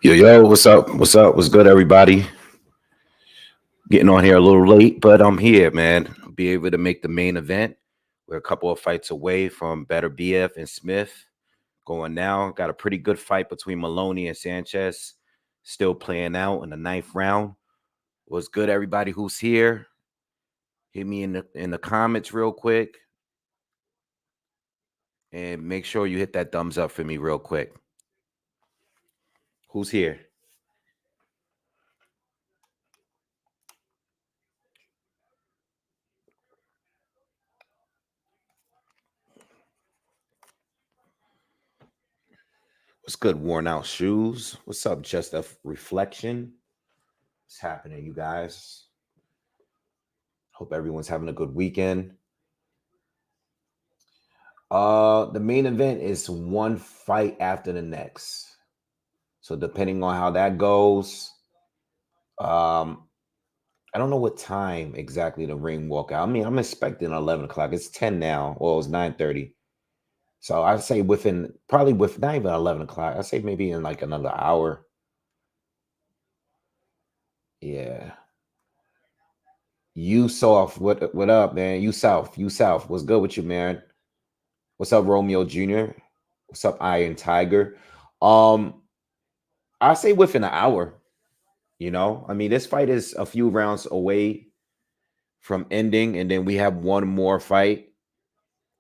Yo, what's up? What's up? What's good, everybody? Getting on here a little late, but I'm here, man. Be able to make the main event. We're a couple of fights away from Beterbiev and Smith going now. Got a pretty good fight between Maloney and Sanchez. Still playing out in the ninth round. What's good, everybody who's here? Hit me in the comments real quick, and make sure you hit that thumbs up for me real quick. Who's here? What's good, worn out shoes? What's up, just a reflection? What's happening, you guys? Hope everyone's having a good weekend. The main event is one fight after the next. So depending on how that goes, um, I don't know what time exactly the ring walk out. I mean, I'm expecting 11 o'clock. It's 10 now. Well, it's 9:30. So I'd say probably with not even 11 o'clock. I'd say maybe in like another hour. Yeah. You South, what up, man? You South. What's good with you, man? What's up, Romeo Jr.? What's up, Iron Tiger? Um, I say within an hour. I mean, this fight is a few rounds away from ending, and then we have one more fight,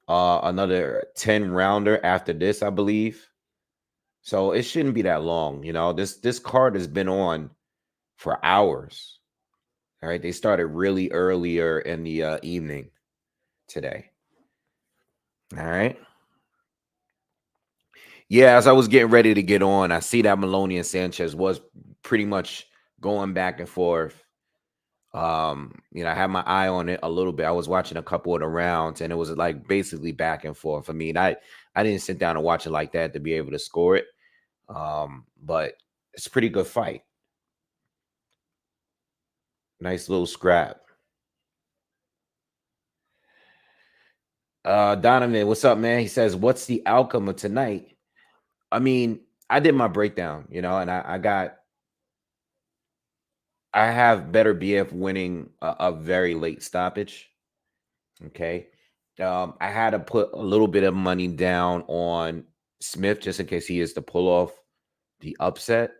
another 10 rounder after this, I believe. So it shouldn't be that long. This card has been on for hours. All right, they started really earlier in the evening today. All right. Yeah, as I was getting ready to get on, I see that Maloney and Sanchez was pretty much going back and forth. I had my eye on it a little bit. I was watching a couple of the rounds, and it was like basically back and forth. I mean, I didn't sit down and watch it like that to be able to score it. But it's a pretty good fight. Nice little scrap. Donovan, what's up, man? He says, "What's the outcome of tonight?" I mean, I did my breakdown, and I have Beterbiev winning a very late stoppage. Okay. I had to put a little bit of money down on Smith just in case he is to pull off the upset.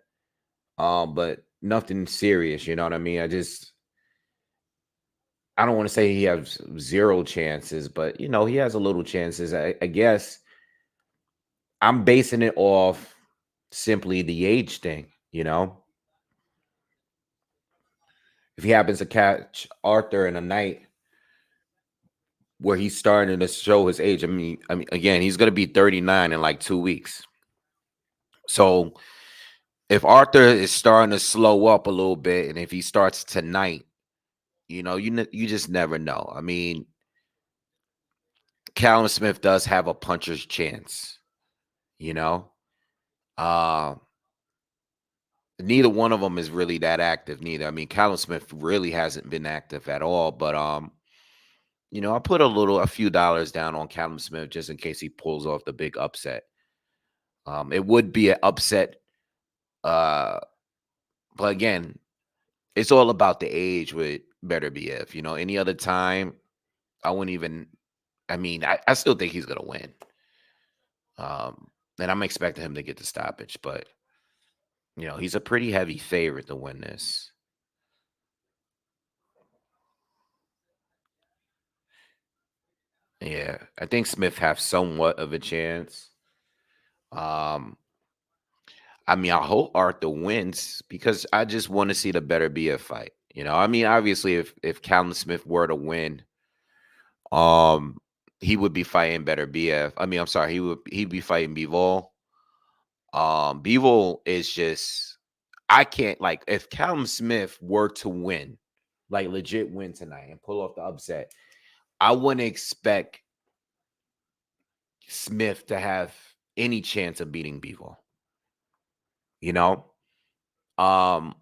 But nothing serious, you know what I mean? I don't want to say he has zero chances, but he has a little chances. I guess I'm basing it off simply the age thing. If he happens to catch Arthur in a night where he's starting to show his age. I mean, again, he's going to be 39 in like 2 weeks. So if Arthur is starting to slow up a little bit, and if he starts tonight, you just never know. I mean, Callum Smith does have a puncher's chance. You know, uh, neither one of them is really that active. Neither. I mean, Callum Smith really hasn't been active at all. But I put a few dollars down on Callum Smith just in case he pulls off the big upset. It would be an upset, uh, but again, it's all about the age with Beterbiev. Any other time, I wouldn't even. I mean, I still think he's gonna win. And I'm expecting him to get the stoppage, but he's a pretty heavy favorite to win this. Yeah, I think Smith has somewhat of a chance. Um, I mean, I hope Arthur wins because I just want to see the Beterbiev fight. I mean, obviously, if Callum Smith were to win, um, he would be fighting Beterbiev. I mean, I'm sorry, he'd be fighting Bivol. Bivol is just I can't like if Callum Smith were to win, like legit win tonight and pull off the upset, I wouldn't expect Smith to have any chance of beating Bivol. You know, um,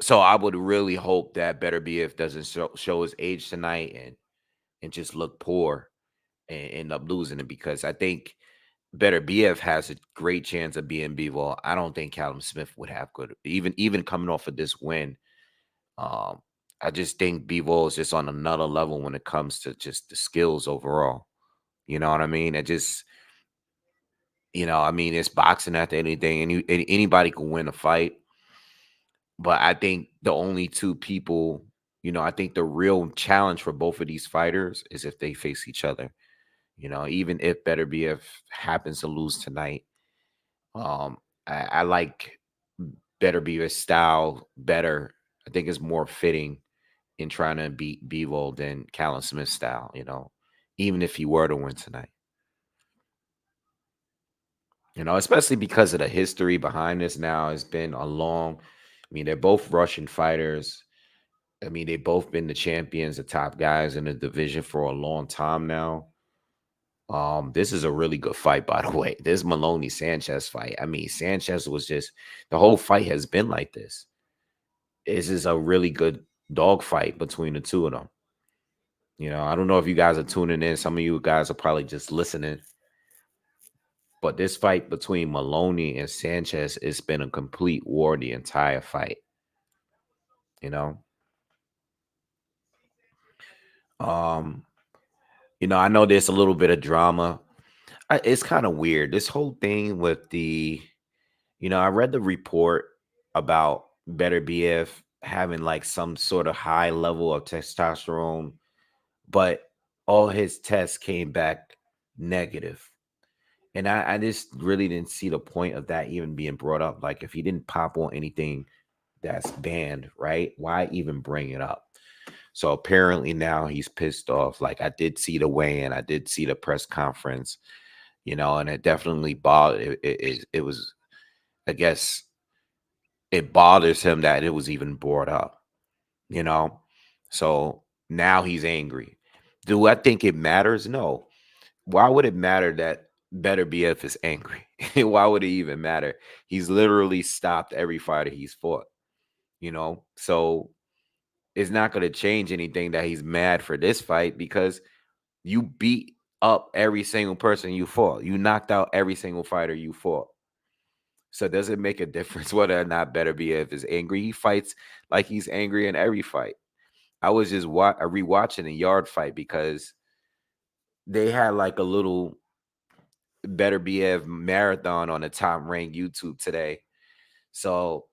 so I would really hope that Beterbiev doesn't show his age tonight and just look poor and end up losing it because I think Beterbiev has a great chance of being Bivol. I don't think Callum Smith would have good, even coming off of this win. Um, I just think Bivol is just on another level when it comes to just the skills overall. You know what I mean? It just, I mean, it's boxing at the end of the day. Anybody can win a fight, but I think the only two people, I think the real challenge for both of these fighters is if they face each other. Even if Beterbiev happens to lose tonight, um, I like Beterbiev's style better. I think it's more fitting in trying to beat Bivol than Callum Smith's style. Even if he were to win tonight. Especially because of the history behind this now. It's been a long, I mean, they're both Russian fighters. I mean, they've both been the champions, the top guys in the division for a long time now. This is a really good fight, by the way. This Maloney Sanchez fight. I mean, Sanchez was just the whole fight has been like this. This is a really good dog fight between the two of them. I don't know if you guys are tuning in. Some of you guys are probably just listening. But this fight between Maloney and Sanchez, it's been a complete war the entire fight. You know, um, I know there's a little bit of drama. It's kind of weird. This whole thing with I read the report about Beterbiev having like some sort of high level of testosterone, but all his tests came back negative. And I just really didn't see the point of that even being brought up. Like, if he didn't pop on anything that's banned, right? Why even bring it up? So apparently now he's pissed off. Like, I did see the weigh-in, I did see the press conference, and it definitely bothered. It was, I guess, it bothers him that it was even brought up. You know, so now he's angry. Do I think it matters? No. Why would it matter that Beterbiev is angry? Why would it even matter? He's literally stopped every fighter he's fought. So it's not going to change anything that he's mad for this fight, because you beat up every single person you fought. You knocked out every single fighter you fought. So does it make a difference whether or not Beterbiev is angry? He fights like he's angry in every fight. I was just rewatching the Yard fight because they had like a little Beterbiev marathon on the Top Rank YouTube today. So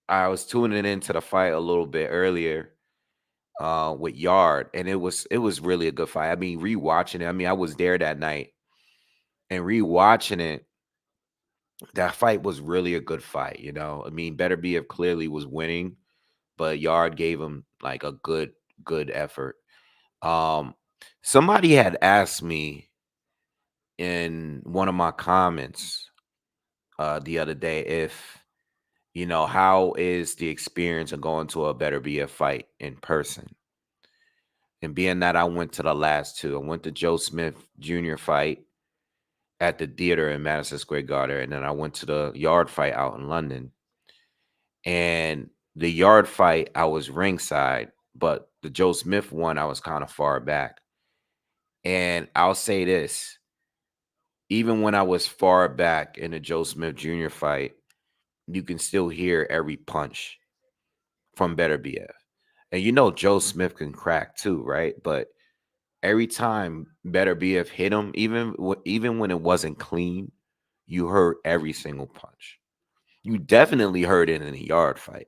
I was tuning into the fight a little bit earlier with Yard, and it was really a good fight. I mean, rewatching it, I mean, I was there that night, and rewatching it, that fight was really a good fight. I mean, Beterbiev clearly was winning, but Yard gave him like a good effort. Um, Somebody had asked me in one of my comments the other day if how is the experience of going to a Beterbiev fight in person. And being that I went to the last two, I went to Joe Smith Jr. fight at the theater in Madison Square Garden, and then I went to the Yard fight out in London. And the Yard fight, I was ringside, but the Joe Smith one, I was kind of far back. And I'll say this, even when I was far back in the Joe Smith Jr. fight, you can still hear every punch from Beterbiev. And Joe Smith can crack too, right? But every time Beterbiev hit him, even when it wasn't clean, you heard every single punch. You definitely heard it in the Yard fight.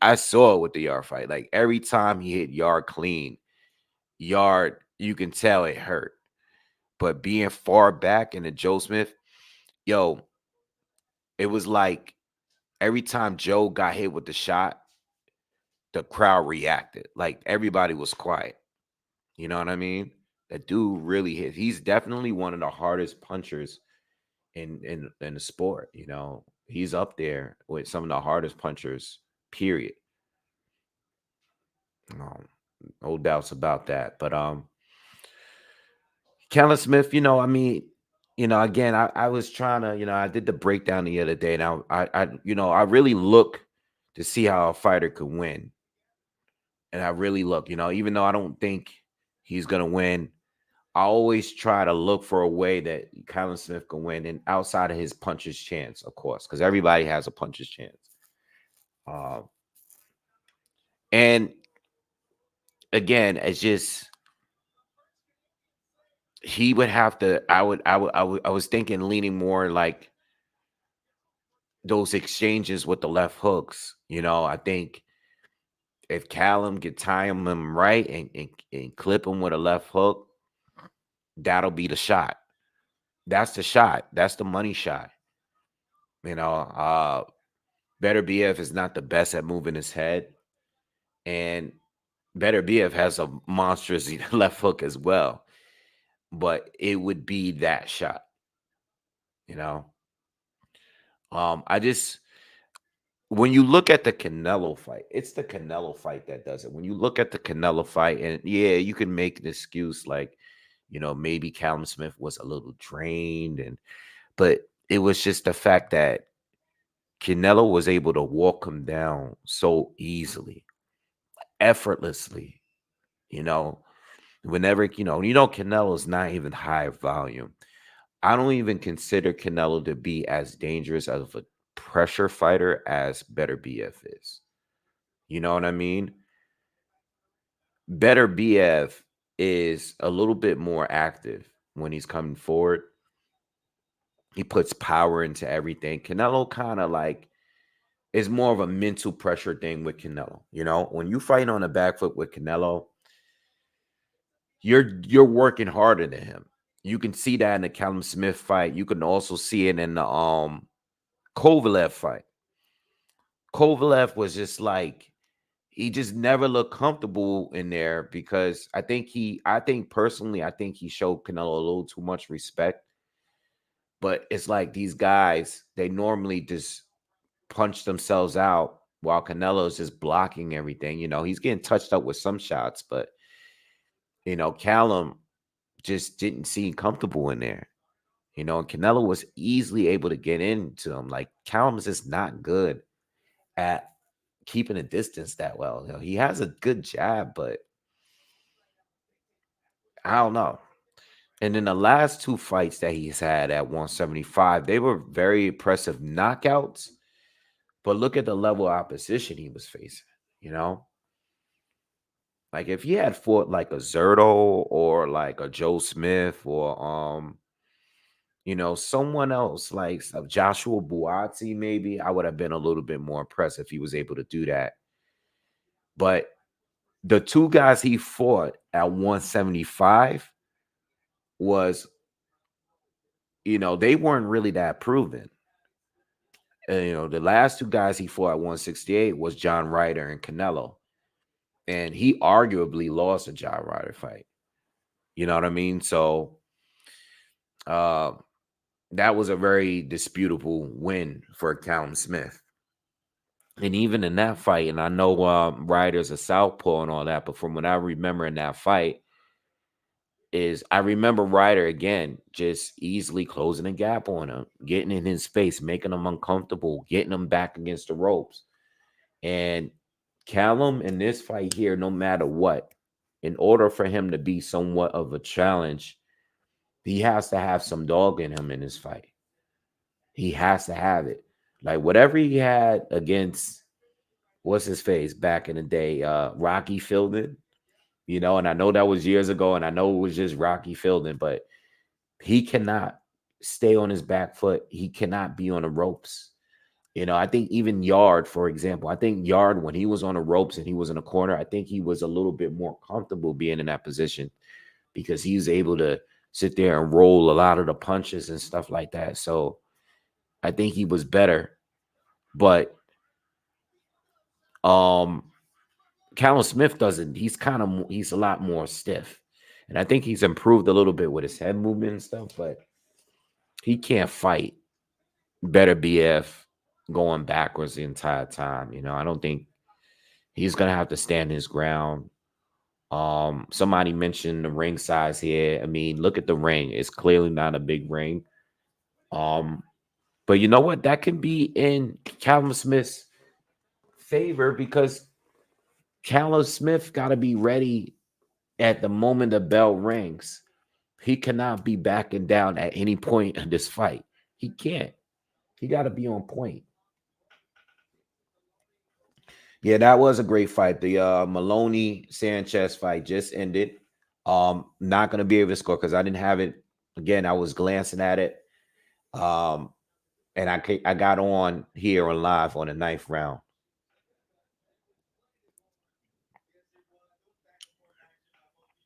I saw it with the Yard fight. Like, every time he hit Yard clean, Yard, you can tell it hurt. But being far back in the Joe Smith, yo, it was like every time Joe got hit with the shot, the crowd reacted. Like, everybody was quiet. You know what I mean? That dude really hit. He's definitely one of the hardest punchers in the sport. He's up there with some of the hardest punchers. Period. Um, no doubts about that. But Callum Smith, I mean, again, I was trying to, I did the breakdown the other day, and I really look to see how a fighter could win, and I really look, even though I don't think he's gonna win, I always try to look for a way that Callum Smith can win, and outside of his puncher's chance, of course, because everybody has a puncher's chance. Uh, and again, it's just he would have to. I was thinking leaning more like those exchanges with the left hooks. I think if Callum could time him right and clip him with a left hook, that'll be the shot. That's the shot. That's the money shot. You know, uh Beterbiev is not the best at moving his head, and Beterbiev has a monstrous left hook as well. But it would be that shot, you know. I just when you look at the Canelo fight, it's the Canelo fight that does it. When you look at the Canelo fight, and yeah, you can make an excuse like, maybe Callum Smith was a little drained, but it was just the fact that Canelo was able to walk him down so easily, effortlessly. You know, whenever Canelo's not even high volume. I don't even consider Canelo to be as dangerous of a pressure fighter as Beterbiev is. You know what I mean? Beterbiev is a little bit more active when he's coming forward. He puts power into everything. Canelo kind of like is more of a mental pressure thing with Canelo. When you fight on the back foot with Canelo, you're working harder than him. You can see that in the Callum Smith fight. You can also see it in the Kovalev fight. Kovalev was just like he just never looked comfortable in there because I think personally, I think he showed Canelo a little too much respect. But it's like these guys, they normally just punch themselves out while Canelo's just blocking everything. He's getting touched up with some shots, but Callum just didn't seem comfortable in there. And Canelo was easily able to get into him. Like Callum's just not good at keeping a distance that well. He has a good jab, but I don't know. And then the last two fights that he's had at 175, they were very impressive knockouts. But look at the level of opposition he was facing, you know? Like if he had fought like a Zerto or like a Joe Smith or someone else like Joshua Buatsi, maybe I would have been a little bit more impressed if he was able to do that. But the two guys he fought at 175 was, they weren't really that proven. The last two guys he fought at 168 was John Ryder and Canelo. And he arguably lost a John Ryder fight. You know what I mean? So uh, that was a very disputable win for Callum Smith. And even in that fight, and I know Ryder's a southpaw and all that, but from what I remember in that fight, is I remember Ryder again just easily closing a gap on him, getting in his face, making him uncomfortable, getting him back against the ropes. And Callum in this fight here, no matter what, in order for him to be somewhat of a challenge, he has to have some dog in him in this fight. He has to have it. Like whatever he had against what's his face back in the day, Rocky Fielding, and I know that was years ago, and I know it was just Rocky Fielding, but he cannot stay on his back foot. He cannot be on the ropes. I think even Yard, for example, I think Yard, when he was on the ropes and he was in a corner, I think he was a little bit more comfortable being in that position because he was able to sit there and roll a lot of the punches and stuff like that. So I think he was better. But Callum Smith doesn't. He's a lot more stiff. And I think he's improved a little bit with his head movement and stuff, but he can't fight Beterbiev going backwards the entire time. I don't think he's gonna have to stand his ground. Somebody mentioned the ring size here. I mean, look at the ring. It's clearly not a big ring. But you know what? That can be in Callum Smith's favor because Callum Smith got to be ready at the moment the bell rings. He cannot be backing down at any point in this fight. He can't. He got to be on point. Yeah, that was a great fight. The Maloney Sanchez fight just ended. Not gonna be able to score because I didn't have it. Again, I was glancing at it. Um, and I got on here on live on the ninth round.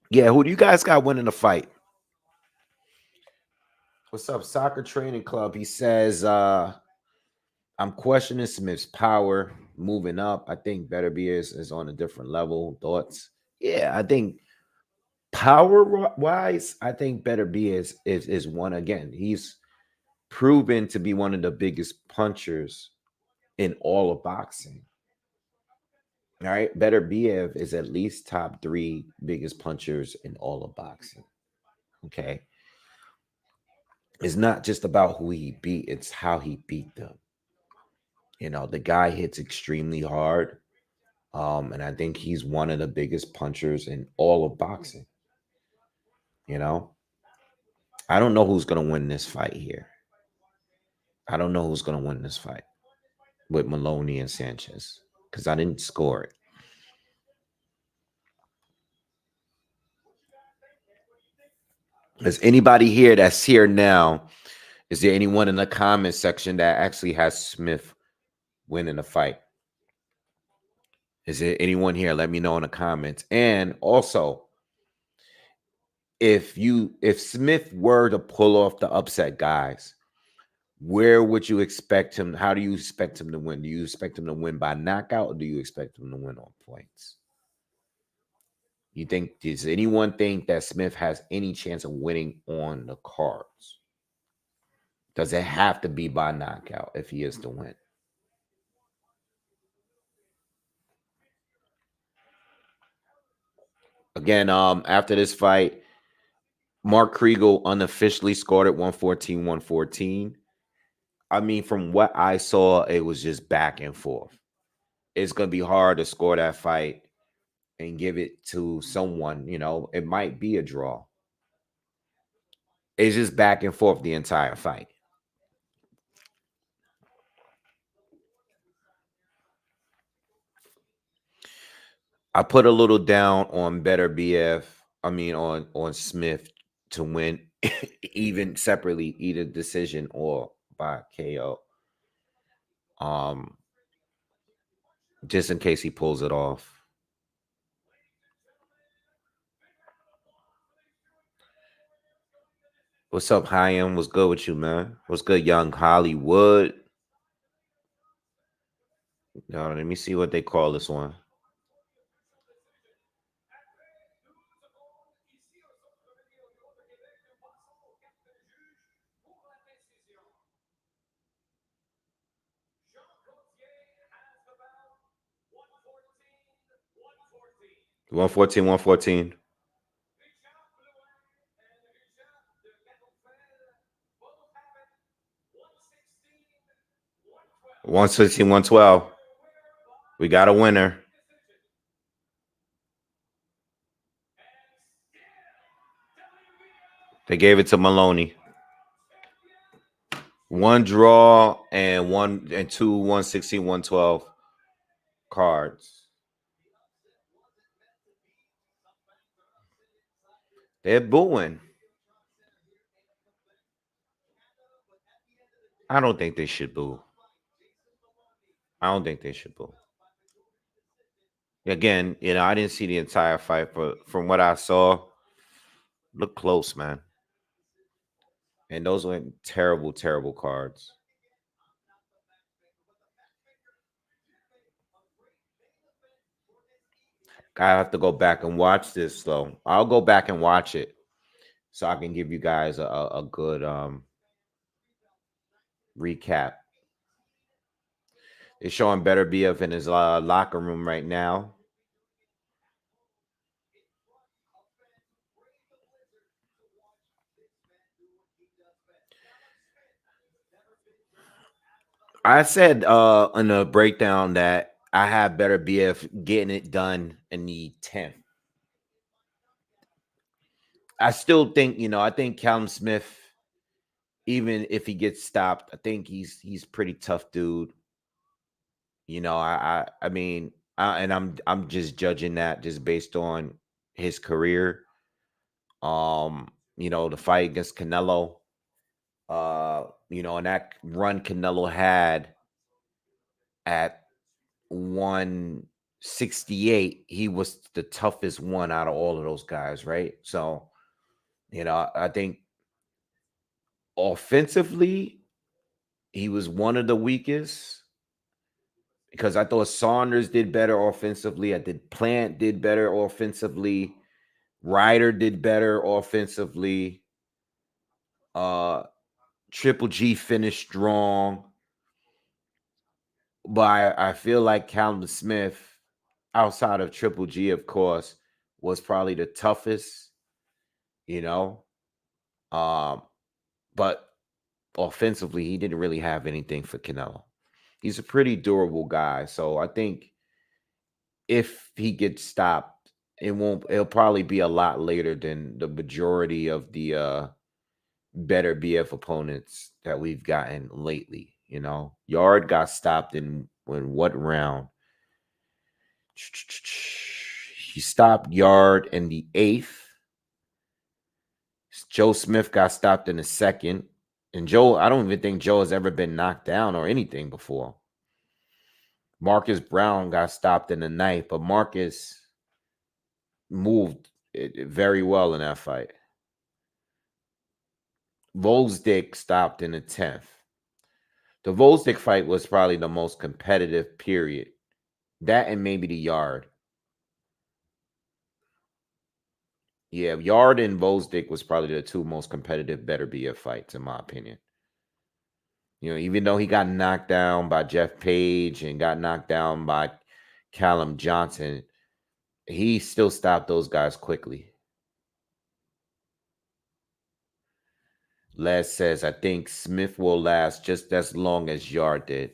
Yeah, who do you guys got winning the fight? What's up, Soccer Training Club? He says, I'm questioning Smith's power moving up. I think Beterbiev is on a different level. Thoughts? Yeah, I think power wise, I think Beterbiev is one again. He's proven to be one of the biggest punchers in all of boxing. All right, Beterbiev is at least top three biggest punchers in all of boxing. Okay, it's not just about who he beat; it's how he beat them. You know, the guy hits extremely hard. And I think he's one of the biggest punchers in all of boxing. You know, I don't know who's gonna win this fight here. I don't know who's gonna win this fight with Maloney and Sanchez because I didn't score it. Is anybody here that's here now? Is there anyone in the comment section that actually has Smith winning the fight? Is there anyone here? Let me know in the comments. And also, if Smith were to pull off the upset, guys, where would you expect him? How do you expect him to win? Do you expect him to win by knockout, or do you expect him to win on points? You think, does anyone think that Smith has any chance of winning on the cards? Does it have to be by knockout if he is to win? Again, after this fight, Mark Kriegel unofficially scored at 114, 114. I mean, from what I saw, it was just back and forth. It's gonna be hard to score that fight and give it to someone. You know, it might be a draw. It's just back and forth the entire fight. I put a little down on Beterbiev. I mean, on Smith to win, even separately, either decision or by KO. Um, just in case he pulls it off. What's up, Hyam? What's good with you, man? What's good, young Hollywood? Let me see what they call this one. One 14, 114. 116, 112. We got a winner. They gave it to Maloney. One draw and one and two 116, 112 cards. They're booing. I don't think they should boo. I don't think they should boo. Again, I didn't see the entire fight, but from what I saw, looked close, man. And those were terrible, terrible cards. I have to go back and watch this though. I'll go back and watch it so I can give you guys a good recap. It's showing Beterbiev in his locker room right now. I said in the breakdown that I have Beterbiev getting it done in the 10th. I still think, I think Callum Smith, even if he gets stopped, I think he's pretty tough dude. I mean, and I'm just judging that just based on his career. The fight against Canelo, and that run Canelo had at 168, he was the toughest one out of all of those guys, right? So, I think offensively, he was one of the weakest because I thought Saunders did better offensively. I did Plant did better offensively. Ryder did better offensively. Uh Triple G finished strong. But I feel like Callum Smith, outside of Triple G, of course, was probably the toughest, you know. Um, but offensively, he didn't really have anything for Canelo. He's a pretty durable guy. So I think if he gets stopped, it'll probably be a lot later than the majority of the better BF opponents that we've gotten lately. Yard got stopped in what round? He stopped Yard in the 8th. Joe Smith got stopped in the 2nd. And Joe, I don't even think Joe has ever been knocked down or anything before. Marcus Brown got stopped in the 9th, but Marcus moved it very well in that fight. Volsdick stopped in the 10th. The Volsdick fight was probably the most competitive, period. That and maybe the Yard. Yeah, Yard and Volsdick was probably the two most competitive better BF fights, in my opinion. Even though he got knocked down by Jeff Page and got knocked down by Callum Johnson, he still stopped those guys quickly. Les says, I think Smith will last just as long as Yard did.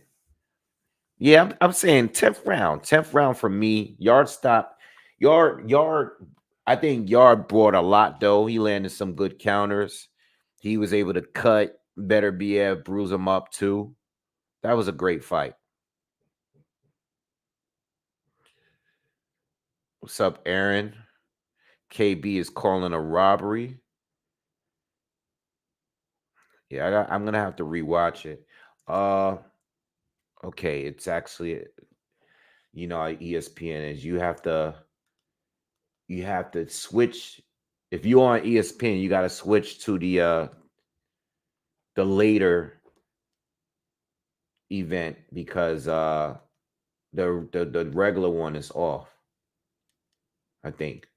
Yeah, I'm saying 10th round. 10th round for me. Yard stopped. Yard. I think Yard brought a lot, though. He landed some good counters. He was able to cut Beterbiev, bruise him up, too. That was a great fight. What's up, Aaron? KB is calling a robbery. Yeah, I'm gonna have to rewatch it. Okay, it's actually, ESPN is you have to switch. If you're on ESPN, you got to switch to the later event because the regular one is off. I think.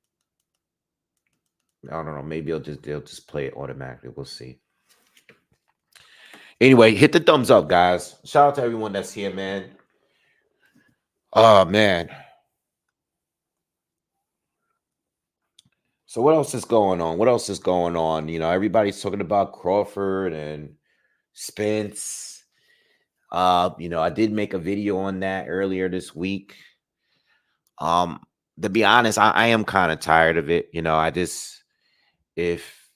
I don't know. Maybe they'll just play it automatically. We'll see. Anyway, hit the thumbs up, guys. Shout out to everyone that's here, man. Oh man. So what else is going on? What else is going on? Everybody's talking about Crawford and Spence. I did make a video on that earlier this week. To be honest, I am kind of tired of it. If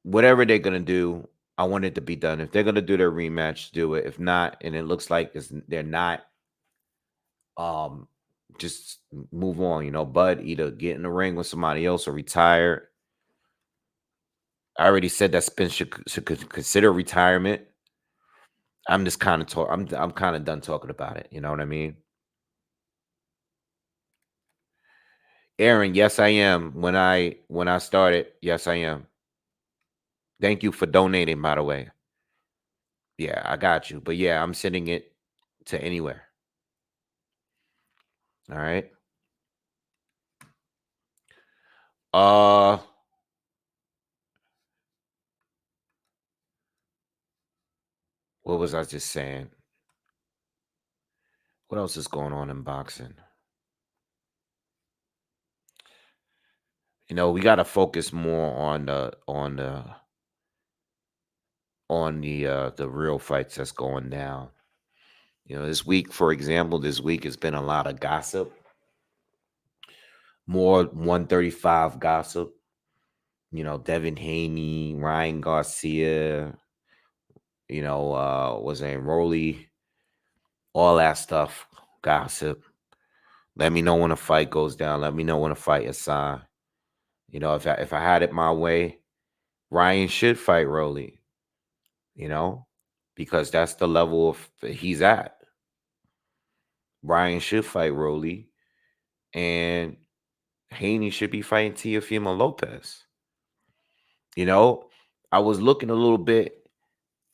whatever they're gonna do, I want it to be done. If they're gonna do their rematch, do it. If not, and it looks like they're not, just move on. Bud, either get in the ring with somebody else or retire. I already said that Spence should consider retirement. I'm just kind of I'm kind of done talking about it. You know what I mean? Aaron, yes, I am. When I started, yes, I am. Thank you for donating, by the way. Yeah, I got you. But yeah, I'm sending it to anywhere. All right. Uh what was I just saying? What else is going on in boxing? We got to focus more on the real fights that's going down. This week, for example, this week has been a lot of gossip. More 135 gossip. Devin Haney, Ryan Garcia, was in Rolly, all that stuff, gossip. Let me know when a fight goes down. Let me know when a fight is signed. If I had it my way, Ryan should fight Rolly, you know, because that's the level of he's at. Ryan should fight Rolly, and Haney should be fighting Teofimo Lopez. You know, I was looking a little bit.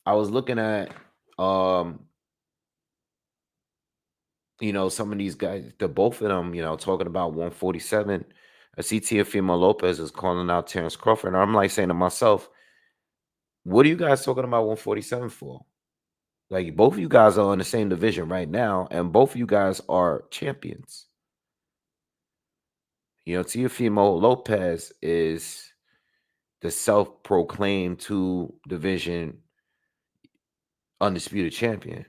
I was looking at some of these guys, the both of them, talking about 147. I see Teofimo Lopez is calling out Terrence Crawford. And I'm like saying to myself, what are you guys talking about 147 for? Like, both of you guys are in the same division right now, and both of you guys are champions. Teofimo Lopez is the self-proclaimed two-division undisputed champion.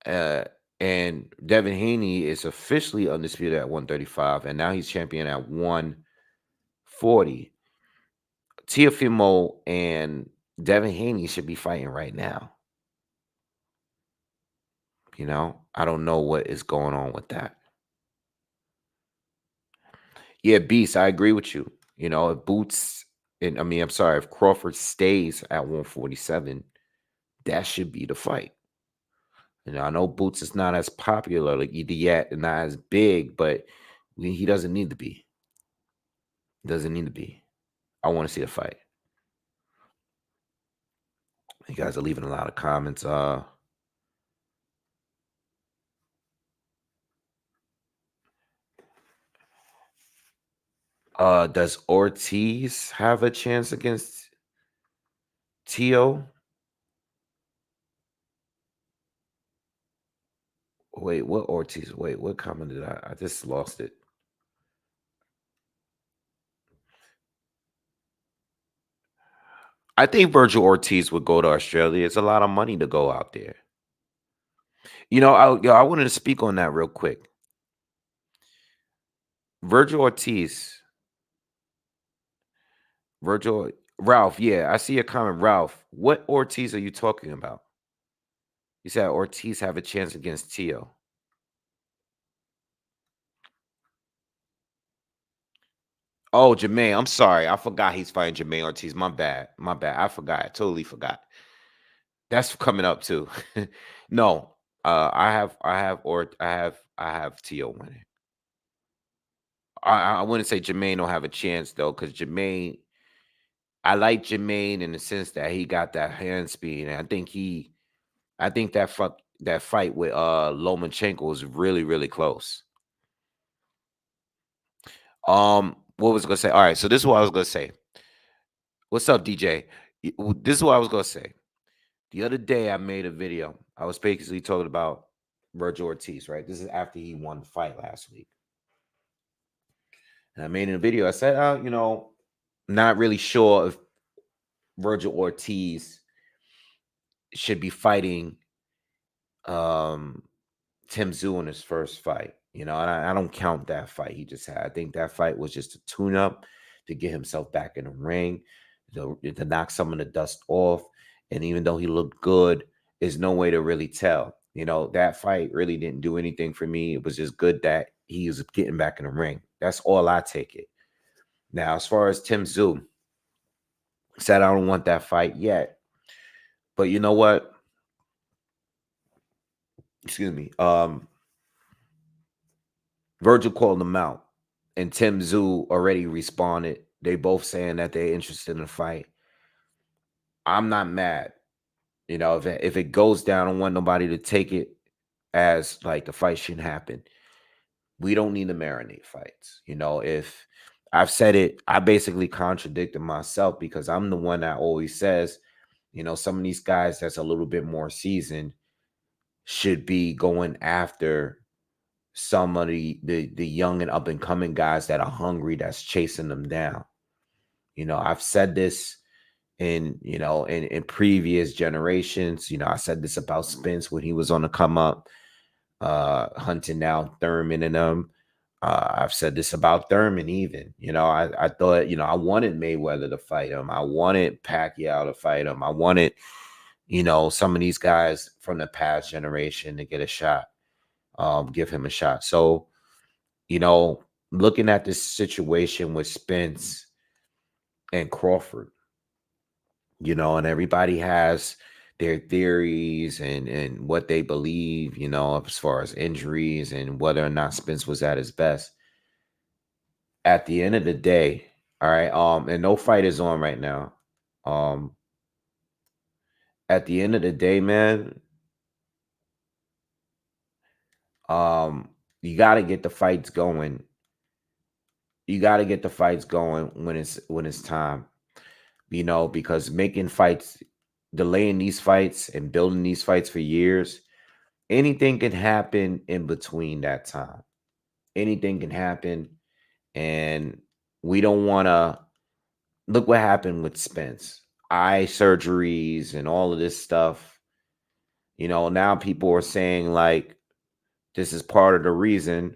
Uh, and Devin Haney is officially undisputed at 135, and now he's champion at 140. Teofimo and Devin Haney should be fighting right now. I don't know what is going on with that. Yeah, Beast, I agree with you. If Crawford stays at 147, that should be the fight. I know Boots is not as popular yet and not as big, but he doesn't need to be. Doesn't need to be. I want to see a fight. You guys are leaving a lot of comments. Does Ortiz have a chance against Tio? Wait, what Ortiz? Wait, what comment did I just lost it? I think Virgil Ortiz would go to Australia. It's a lot of money to go out there. I wanted to speak on that real quick. Virgil Ralph, yeah, I see a comment. Ralph, what Ortiz are you talking about? You said Ortiz have a chance against Tio. Oh, Jermaine, I'm sorry. I forgot he's fighting Jermaine Ortiz. My bad. My bad. I forgot. I totally forgot. That's coming up too. No, I have Tio winning. I wouldn't say Jermaine don't have a chance though, because I like Jermaine in the sense that he got that hand speed, and I think that fight with Lomachenko was really, really close. What was I gonna say? All right, so this is what I was gonna say. What's up, DJ? This is what I was gonna say. The other day I made a video. I was basically talking about Virgil Ortiz, right? This is after he won the fight last week. And I made in a video, I said, not really sure if Virgil Ortiz should be fighting Tim Tszyu in his first fight. And I don't count that fight he just had. I think that fight was just a tune-up to get himself back in the ring, to knock some of the dust off. And even though he looked good, there's no way to really tell. That fight really didn't do anything for me. It was just good that he was getting back in the ring. That's all I take it. Now, as far as Tim Tszyu, said I don't want that fight yet. But you know what? Excuse me. Virgil called him out, and Tim Tszyu already responded. They both saying that they're interested in the fight. I'm not mad. If it goes down, I don't want nobody to take it as like the fight shouldn't happen. We don't need to marinate fights. If I've said it, I basically contradicted myself because I'm the one that always says, some of these guys that's a little bit more seasoned should be going after some of the young and up and coming guys that are hungry, that's chasing them down. I've said this in previous generations. I said this about Spence when he was on the come up, hunting down Thurman and them. I've said this about Thurman even. I thought, I wanted Mayweather to fight him. I wanted Pacquiao to fight him. I wanted, some of these guys from the past generation to get a shot, give him a shot. So, you know, looking at this situation with Spence and Crawford, and everybody has their theories and what they believe, as far as injuries and whether or not Spence was at his best. At the end of the day, all right, and no fight is on right now. Um, at the end of the day, man, you got to get the fights going. You got to get the fights going when it's time. Because making fights, delaying these fights and building these fights for years, anything can happen in between that time. Anything can happen, and we don't want to look what happened with Spence. Eye surgeries and all of this stuff. Now people are saying like this is part of the reason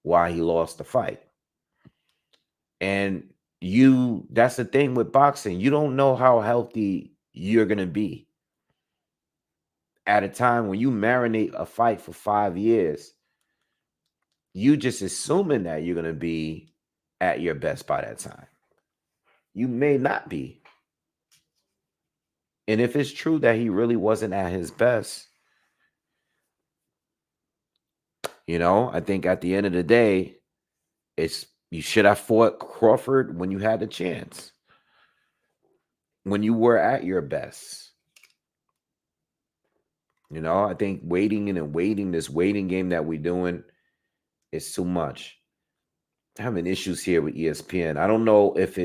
why he lost the fight. And that's the thing with boxing. You don't know how healthy you're going to be. At a time when you marinate a fight for 5 years, you just assuming that you're going to be at your best by that time. You may not be. And if it's true that he really wasn't at his best, I think at the end of the day, you should have fought Crawford when you had the chance, when you were at your best. I think this waiting game that we're doing is too much. Having issues here with ESPN. I don't know if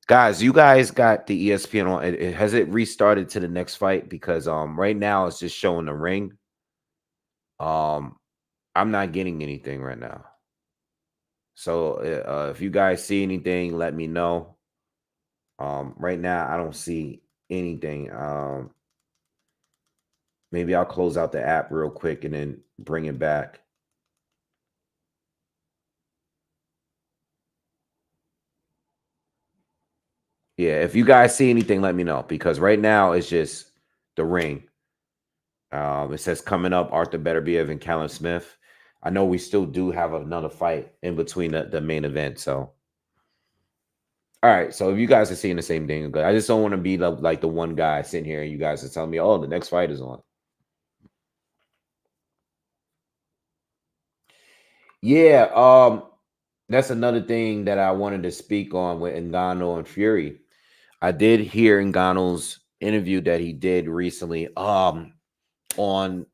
guys, you guys got the ESPN on. Has it restarted to the next fight? Because right now it's just showing the ring. I'm not getting anything right now. So if you guys see anything, let me know. Right now I don't see anything. Maybe I'll close out the app real quick and then bring it back. Yeah, if you guys see anything, let me know, because right now it's just the ring. It says coming up, Arthur Beterbiev and Callum Smith. I know we still do have another fight in between the main event. So, all right. So if you guys are seeing the same thing, I just don't want to be like the one guy sitting here and you guys are telling me, oh, the next fight is on. Yeah, that's another thing that I wanted to speak on with Ngannou and Fury. I did hear Ngannou's interview that he did recently on the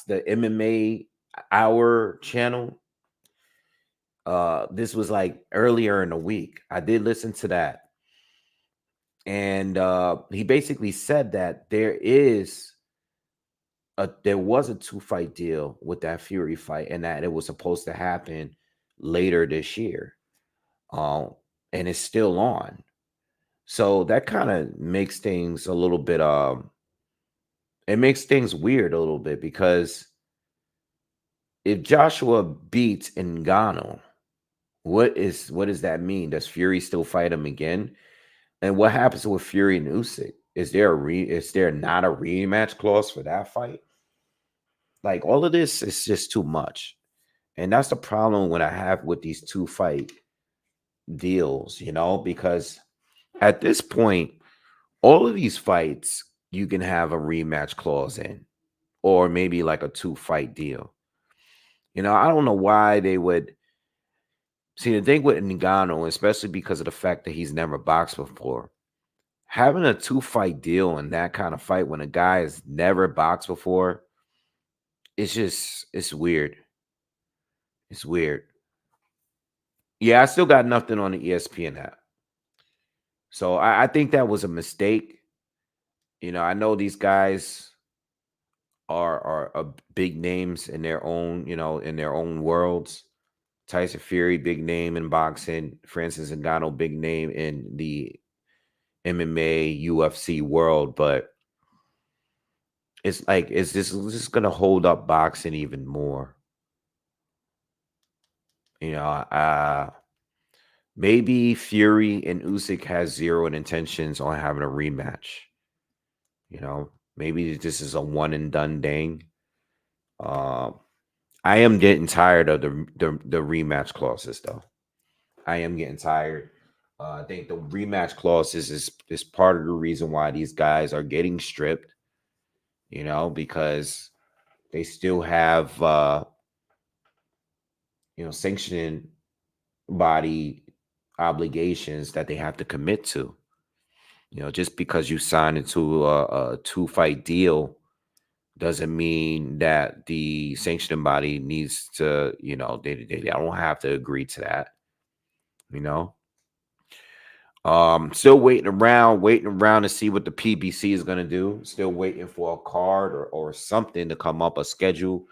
MMA Hour channel. This was like earlier in the week. I did listen to that. And he basically said that there was a 2-fight deal with that Fury fight, and that it was supposed to happen later this year. And it's still on. So that kind of makes things a little bit it makes things weird a little bit, because if Joshua beats Ngannou, what does that mean? Does Fury still fight him again? And what happens with Fury and Usyk? Is there not a rematch clause for that fight? Like, all of this is just too much. And that's the problem when I have with these 2-fight deals, because at this point, all of these fights you can have a rematch clause in, or maybe like a 2-fight deal. I don't know why they would. See, the thing with Ngannou, especially because of the fact that he's never boxed before, having a 2-fight deal in that kind of fight when a guy has never boxed before, it's weird. It's weird. Yeah, I still got nothing on the ESPN app. So I think that was a mistake. I know these guys are big names in their own, in their own worlds. Tyson Fury, big name in boxing. Francis Ngannou, big name in the MMA, UFC world. But it's like, is this going to hold up boxing even more? You know, maybe Fury and Usyk has zero intentions on having a rematch. You know, maybe this is a one and done thing. Um, I am getting tired of the rematch clauses, though. I am getting tired. I think the rematch clauses is part of the reason why these guys are getting stripped. You know, because they still have sanctioning body obligations that they have to commit to. You know, just because you sign into a two-fight deal doesn't mean that the sanctioning body needs to, they don't have to agree to that, you know. Still waiting around to see what the PBC is gonna do. Still waiting for a card or something to come up, a schedule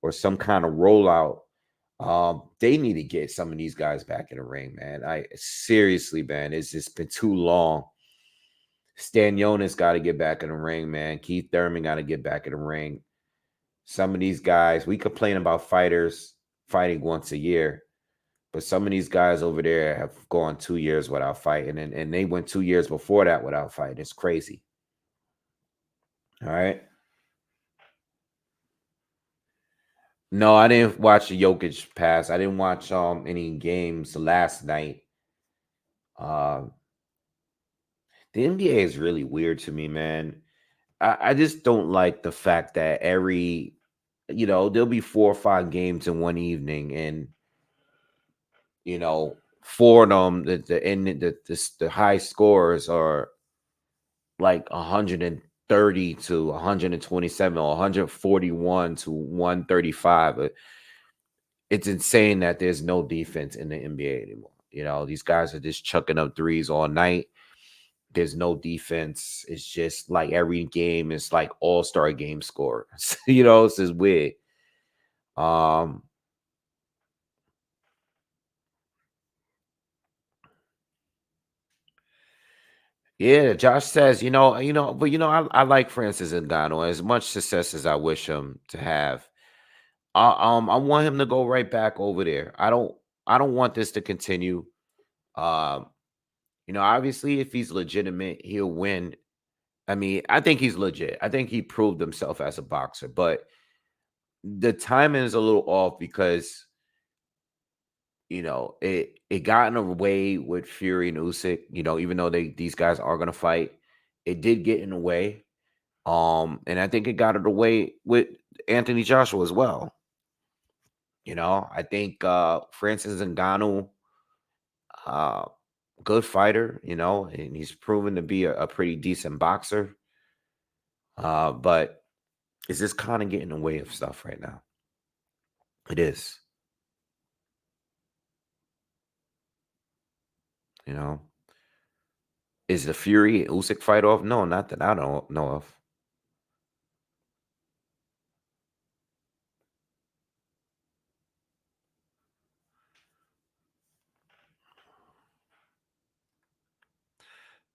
or some kind of rollout. They need to get some of these guys back in the ring, man. I seriously, man, it's just been too long. Stan Jonas got to get back in the ring, man. Keith Thurman got to get back in the ring. Some of these guys, we complain about fighters fighting once a year, but some of these guys over there have gone 2 years without fighting, and they went 2 years before that without fighting. It's crazy. All right. No, I didn't watch the Jokic pass. I didn't watch any games last night. Um, the NBA is really weird to me, man. I just don't like the fact that there'll be 4 or 5 games in one evening, and four of them, the high scores are like 130 to 127 or 141 to 135. It's insane that there's no defense in the NBA anymore. These guys are just chucking up threes all night. There's no defense. It's just like every game is like all-star game score. It's just weird. Um, yeah, Josh says, but I like Francis Ngannou as much success as I wish him to have. I want him to go right back over there. I don't want this to continue. Um, obviously, if he's legitimate, he'll win. I mean, I think he's legit. I think he proved himself as a boxer, but the timing is a little off because it got in a way with Fury and Usyk. Even though these guys are gonna fight, it did get in the way. And I think it got in the way with Anthony Joshua as well. I think Francis Ngannou, uh, good fighter. And he's proven to be a pretty decent boxer. But it's just kind of getting in the way of stuff right now. It is. You know, is the Fury Usyk fight off? No, not that I don't know of.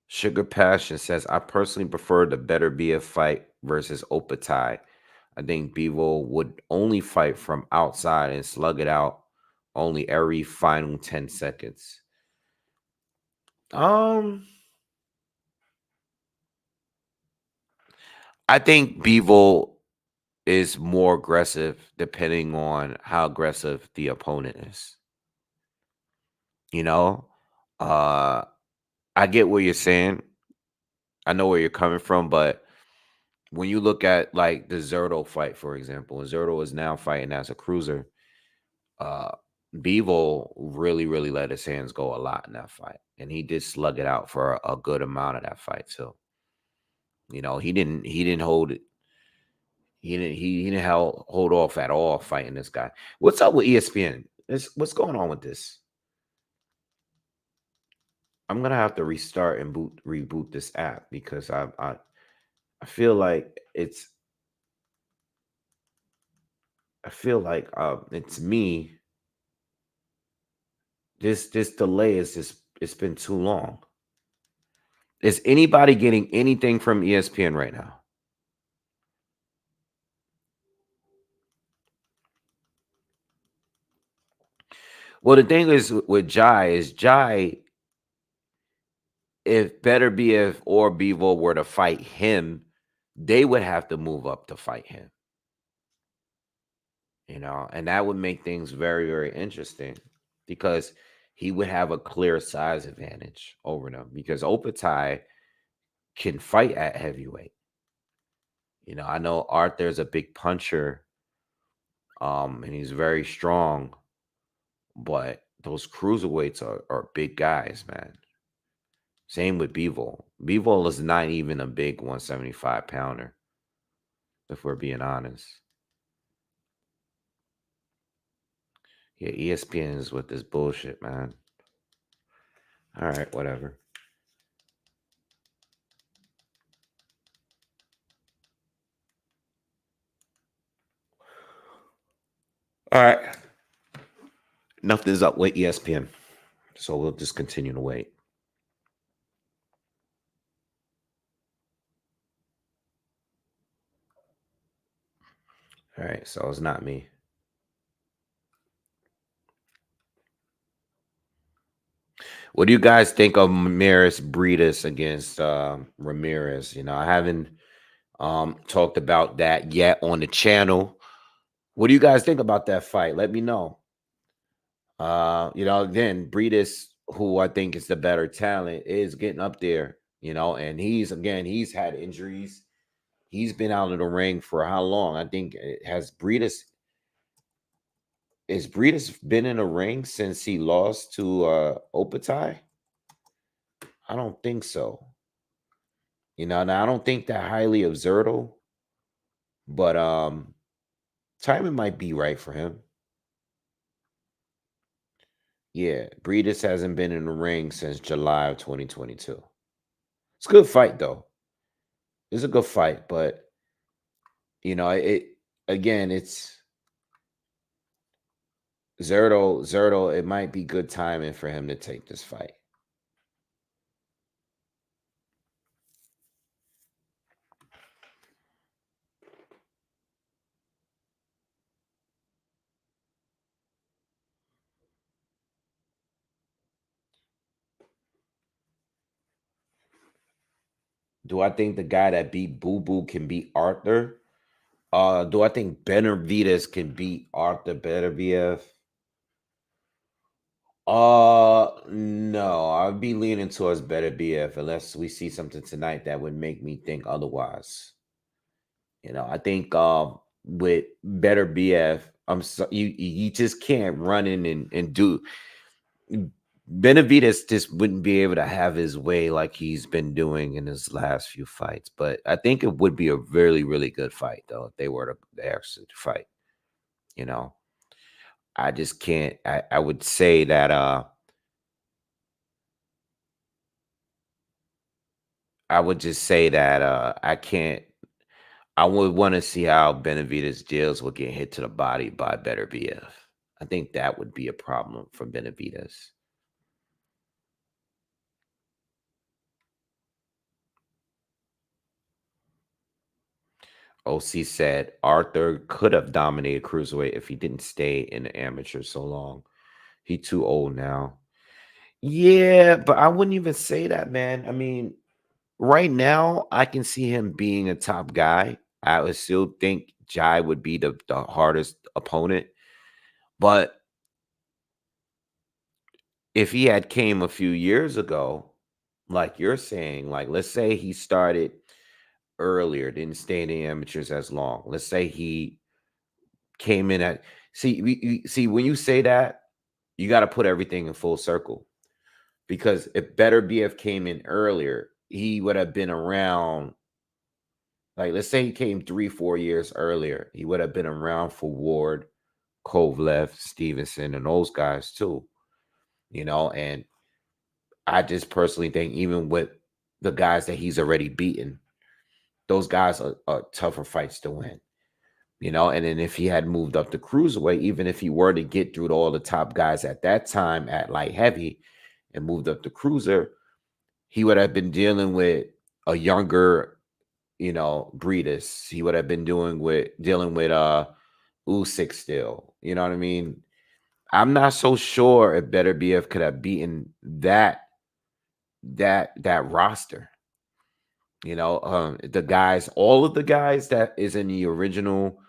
Sugar Passion says, I personally prefer the Beterbiev fight versus Opatai. I think Bevo would only fight from outside and slug it out only every final 10 seconds. Um, I think Bevo is more aggressive depending on how aggressive the opponent is. You know, uh, I get what you're saying. I know where you're coming from, but when you look at like the Zerto fight, for example, and Zerto is now fighting as a cruiser. Uh, Bevo really, really let his hands go a lot in that fight, and he did slug it out for a good amount of that fight too. He didn't hold it. He didn't hold off at all fighting this guy. What's up with ESPN? What's going on with this? I'm gonna have to restart and reboot this app because I feel like it's me. This delay is just it's been too long. Is anybody getting anything from ESPN right now? Well, the thing is with Jai, if Beterbiev or Bevo were to fight him, they would have to move up to fight him, and that would make things very, very interesting because he would have a clear size advantage over them because Opatai can fight at heavyweight. I know Arthur's a big puncher, and he's very strong, but those cruiserweights are big guys, man. Same with Bivol. Bivol is not even a big 175 pounder, if we're being honest. Yeah, ESPN is with this bullshit, man. All right, whatever. All right. Nothing's up with ESPN. So we'll just continue to wait. All right, so it's not me. What do you guys think of Breus against Ramirez? I haven't talked about that yet on the channel. What do you guys think about that fight? Let me know. Again, Breus, who I think is the better talent, is getting up there, and he's had injuries. He's been out of the ring for how long? I think is Breus been in the ring since he lost to Opatai? I don't think so. Now I don't think that highly of Zerto, but timing might be right for him. Yeah, Breus hasn't been in the ring since July of 2022. It's a good fight though. It's a good fight, but it's Zerto. It might be good timing for him to take this fight. Do I think the guy that beat Boo Boo can beat Arthur? Do I think Benavides can beat Arthur Beterbiev? No, I'd be leaning towards Beterbiev unless we see something tonight that would make me think otherwise. I think with Beterbiev, you just can't run in and do. Benavides just wouldn't be able to have his way like he's been doing in his last few fights. But I think it would be a really, really good fight, though, if they were to actually fight. I just can't. I would say that I would just say that I can't. I would want to see how Benavides deals with getting hit to the body by Beterbiev. I think that would be a problem for Benavides. OC said Arthur could have dominated cruiserweight if he didn't stay in the amateur so long. He too old now. Yeah, but I wouldn't even say that, man. I mean, right now, I can see him being a top guy. I would still think Jai would be the hardest opponent. But if he had came a few years ago, like you're saying, like let's say he started earlier, didn't stay in the amateurs as long. Let's say he came in at see when you say that, you got to put everything in full circle. Because if Beterbiev came in earlier, he would have been around. Like, let's say he came 3-4 years earlier, he would have been around for Ward, Kovalev, Stevenson, and those guys too. And I just personally think even with the guys that he's already beaten, those guys are tougher fights to win. And then if he had moved up to cruiserweight, even if he were to get through all the top guys at that time at light heavy and moved up to cruiser, he would have been dealing with a younger, Breedis. He would have been dealing with Usyk still. You know what I mean? I'm not so sure if Beterbiev could have beaten that roster. The guys, all of the guys that is in the original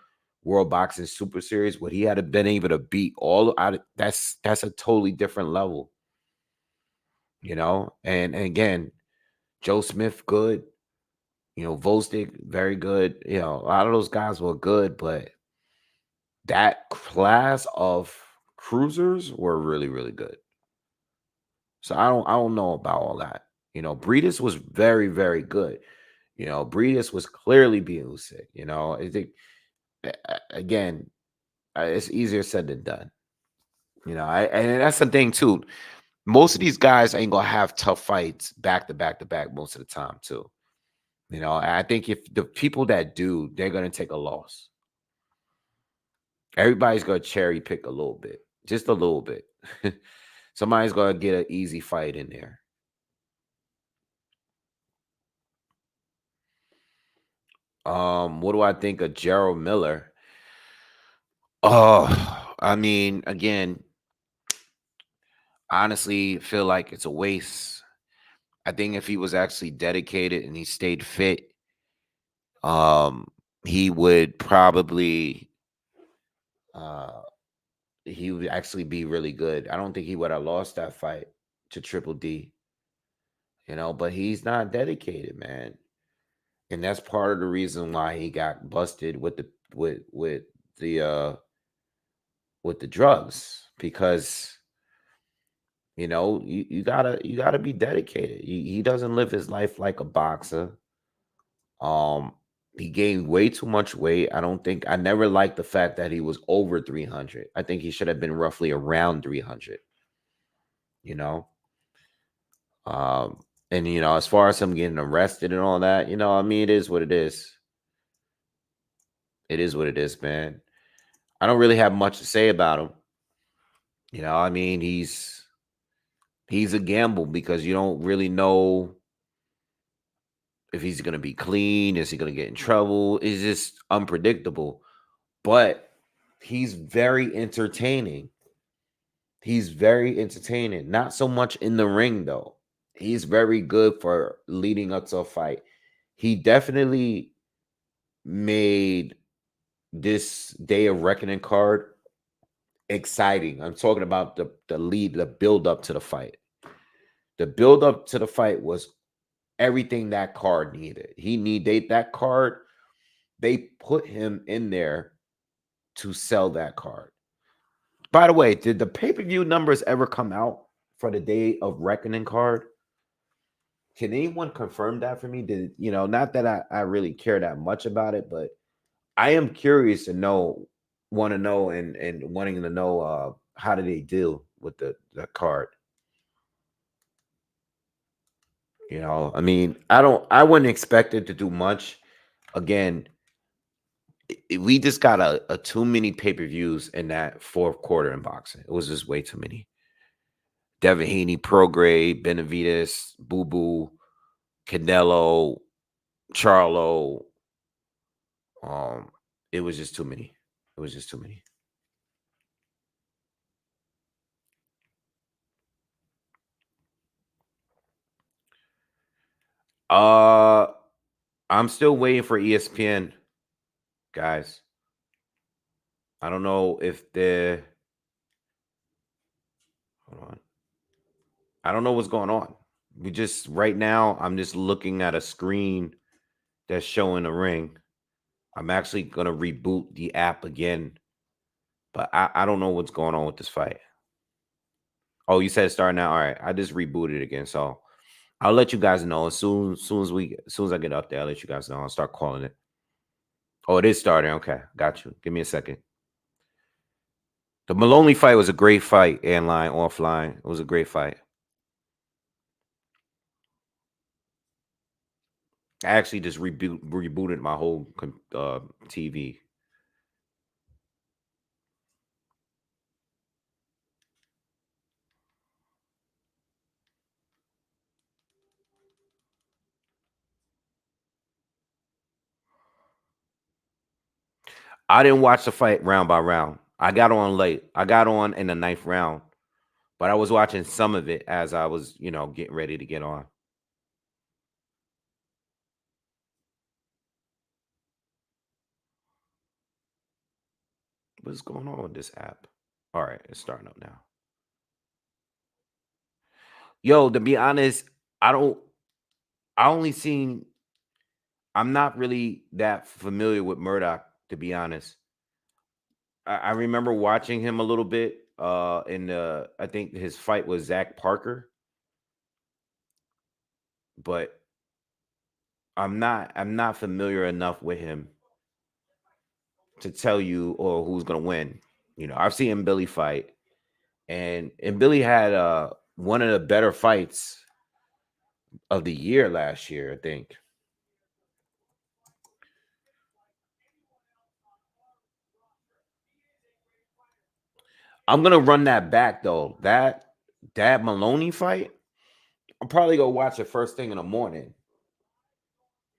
World Boxing Super Series, what he had been able to beat all out. That's a totally different level. And again, Joe Smith, good. Volstik, very good. A lot of those guys were good, but that class of cruisers were really, really good. So I don't know about all that. Breedis was very, very good. Breedis was clearly being Usyk. I think again, it's easier said than done. And that's the thing too. Most of these guys ain't gonna have tough fights back to back to back most of the time too. I think if the people that do, they're gonna take a loss. Everybody's gonna cherry pick a little bit, just a little bit. Somebody's gonna get an easy fight in there. What do I think of Gerald Miller? Oh, I mean, again, honestly, feel like it's a waste. I think if he was actually dedicated and he stayed fit, um, he would probably uh he would actually be really good. I don't think he would have lost that fight to Triple D, but he's not dedicated, man. And that's part of the reason why he got busted the with the drugs, because you gotta be dedicated. He doesn't live his life like a boxer. Um, he gained way too much weight. I never liked the fact that he was over 300. I think he should have been roughly around 300, you know. And as far as him getting arrested and all that, I mean, it is what it is. It is what it is, man. I don't really have much to say about him. I mean, he's a gamble because you don't really know if he's gonna be clean, is he gonna get in trouble? It's just unpredictable. But he's very entertaining. He's very entertaining. Not so much in the ring though. He's very good for leading up to a fight. He definitely made this Day of Reckoning card exciting. I'm talking about the build up to the fight. The build up to the fight was everything that card needed. That card. They put him in there to sell that card. By the way, did the pay-per-view numbers ever come out for the Day of Reckoning card? Can anyone confirm that for me? Not that I really care that much about it, but I am curious to know, want to know, and wanting to know how do they deal with the card. I mean, I wouldn't expect it to do much. Again, we just got a too many pay-per-views in that fourth quarter in boxing. It was just way too many. Devin Haney, Prograde, Benavides, Boo Boo, Canelo, Charlo. Um, it was just too many. It was just too many. Uh, I'm still waiting for ESPN, guys. I don't know if they're. Hold on. I don't know what's going on. We just right now. I'm just looking at a screen that's showing a ring. I'm actually gonna reboot the app again, but I don't know what's going on with this fight. Oh, you said start now. All right, I just rebooted again, so I'll let you guys know as soon as I get up there. I'll let you guys know. I'll start calling it. Oh, it is starting. Okay, got you. Give me a second. The Maloney fight was a great fight, online, offline. It was a great fight. I actually just rebooted my whole TV. I didn't watch the fight round by round. I got on late. I got on in the ninth round, but I was watching some of it as I was, getting ready to get on. What's going on with this app? All right, it's starting up now. Yo, to be honest, I don't. I only seen. I'm not really that familiar with Murdoch, to be honest. I remember watching him a little bit. In the, I think his fight was Zach Parker, but I'm not familiar enough with him to tell you or who's gonna win. I've seen Billy fight, and Billy had one of the better fights of the year last year, I think. I'm gonna run that back though. That Maloney fight, I'm probably gonna watch it first thing in the morning.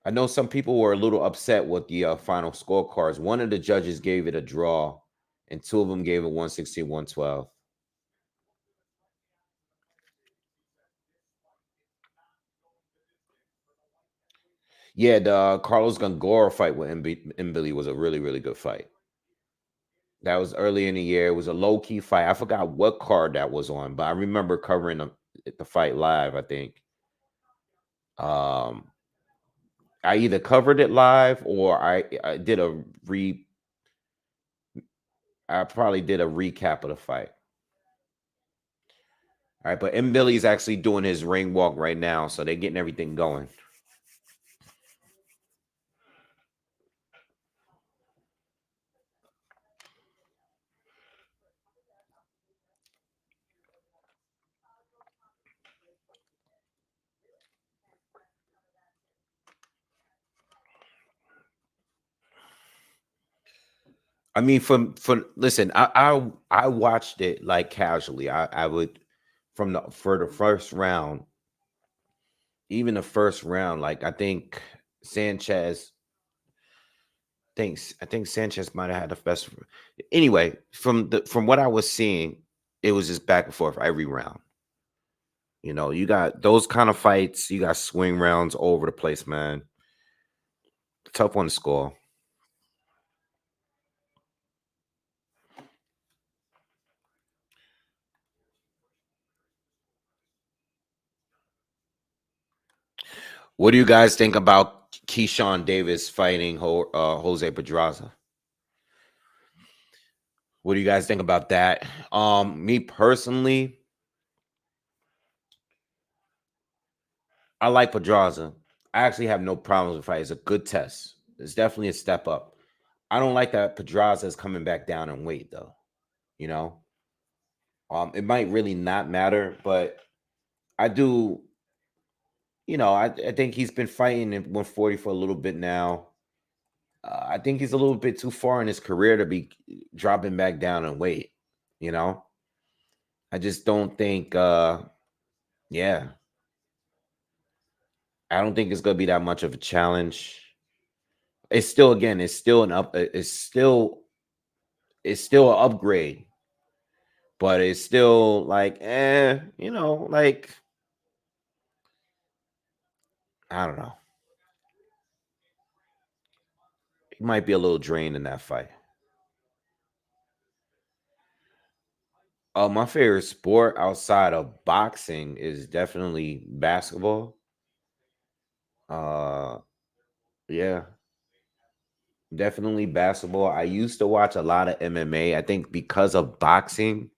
I know some people were a little upset with the final scorecards. One of the judges gave it a draw, and two of them gave it 116, 112. Yeah, the Carlos Gongora fight with Billy was a really, really good fight. That was early in the year. It was a low key fight. I forgot what card that was on, but I remember covering the fight live. I think um, I either covered it live or I did a re. I probably did a recap of the fight. All right, but M Billy's actually doing his ring walk right now, so they're getting everything going. I mean, from listen, I watched it like casually. I would from the for the first round, even the first round. Like I think Sanchez thinks I think Sanchez might have had the best. Anyway, from what I was seeing, it was just back and forth every round. You got those kind of fights. You got swing rounds all over the place, man. Tough one to score. What do you guys think about Keyshawn Davis fighting Jose Pedraza? What do you guys think about that? Me personally, I like Pedraza. I actually have no problems with the fight. It's a good test. It's definitely a step up. I don't like that Pedraza is coming back down in weight though. You know, it might really not matter, but I do. I think he's been fighting in 140 for a little bit now. I think he's a little bit too far in his career to be dropping back down in weight. You know, I just don't think. Yeah, I don't think it's gonna be that much of a challenge. It's still, again, it's still an up. It's still an upgrade, but it's still like, like I don't know. He might be a little drained in that fight. My favorite sport outside of boxing is definitely basketball. Uh, yeah, definitely basketball. I used to watch a lot of MMA. I think because of boxing,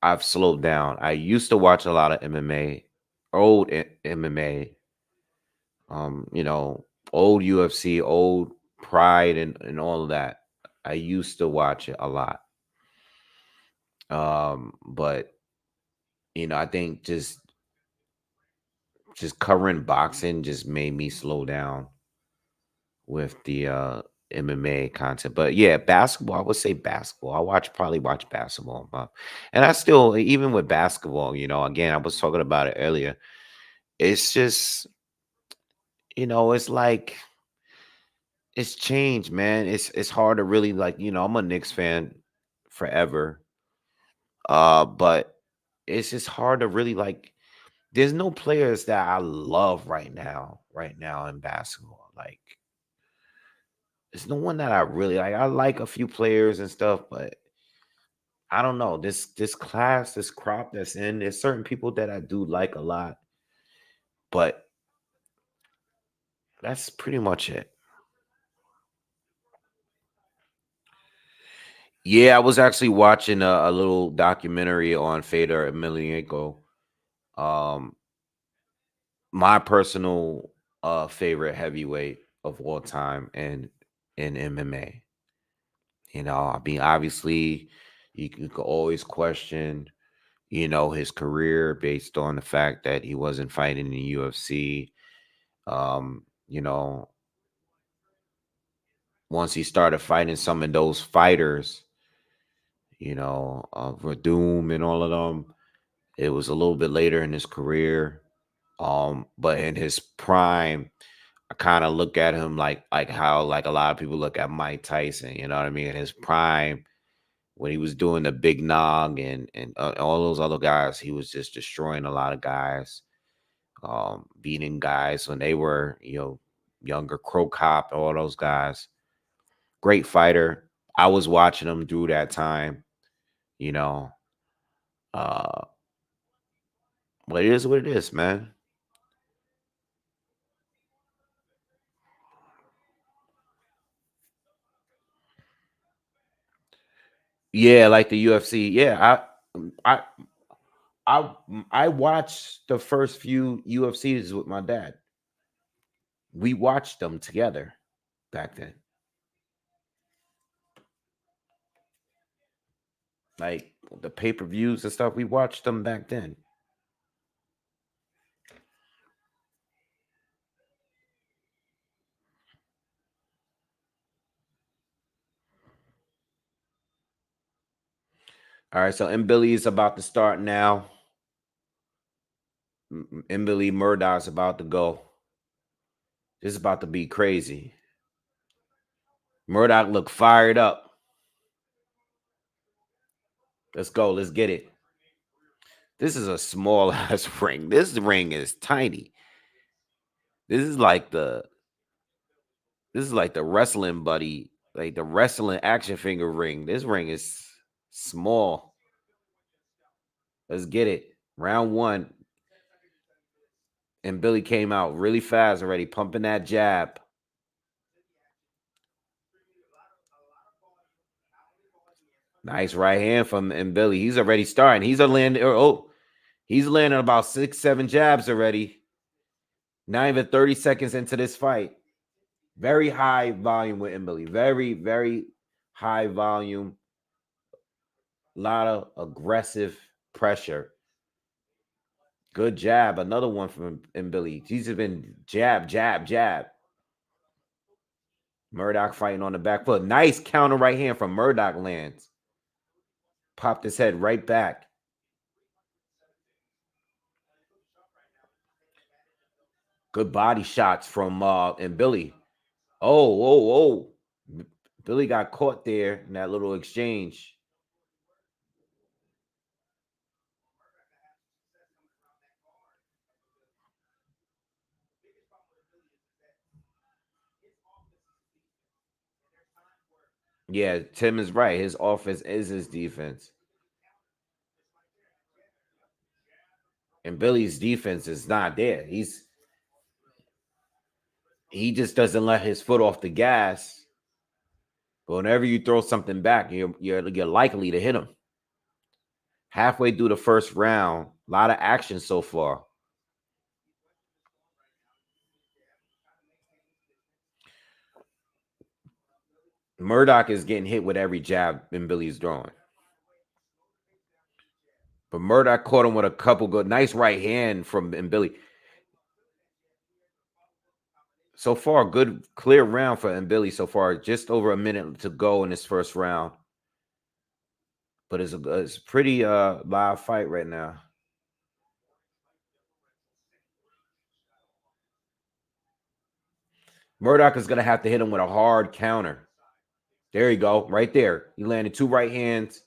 I've slowed down. I used to watch a lot of MMA, old MMA, you know, old UFC, old Pride, and all of that. I used to watch it a lot. But I think just covering boxing just made me slow down with the MMA content. But yeah, basketball, I would say basketball. Probably watch basketball. And I still, even with basketball, again, I was talking about it earlier. It's just, it's like it's changed, man. It's hard to really like, I'm a Knicks fan forever. But it's just hard to really like there's no players that I love right now in basketball. Like there's no one that I really like. I like a few players and stuff, but I don't know. This class, this crop that's in, there's certain people that I do like a lot, but that's pretty much it. Yeah, I was actually watching a little documentary on Fedor Emelianenko. Um, my personal favorite heavyweight of all time in MMA. I mean, obviously, you could always question, his career based on the fact that he wasn't fighting in the UFC. Um, you know, once he started fighting some of those fighters, Verdum and all of them, it was a little bit later in his career. But in his prime, I kind of look at him like how like a lot of people look at Mike Tyson. You know what I mean? In his prime, when he was doing the big nog and all those other guys, he was just destroying a lot of guys, beating guys when they were younger. Crow Cop, all those guys. Great fighter. I was watching him through that time. You know, uh, but it is what it is, man. Yeah, like the UFC. Yeah, I I watched the first few UFCs with my dad. We watched them together back then. Like the pay-per-views and stuff, we watched them back then. All right, so M Billy is about to start now. M Billy Murdoch's about to go. This is about to be crazy. Murdoch look fired up. Let's go. Let's get it. This is a small ass ring. This ring is tiny. This is like the wrestling buddy, like the wrestling action figure ring. This ring is small. Let's get it. Round one. And Billy came out really fast already, pumping that jab. Nice right hand from and Billy. He's already starting. He's landing about 6, 7 jabs already. Not even 30 seconds into this fight. Very high volume with Billy. Very, very high volume. A lot of aggressive pressure. Good jab. Another one from Billy. He's been jab, jab, jab. Murdoch fighting on the back foot. Nice counter right hand from Murdoch lands. Popped his head right back. Good body shots from and Billy. Oh. Billy got caught there in that little exchange. Yeah, Tim is right. His offense is his defense. And Billy's defense is not there. He just doesn't let his foot off the gas. But whenever you throw something back, you're likely to hit him. Halfway through the first round, a lot of action so far. Murdoch is getting hit with every jab in Billy's throwing. But Murdoch caught him with a couple good, nice right hand from Billy. So far, good, clear round for Billy so far. Just over a minute to go in this first round. But it's a pretty live fight right now. Murdoch is going to have to hit him with a hard counter. There you go. Right there. He landed 2 right hands.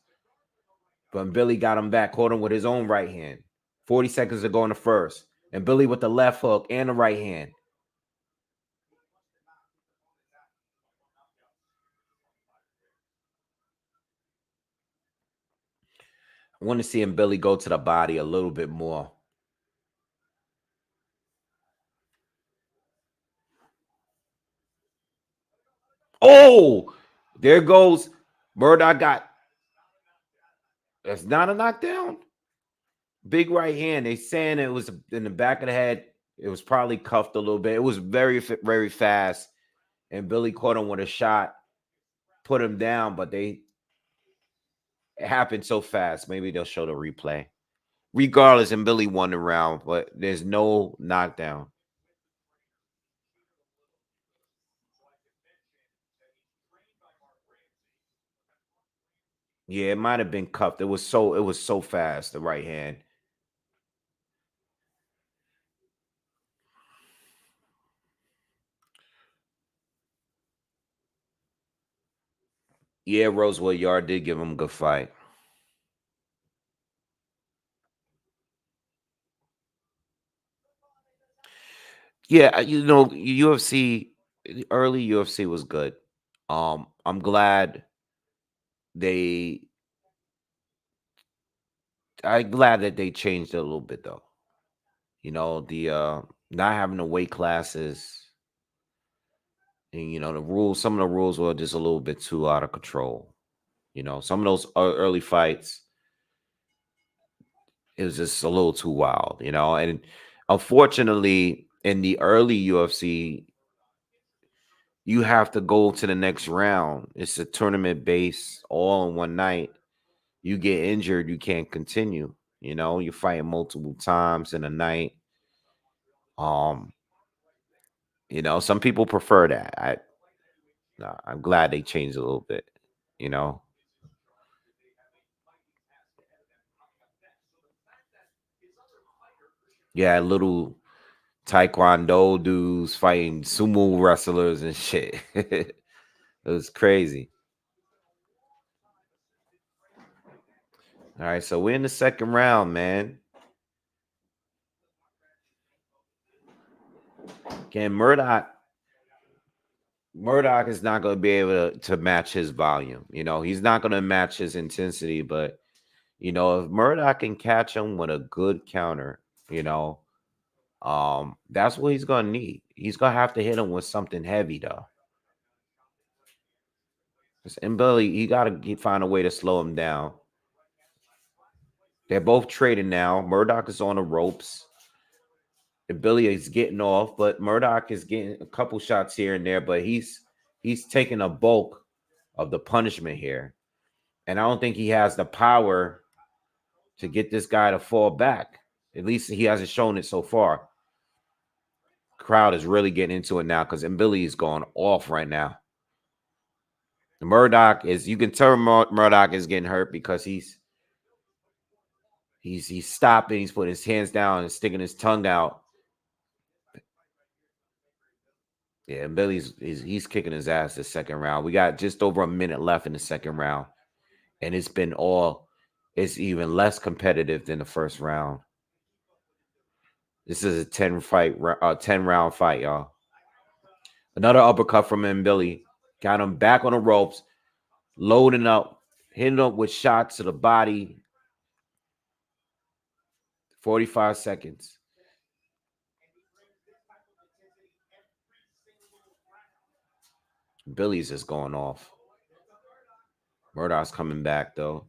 But Billy got him back, caught him with his own right hand. 40 seconds to go in the first. And Billy with the left hook and the right hand. I want to see him Billy go to the body a little bit more. Oh, there goes Murdoch got. That's not a knockdown. Big right hand. They saying it was in the back of the head. It was probably cuffed a little bit. It was very fast, and Billy caught him with a shot, put him down. But it happened so fast. Maybe they'll show the replay. Regardless, and Billy won the round, but there's no knockdown. Yeah, it might have been cuffed. It was so fast, the right hand. Yeah, Rosewood Yard did give him a good fight. Yeah, UFC early UFC was good. They I'm glad that they changed it a little bit though. The not having the weight classes and the rules, some of the rules were just a little bit too out of control. Some of those early fights, it was just a little too wild. And unfortunately, in the early UFC, you have to go to the next round. It's a tournament base all in one night. You get injured, you can't continue. You're fighting multiple times in a night. Um, some people prefer that. I'm glad they changed a little bit. You know, yeah, little taekwondo dudes fighting sumo wrestlers and shit. It was crazy. All right, so we're in the second round, man. Can Murdoch is not going to be able to match his volume. He's not going to match his intensity, but if Murdoch can catch him with a good counter, that's what he's gonna need. He's gonna have to hit him with something heavy though. And Billy, he gotta find a way to slow him down. They're both trading now. Murdoch is on the ropes. And Billy is getting off, but Murdoch is getting a couple shots here and there, but he's taking a bulk of the punishment here. And I don't think he has the power to get this guy to fall back. At least he hasn't shown it so far. Crowd is really getting into it now because Billy is going off right now. Murdoch is, you can tell Murdoch is getting hurt because he's stopping, he's putting his hands down and sticking his tongue out. Yeah, and he's kicking his ass this second round. We got just over a minute left in the second round, and it's even less competitive than the first round. This is a 10 round fight, y'all. Another uppercut from Billy. Got him back on the ropes, loading up, hitting up with shots to the body. 45 seconds. Billy's just going off. Murdoch's coming back though.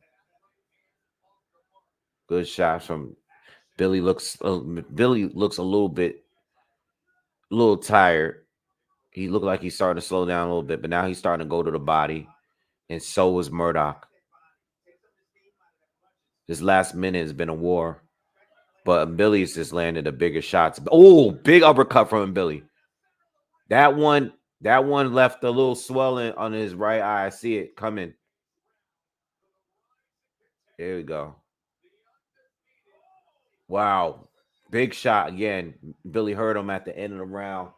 Good shots from Billy. Billy looks a little tired. He looked like he's starting to slow down a little bit, but now he's starting to go to the body, and so is Murdoch. This last minute has been a war, but Billy's just landed the bigger shots. Oh, big uppercut from Billy. That one, that one left a little swelling on his right eye. I see it coming. There we go. Wow. Big shot again. Billy hurt him at the end of the round.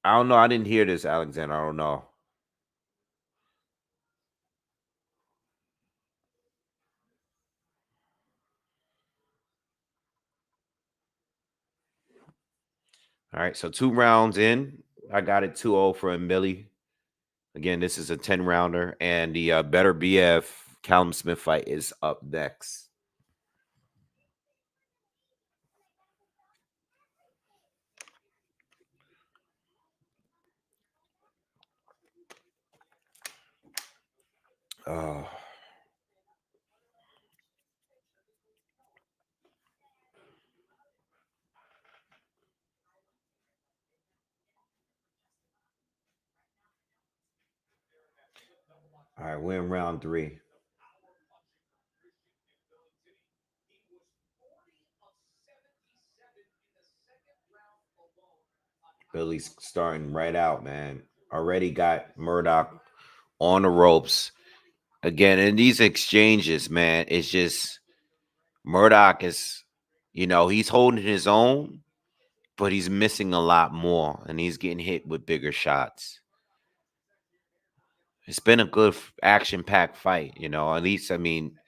I don't know. I didn't hear this, Alexander. I don't know. All right, so 2 rounds in. I got it 2-0 for Millie. Again, this is a 10 rounder, and the Beterbiev Callum Smith fight is up next. Oh, all right, we're in round 3. Billy's starting right out, man. Already got Murdoch on the ropes. Again, in these exchanges, man, it's just Murdoch is, he's holding his own, but he's missing a lot more, and he's getting hit with bigger shots. It's been a good action-packed fight, At least, I mean,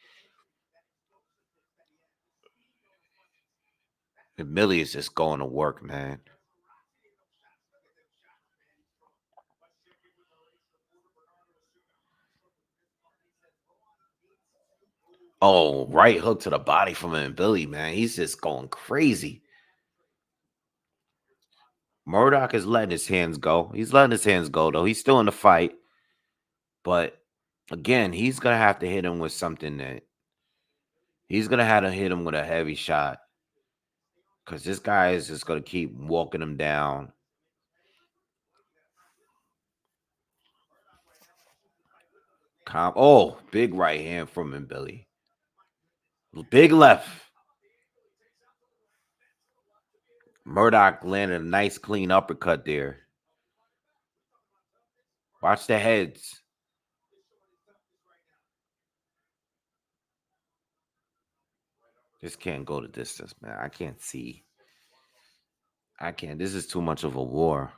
Millie is just going to work, man. Oh, right hook to the body from him, Billy, man. He's just going crazy. Murdoch is letting his hands go. He's letting his hands go, though. He's still in the fight. But again, he's going to have to hit him with something that he's going to have to hit him with a heavy shot. Because this guy is just going to keep walking him down. Oh, big right hand from him, Billy. Big left. Murdoch landed a nice clean uppercut there. Watch the heads. This can't go the distance, man. I can't see. I can't. This is too much of a war.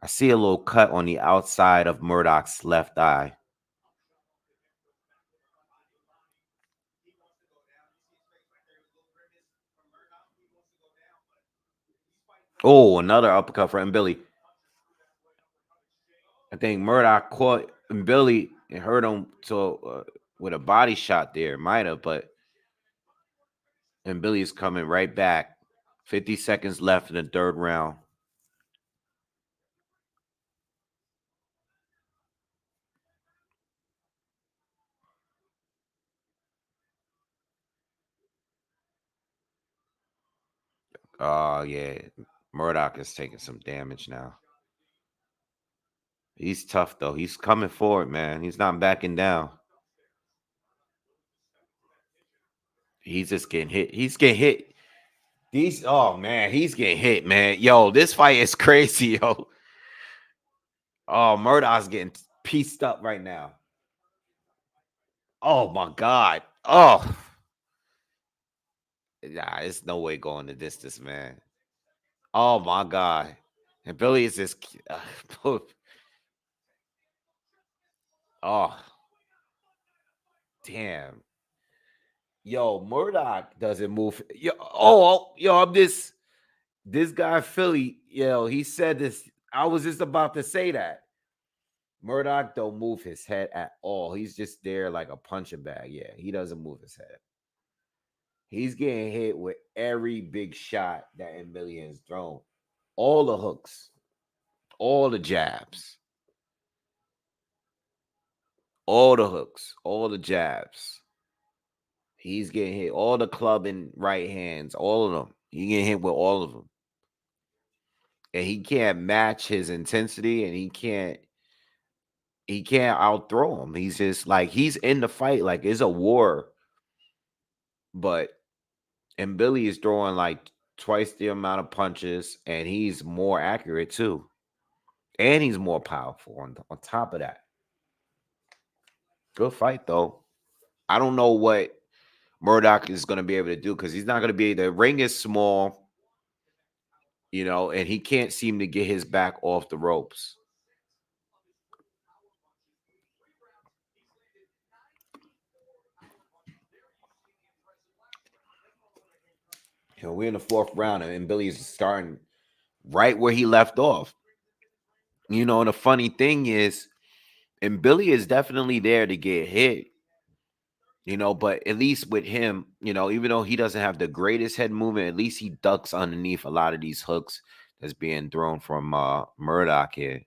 I see a little cut on the outside of Murdoch's left eye. Oh, another uppercut from Billy. I think Murdoch caught Billy and hurt him with a body shot there. Might have, but and Billy's coming right back. 50 seconds left in the third round. Oh, yeah. Murdoch is taking some damage now. He's tough, though. He's coming forward, man. He's not backing down. He's just getting hit. He's getting hit. Oh, man. He's getting hit, man. Yo, this fight is crazy, yo. Oh, Murdoch's getting pieced up right now. Oh, my God. Oh. Nah, there's no way going the distance, man. Oh, my God. And Billy is just... oh. Damn. Yo, Murdoch doesn't move. I'm this guy Philly. He said this. I was just about to say that. Murdoch don't move his head at all. He's just there like a punching bag. Yeah, he doesn't move his head. He's getting hit with every big shot that Emilian's thrown. All the hooks, all the jabs, all the hooks, all the jabs. He's getting hit. All the clubbing right hands, all of them. He getting hit with all of them. And he can't match his intensity, and he can't outthrow him. He's just like he's in the fight, like it's a war. But and Billy is throwing like twice the amount of punches, and he's more accurate too. And he's more powerful on top of that. Good fight though. I don't know what Murdoch is going to be able to do because he's not going to be. The ring is small. and he can't seem to get his back off the ropes. We're in the fourth round, and Billy's starting right where he left off. And the funny thing is, and Billy is definitely there to get hit, but at least with him, even though he doesn't have the greatest head movement, at least he ducks underneath a lot of these hooks that's being thrown from Murdoch here.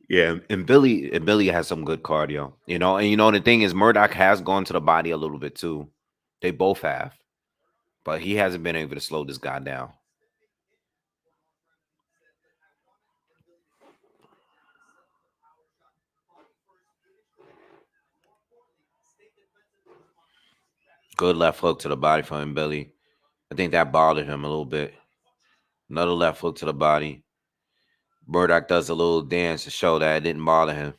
Yeah, and Billy has some good cardio, and the thing is, Murdoch has gone to the body a little bit too. They both have, but he hasn't been able to slow this guy down. Good left hook to the body from Billy. I think that bothered him a little bit. Another left hook to the body. Murdoch does a little dance to show that it didn't bother him.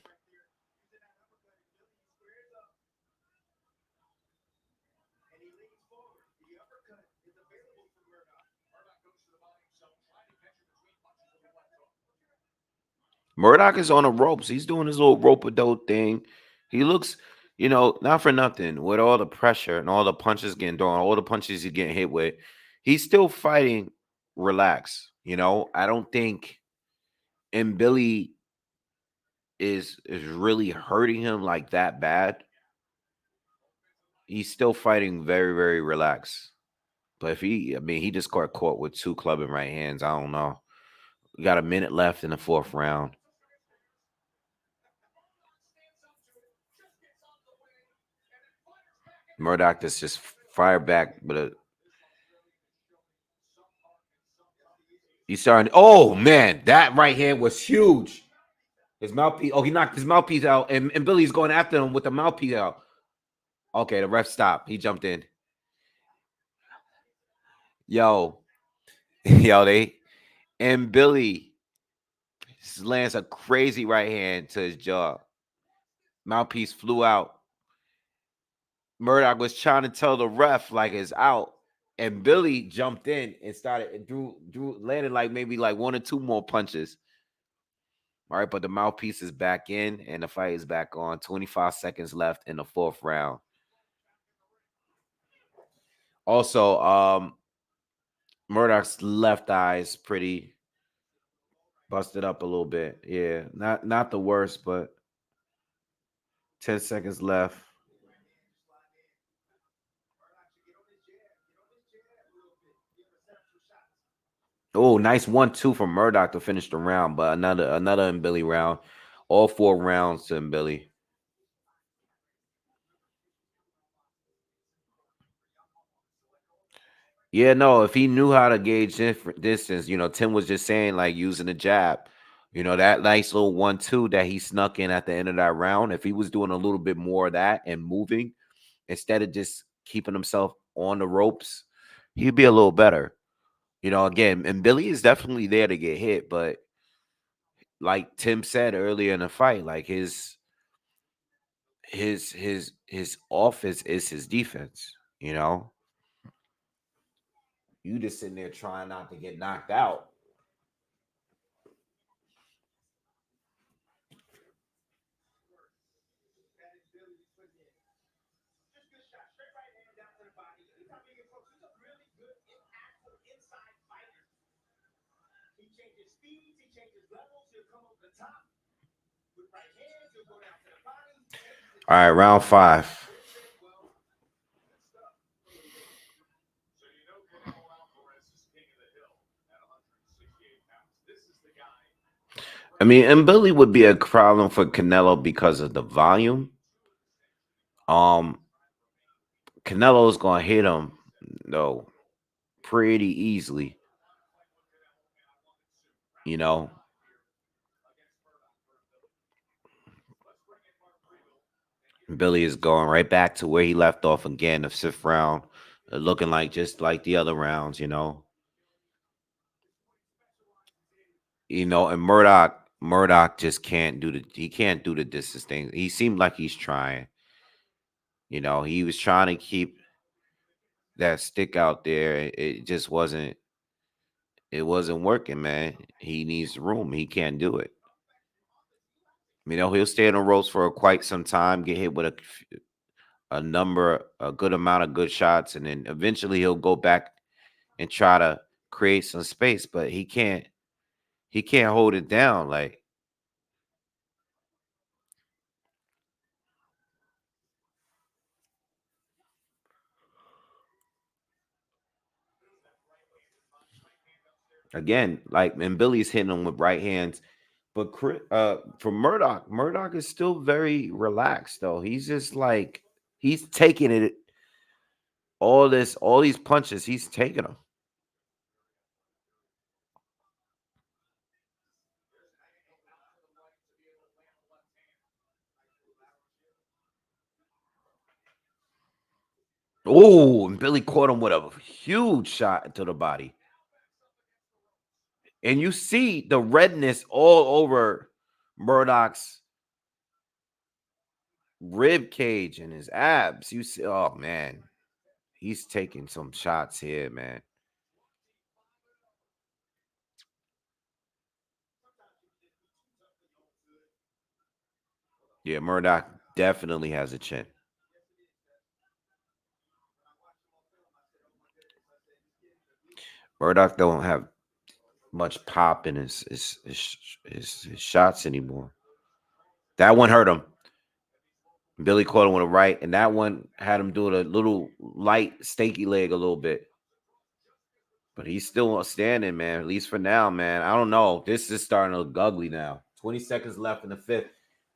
Murdoch is on the ropes. He's doing his little rope a dope thing. He looks, not for nothing, with all the pressure and all the punches getting thrown, all the punches he's getting hit with, he's still fighting relaxed. I don't think, and Billy is really hurting him like that bad. He's still fighting very, very relaxed. But he just got caught with two clubbing right hands. I don't know. We got a minute left in the fourth round. Murdoch just fired back with a. He's starting. Oh man, that right hand was huge. His mouthpiece. Oh, he knocked his mouthpiece out, and Billy's going after him with the mouthpiece out. Okay, the ref stopped. He jumped in. Yo, they and Billy lands a crazy right hand to his jaw. Mouthpiece flew out. Murdoch was trying to tell the ref like it's out, and Billy jumped in and started and drew landed like maybe like one or two more punches. All right, but the mouthpiece is back in and the fight is back on. 25 seconds left in the fourth round. Also, Murdoch's left eye is pretty busted up a little bit. Yeah, not the worst, but 10 seconds left. Oh, nice 1-2 from Murdoch to finish the round, but another in Billy round. All four rounds to Billy. Yeah, no, if he knew how to gauge distance, Tim was just saying like using the jab. That nice little 1-2 that he snuck in at the end of that round. If he was doing a little bit more of that and moving instead of just keeping himself on the ropes, he'd be a little better. Again, and Billy is definitely there to get hit, but like Tim said earlier in the fight, like his offense is his defense. You just sitting there trying not to get knocked out. All right, round 5. And Billy would be a problem for Canelo because of the volume. Um, Canelo's gonna hit him, though, pretty easily. You know, Billy is going right back to where he left off again, the fifth round, looking like just like the other rounds. And Murdoch Murdoch just can't do the distance thing. He seemed like he's trying. He was trying to keep that stick out there. It just wasn't working, man. He needs room. He can't do it. He'll stay in the ropes for quite some time, get hit with a good amount of good shots, and then eventually he'll go back and try to create some space, but he can't hold it down. Like, again, like, and Billy's hitting him with right hands. But for Murdoch is still very relaxed though. He's just like he's taking it all these punches, he's taking them. Oh, and Billy caught him with a huge shot to the body. And you see the redness all over Murdoch's rib cage and his abs. You see, oh man, he's taking some shots here, man. Yeah, Murdoch definitely has a chin. Murdoch don't have much pop in his shots anymore. That one hurt him. Billy caught him with a right, and that one had him doing a little light, stakey leg a little bit. But he's still standing, man. At least for now, man. I don't know. This is starting to look ugly now. 20 seconds left in the fifth.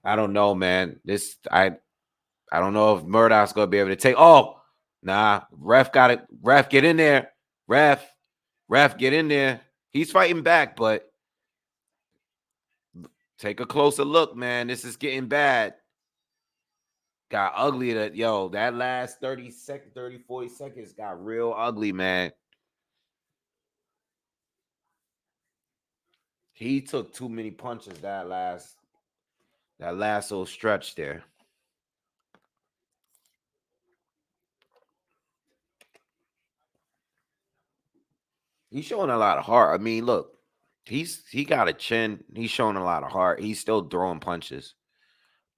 I don't know, man. I don't know if Murdoch's gonna be able to take. Oh, nah. Ref got it. Ref, get in there. Ref, get in there. He's fighting back, but take a closer look, man. This is getting bad. Got ugly. That last 30 seconds, 30, 40 seconds got real ugly, man. He took too many punches that last little stretch there. He's showing a lot of heart. I mean, look, he got a chin. He's showing a lot of heart. He's still throwing punches.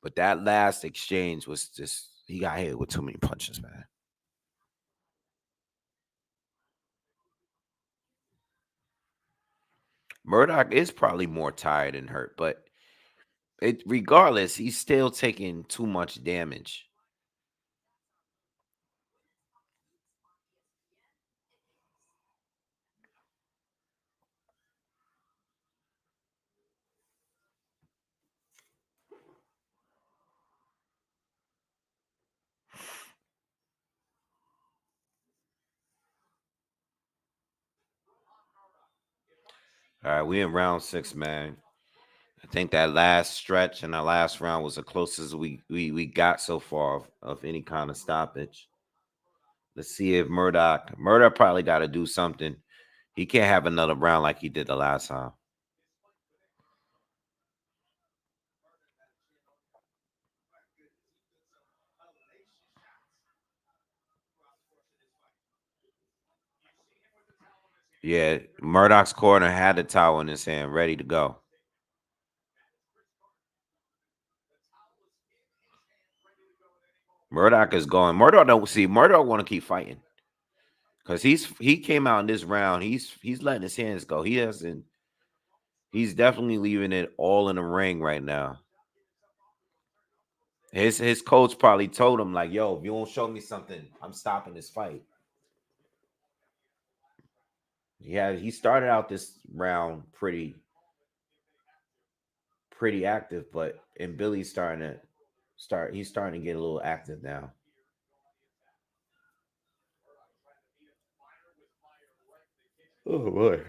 But that last exchange was just he got hit with too many punches, man. Murdoch is probably more tired and hurt, but regardless, he's still taking too much damage. All right, we in round 6, man. I think that last stretch and that last round was the closest we got so far of any kind of stoppage. Let's see if Murdoch probably got to do something. He can't have another round like he did the last time. Yeah, Murdoch's corner had the towel in his hand, ready to go. Murdoch is going. Murdoch want to keep fighting because he came out in this round. He's letting his hands go. He hasn't. He's definitely leaving it all in the ring right now. His coach probably told him like, "Yo, if you don't show me something, I'm stopping this fight." Yeah, he started out this round pretty active, but and Billy's starting to start. He's starting to get a little active now. Oh boy.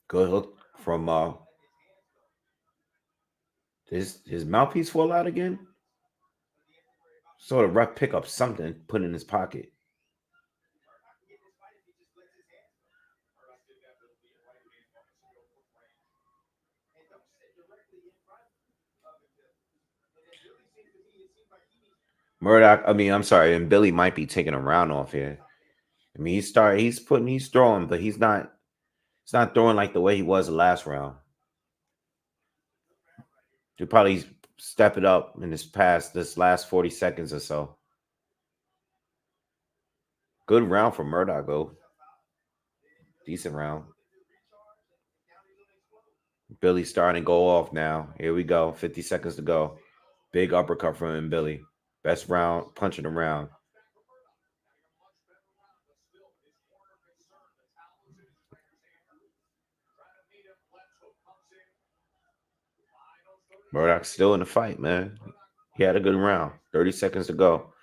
Good hook from his mouthpiece fall out again. So the ref pick up something, put in his pocket. Murdoch, I'm sorry, and Billy might be taking a round off here. He's throwing, but he's not throwing like the way he was the last round. He'll probably step it up in this last 40 seconds or so. Good round for Murdoch, though. Decent round. Billy's starting to go off now. Here we go. 50 seconds to go. Big uppercut from him, Billy. Best round, punching the round. Murdoch's still in the fight, man. He had a good round. 30 seconds to go.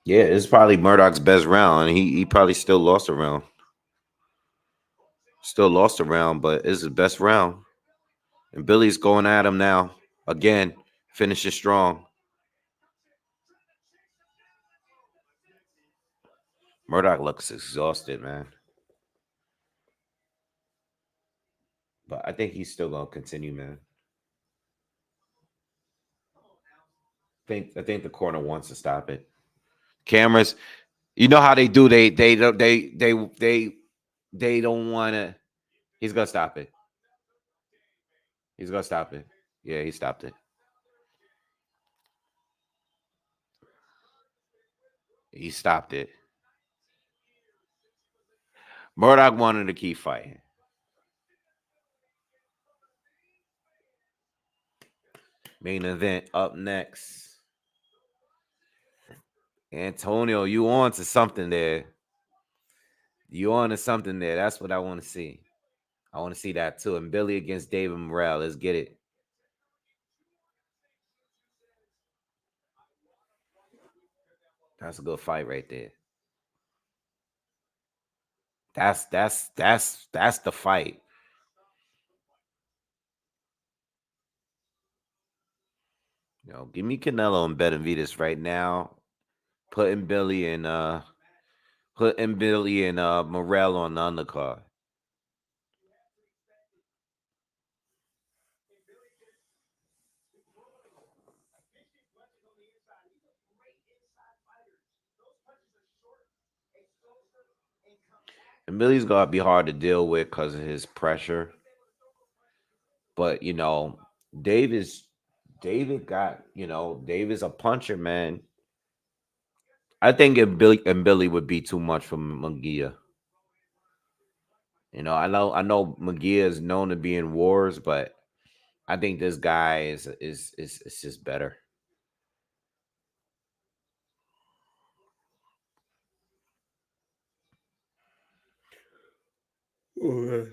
Yeah, it's probably Murdoch's best round, and he probably still lost a round. Still lost a round, but it's his best round. And Billy's going at him now. Again, finishing strong. Murdoch looks exhausted, man. But I think he's still gonna continue, man. I think the corner wants to stop it. Cameras, you know how they do. They don't want to. He's gonna stop it. He's gonna stop it. Yeah, he stopped it. He stopped it. Murdoch wanted to keep fighting. Main event up next. Antonio, you on to something there. You on to something there. That's what I want to see. I want to see that too. And Billy against David Morrell. Let's get it. That's a good fight right there. That's the fight. Give me Canelo and Beterbiev right now. Putting Billy and Morrell on the undercard. And Billy's gonna be hard to deal with because of his pressure. But David's David's a puncher, man. I think if Billy would be too much for Munguia. I know Munguia is known to be in wars, but I think this guy is just better. Oh,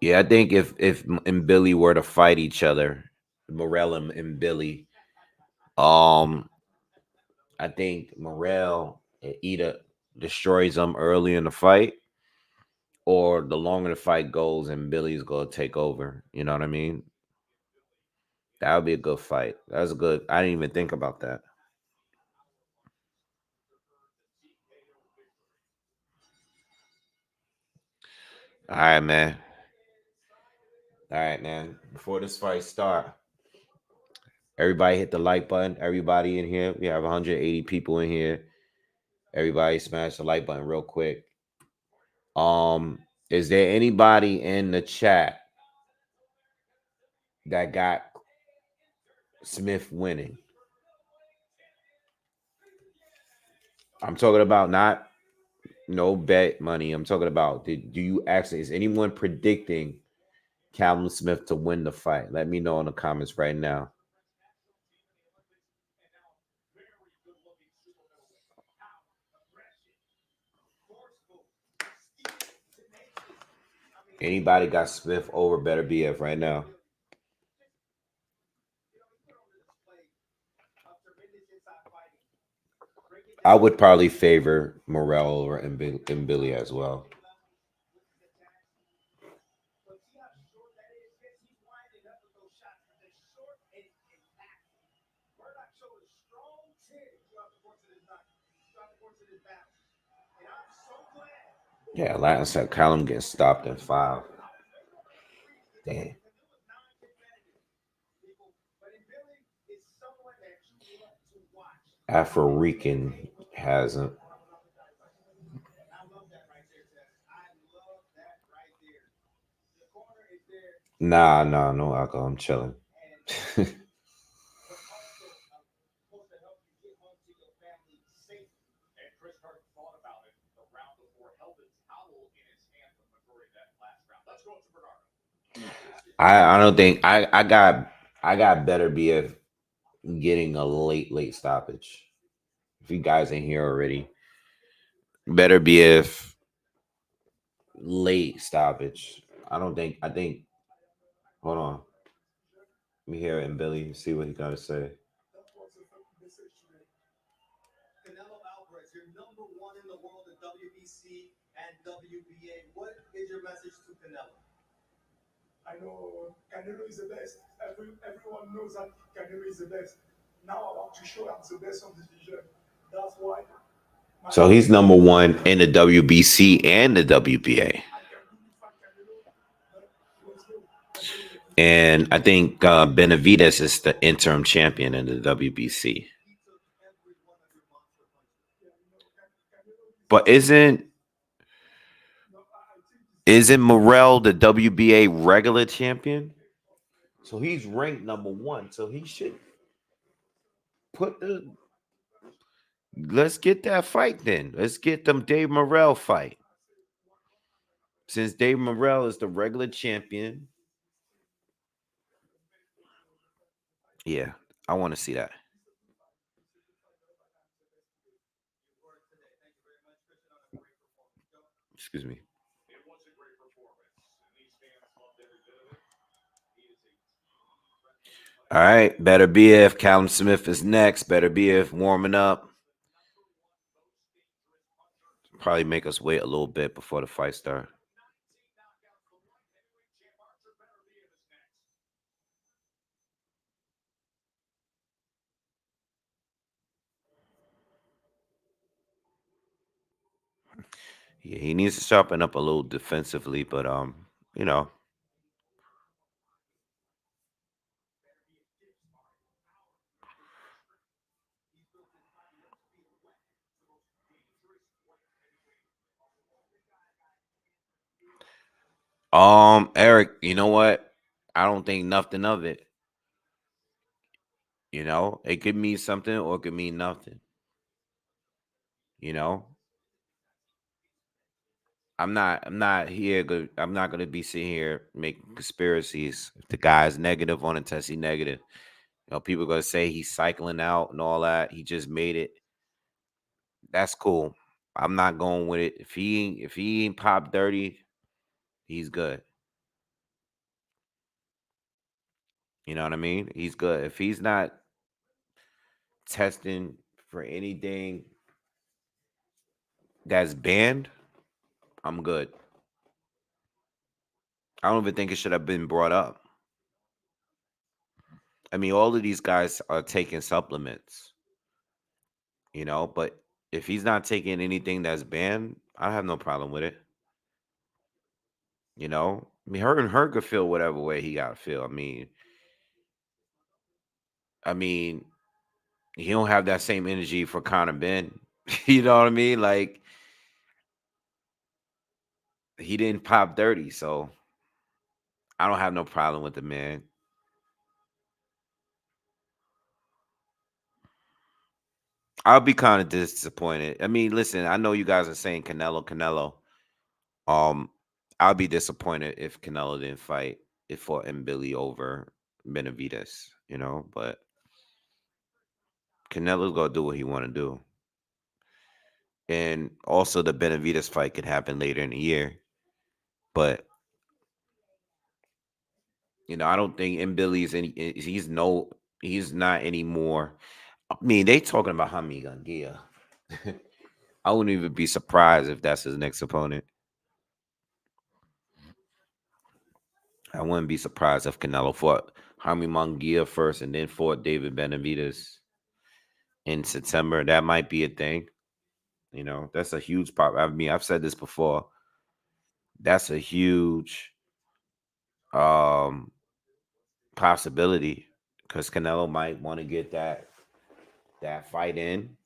yeah, I think if and Billy were to fight each other, Morel and Billy, um, I think Morel either destroys them early in the fight, or the longer the fight goes and Billy's gonna take over. You know what I mean? That would be a good fight. That's good. I didn't even think about that. All right, man. All right, man. Before this fight start, everybody hit the like button. Everybody in here, we have 180 people in here. Everybody smash the like button real quick. Is there anybody in the chat that got Smith winning? I'm talking about not no bet money. I'm talking about do you actually is anyone predicting Callum Smith to win the fight? Let me know in the comments right now. Anybody got Smith over Beterbiev right now? I would probably favor Morel or Billy as well. Yeah, Latin said Callum gets stopped in 5. Damn. Afro Rican hasn't. Nah, nah, no alcohol. I'm chilling. I don't think I got better BF getting a late stoppage. If you guys ain't here already, better BF late stoppage. I think. Hold on. Let me hear it and Billy see what he got to say. So he's number one in the WBC and the WBA. And I think Benavides is the interim champion in the WBC. But isn't Morel the WBA regular champion? So he's ranked number one. So he should put the. Let's get that fight then. Let's get them Dave Morel fight. Since Dave Morel is the regular champion. Yeah, I want to see that. Excuse me. All right, better BF. Callum Smith is next. Better BF warming up. Probably make us wait a little bit before the fight start. Yeah, he needs to sharpen up a little defensively, but you know, Eric, you know what? I don't think nothing of it. You know, it could mean something or it could mean nothing. You know, I'm not here. I'm not gonna be sitting here making conspiracies. If the guy's negative on a test, he negative. You know, people gonna say he's cycling out and all that. He just made it. That's cool. I'm not going with it. If he ain't pop dirty, he's good. You know what I mean? He's good. If he's not testing for anything that's banned, I'm good. I don't even think it should have been brought up. I mean, all of these guys are taking supplements, but if he's not taking anything that's banned, I have no problem with it. I mean, her could feel whatever way he got to feel. I mean, he don't have that same energy for Conor Ben. You know what I mean? Like he didn't pop dirty, so I don't have no problem with the man. I'll be kind of disappointed. I mean, listen, I know you guys are saying Canelo, Canelo. Um, I'll be disappointed if Canelo didn't fight it for Billy over Benavides, but Canelo's gonna do what he wanna do. And also the Benavides fight could happen later in the year. But I don't think Billy's he's not anymore. I mean, they talking about Hami Gangia. I wouldn't even be surprised if that's his next opponent. I wouldn't be surprised if Canelo fought Jaime Munguia first and then fought David Benavidez in September. That might be a thing. That's a huge pop. I mean, I've said this before. That's a huge um possibility because Canelo might want to get that fight in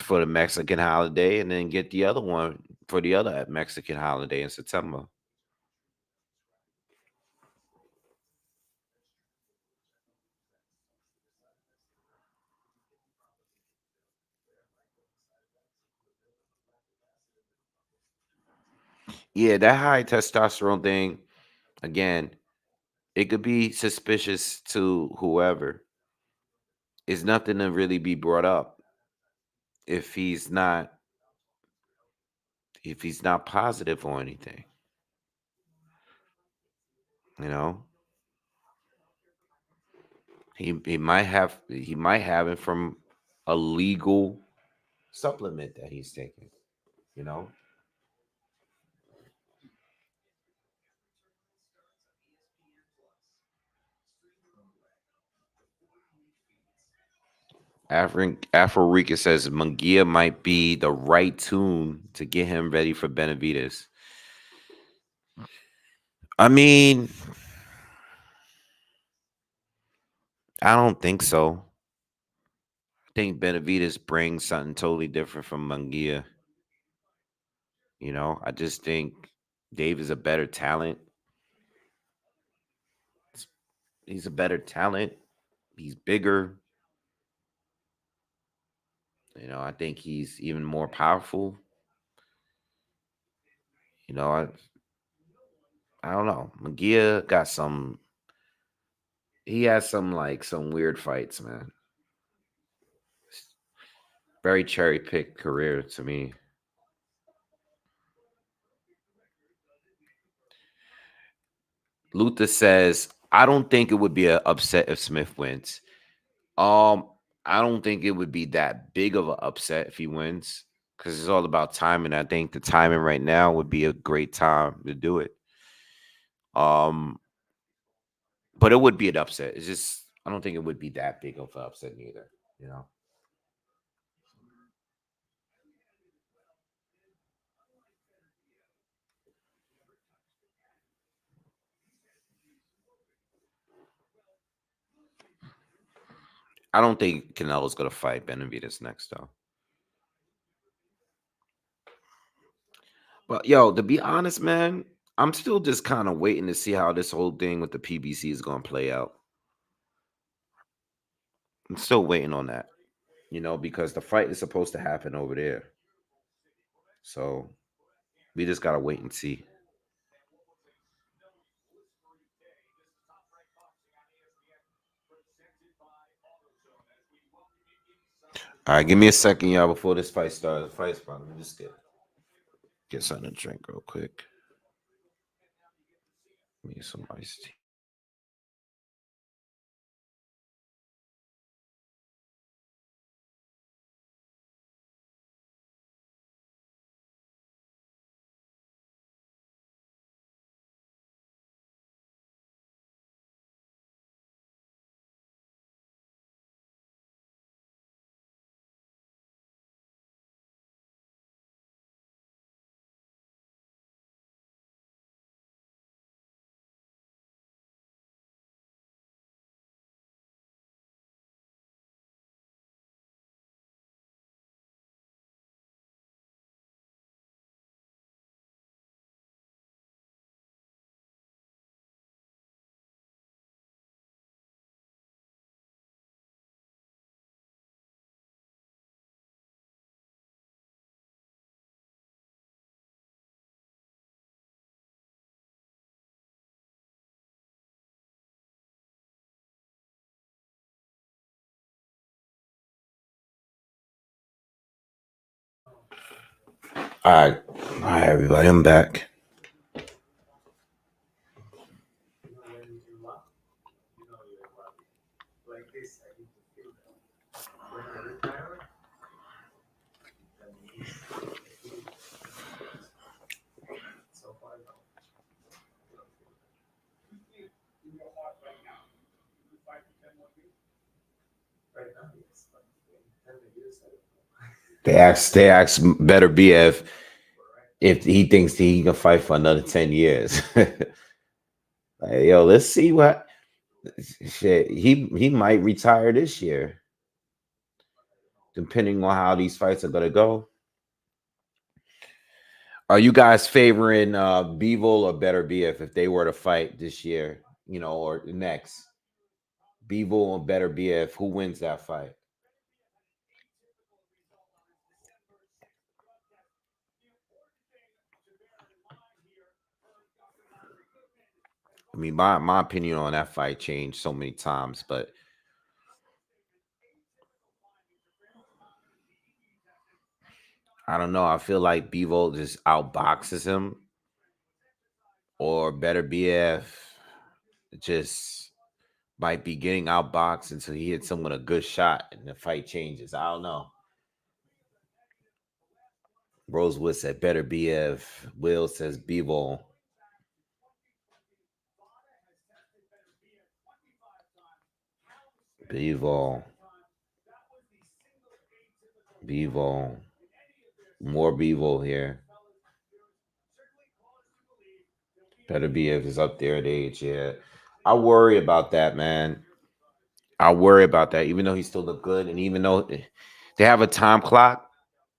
for the Mexican holiday and then get the other one for the other Mexican holiday in September. Yeah, that high testosterone thing, again, it could be suspicious to whoever. It's nothing to really be brought up if he's not positive or anything. You know, he might have it from a legal supplement that he's taking. You know, Afro says Munguia might be the right tune to get him ready for Benavides. I mean, I don't think so. I think Benavides brings something totally different from Munguia. I just think Dave is a better talent. He's a better talent. He's bigger. I think he's even more powerful. You know, I don't know. Munguia got some. He has some weird fights, man. Very cherry picked career to me. Luther says, I don't think it would be an upset if Smith wins. Um, I don't think it would be that big of an upset if he wins because it's all about timing. I think the timing right now would be a great time to do it. Um, but it would be an upset. It's just I don't think it would be that big of an upset either. You know, I don't think Canelo's gonna fight Benavidez next though. But yo, to be honest, man, I'm still just kind of waiting to see how this whole thing with the PBC is gonna play out. I'm still waiting on that. Because the fight is supposed to happen over there. So we just gotta wait and see. All right, give me a second, y'all, before this fight starts. The fight's about. Let me just get something to drink real quick. Give me some iced tea. All right, all right, everybody, I'm back. They asked Beterbiev if he thinks he can fight for another 10 years. Like, yo, let's see what shit. He might retire this year, depending on how these fights are gonna go. Are you guys favoring Bivol or Beterbiev if they were to fight this year, or next? Bivol or Beterbiev, who wins that fight? I mean, my opinion on that fight changed so many times, but I don't know. I feel like Bivol just outboxes him, or Beterbiev just might be getting outboxed until he hits someone a good shot and the fight changes. I don't know. Rosewood said Beterbiev. Will says Bivol. Bivol. Bivol. More Bivol here. Beterbiev is up there at age. Yeah, I worry about that, man. I worry about that. Even though he still look good, and even though they have a time clock,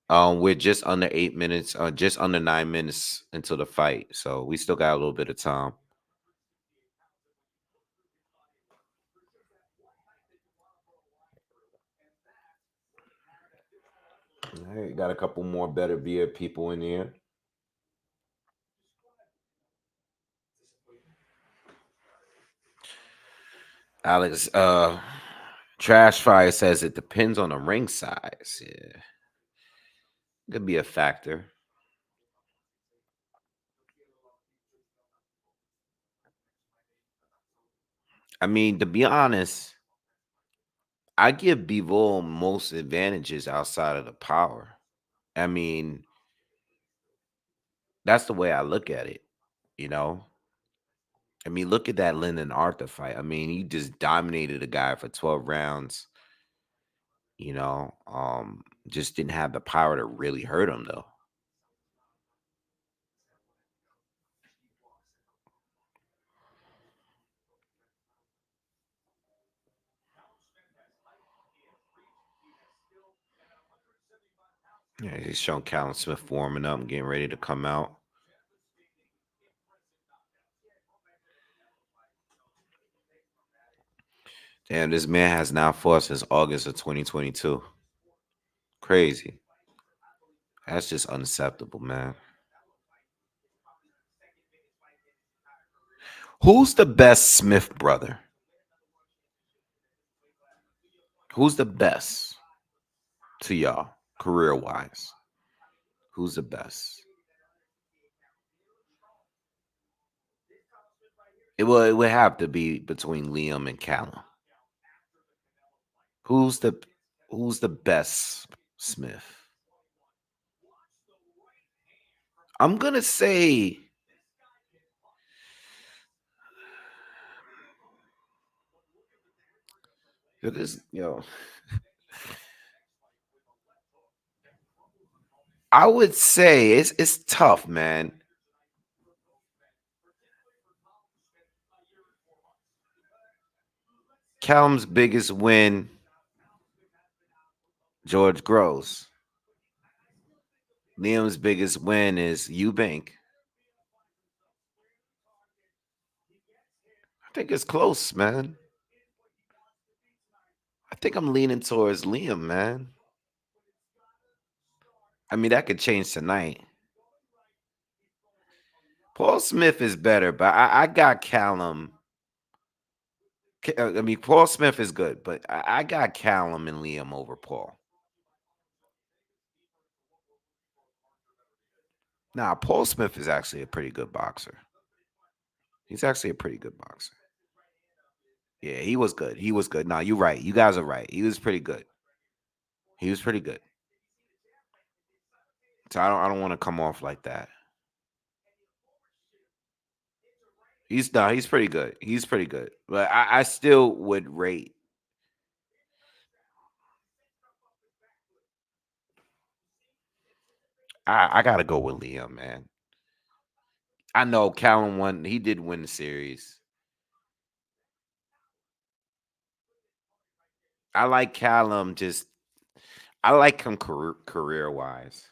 we're just under 8 minutes, just under 9 minutes until the fight, so we still got a little bit of time. All right, got a couple more Beterbiev people in here. Alex, Trash Fire says it depends on the ring size. Yeah, could be a factor. I mean, to be honest, I give Bivol most advantages outside of the power. I mean, that's the way I look at it. You know, I mean, look at that Lyndon Arthur fight. I mean, he just dominated a guy for 12 rounds. Just didn't have the power to really hurt him though. Yeah, he's showing Callum Smith warming up and getting ready to come out. Damn, this man has now fought since August of 2022. Crazy. That's just unacceptable, man. Who's the best Smith brother? Who's the best to y'all, career wise? Who's the best? It would have to be between Liam and Callum. Who's the who's the best Smith? I'm gonna say it is, I would say it's tough, man. Callum's biggest win, George Gross. Liam's biggest win is Eubank. I think it's close, man. I think I'm leaning towards Liam, man. I mean, that could change tonight. Paul Smith is better, but I got Callum. I mean, Paul Smith is good, but I got Callum and Liam over Paul. Nah, Paul Smith is actually a pretty good boxer. He's actually a pretty good boxer. Yeah, he was good. He was good. Nah, you're right. You guys are right. He was pretty good. He was pretty good. So I don't want to come off like that. He's pretty good. He's pretty good. But I still would rate I gotta go with Liam, man. I know Callum won. He did win the series. I like Callum. Just I like him career wise.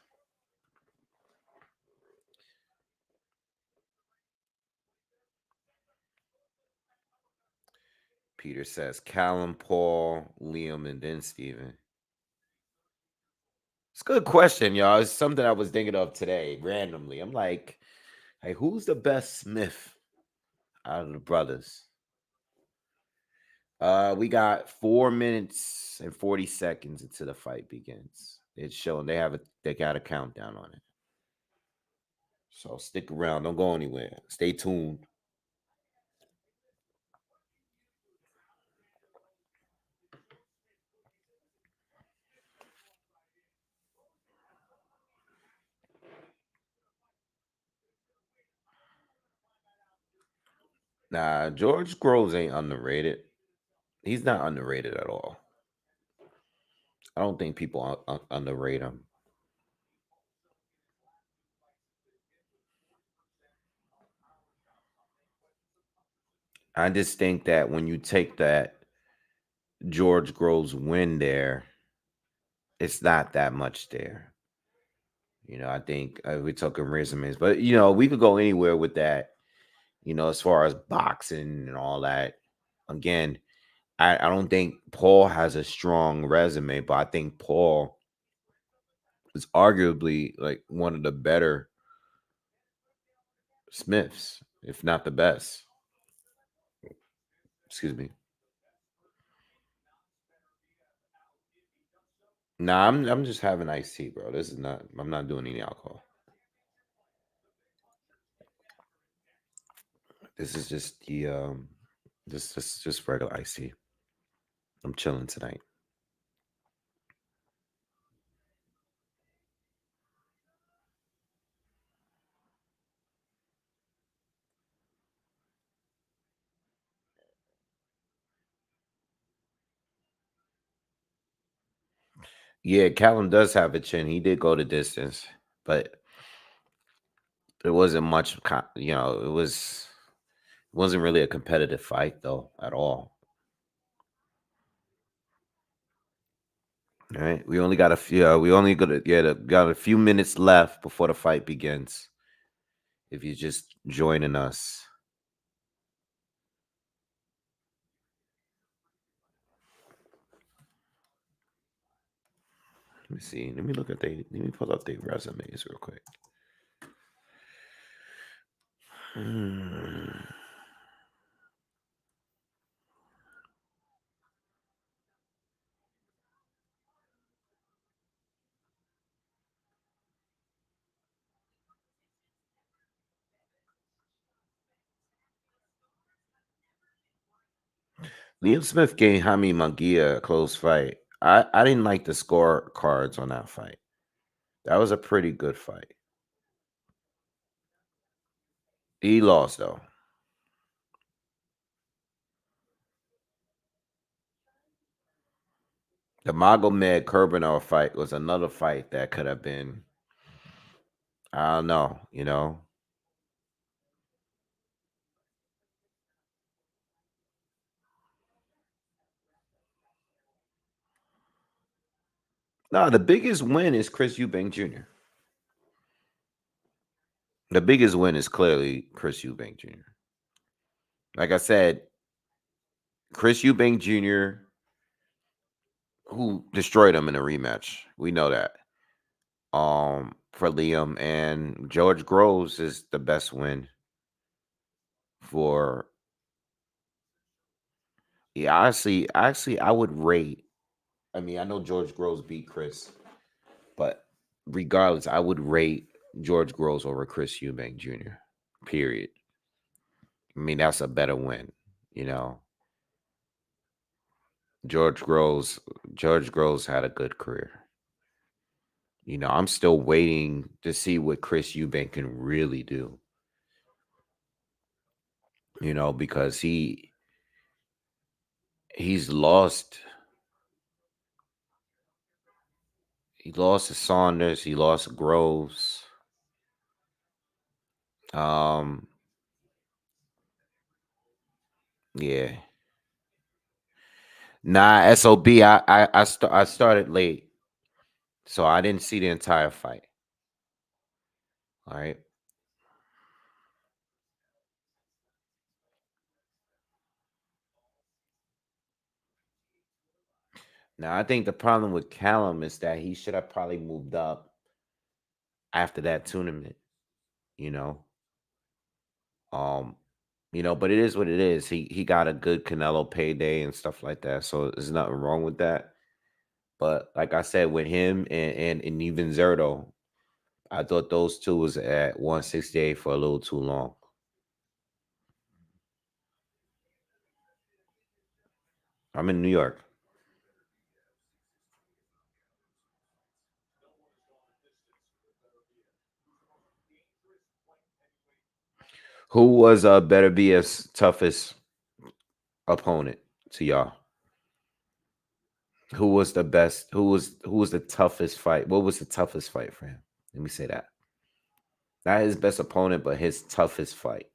Peter says Callum, Paul, Liam, and then Steven. It's a good question, y'all. It's something I was thinking of today randomly. I'm like, hey, who's the best Smith out of the brothers? We got 4 minutes and 40 seconds until the fight begins. It's showing they got a countdown on it. So stick around. Don't go anywhere. Stay tuned. Nah, George Groves ain't underrated. He's not underrated at all. I don't think people underrate him. I just think that when you take that George Groves win there, it's not that much there. I think we're talking resumes, but we could go anywhere with that. As far as boxing and all that. Again, I don't think Paul has a strong resume, but I think Paul is arguably like one of the better Smiths, if not the best. Excuse me. Nah, I'm just having iced tea, bro. This is not. I'm not doing any alcohol. This is just the this is just regular iced tea. I'm chilling tonight. Yeah, Callum does have a chin. He did go the distance, but it wasn't much. It wasn't really a competitive fight though at all. All right, we only got a few. We only got a few minutes left before the fight begins. If you're just joining us, let me see. Let me look at they. Let me pull up their resumes real quick. Hmm. Liam Smith gave Jaime Munguia a close fight. I didn't like the score cards on that fight. That was a pretty good fight. He lost though. The Magomed Kurbanov fight was another fight that could have been. I don't know. No, the biggest win is Chris Eubank Jr. The biggest win is clearly Chris Eubank Jr. Like I said, Chris Eubank Jr., who destroyed him in a rematch. We know that. For Liam and George Groves is the best win for. Yeah, honestly, I would rate. I mean, I know George Groves beat Chris, but regardless, I would rate George Groves over Chris Eubank Jr. Period. I mean, that's a better win. You know, George Groves. George Groves had a good career. I'm still waiting to see what Chris Eubank can really do. Because he's lost He lost to Saunders. He lost to Groves. Um, yeah. Nah, SOB. I started late, so I didn't see the entire fight. All right. Now I think the problem with Callum is that he should have probably moved up after that tournament. You know. Um. But it is what it is. He got a good Canelo payday and stuff like that, so there's nothing wrong with that. But like I said, with him and even Zerto, I thought those two was at 168 for a little too long. I'm in New York. Who was Beterbiev's toughest opponent to y'all? Who was the best? Who was the toughest fight? What was the toughest fight for him? Let me say that. Not his best opponent, but his toughest fight.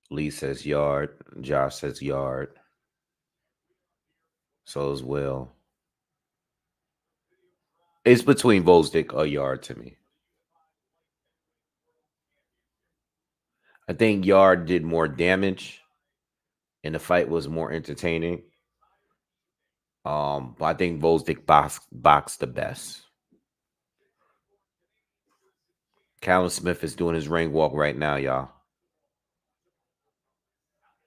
Lee says yard. Josh says yard. So as well. It's between Vosdick or yard to me. I think yard did more damage and the fight was more entertaining. But I think Vosdick boxed the best. Callum Smith is doing his ring walk right now, y'all.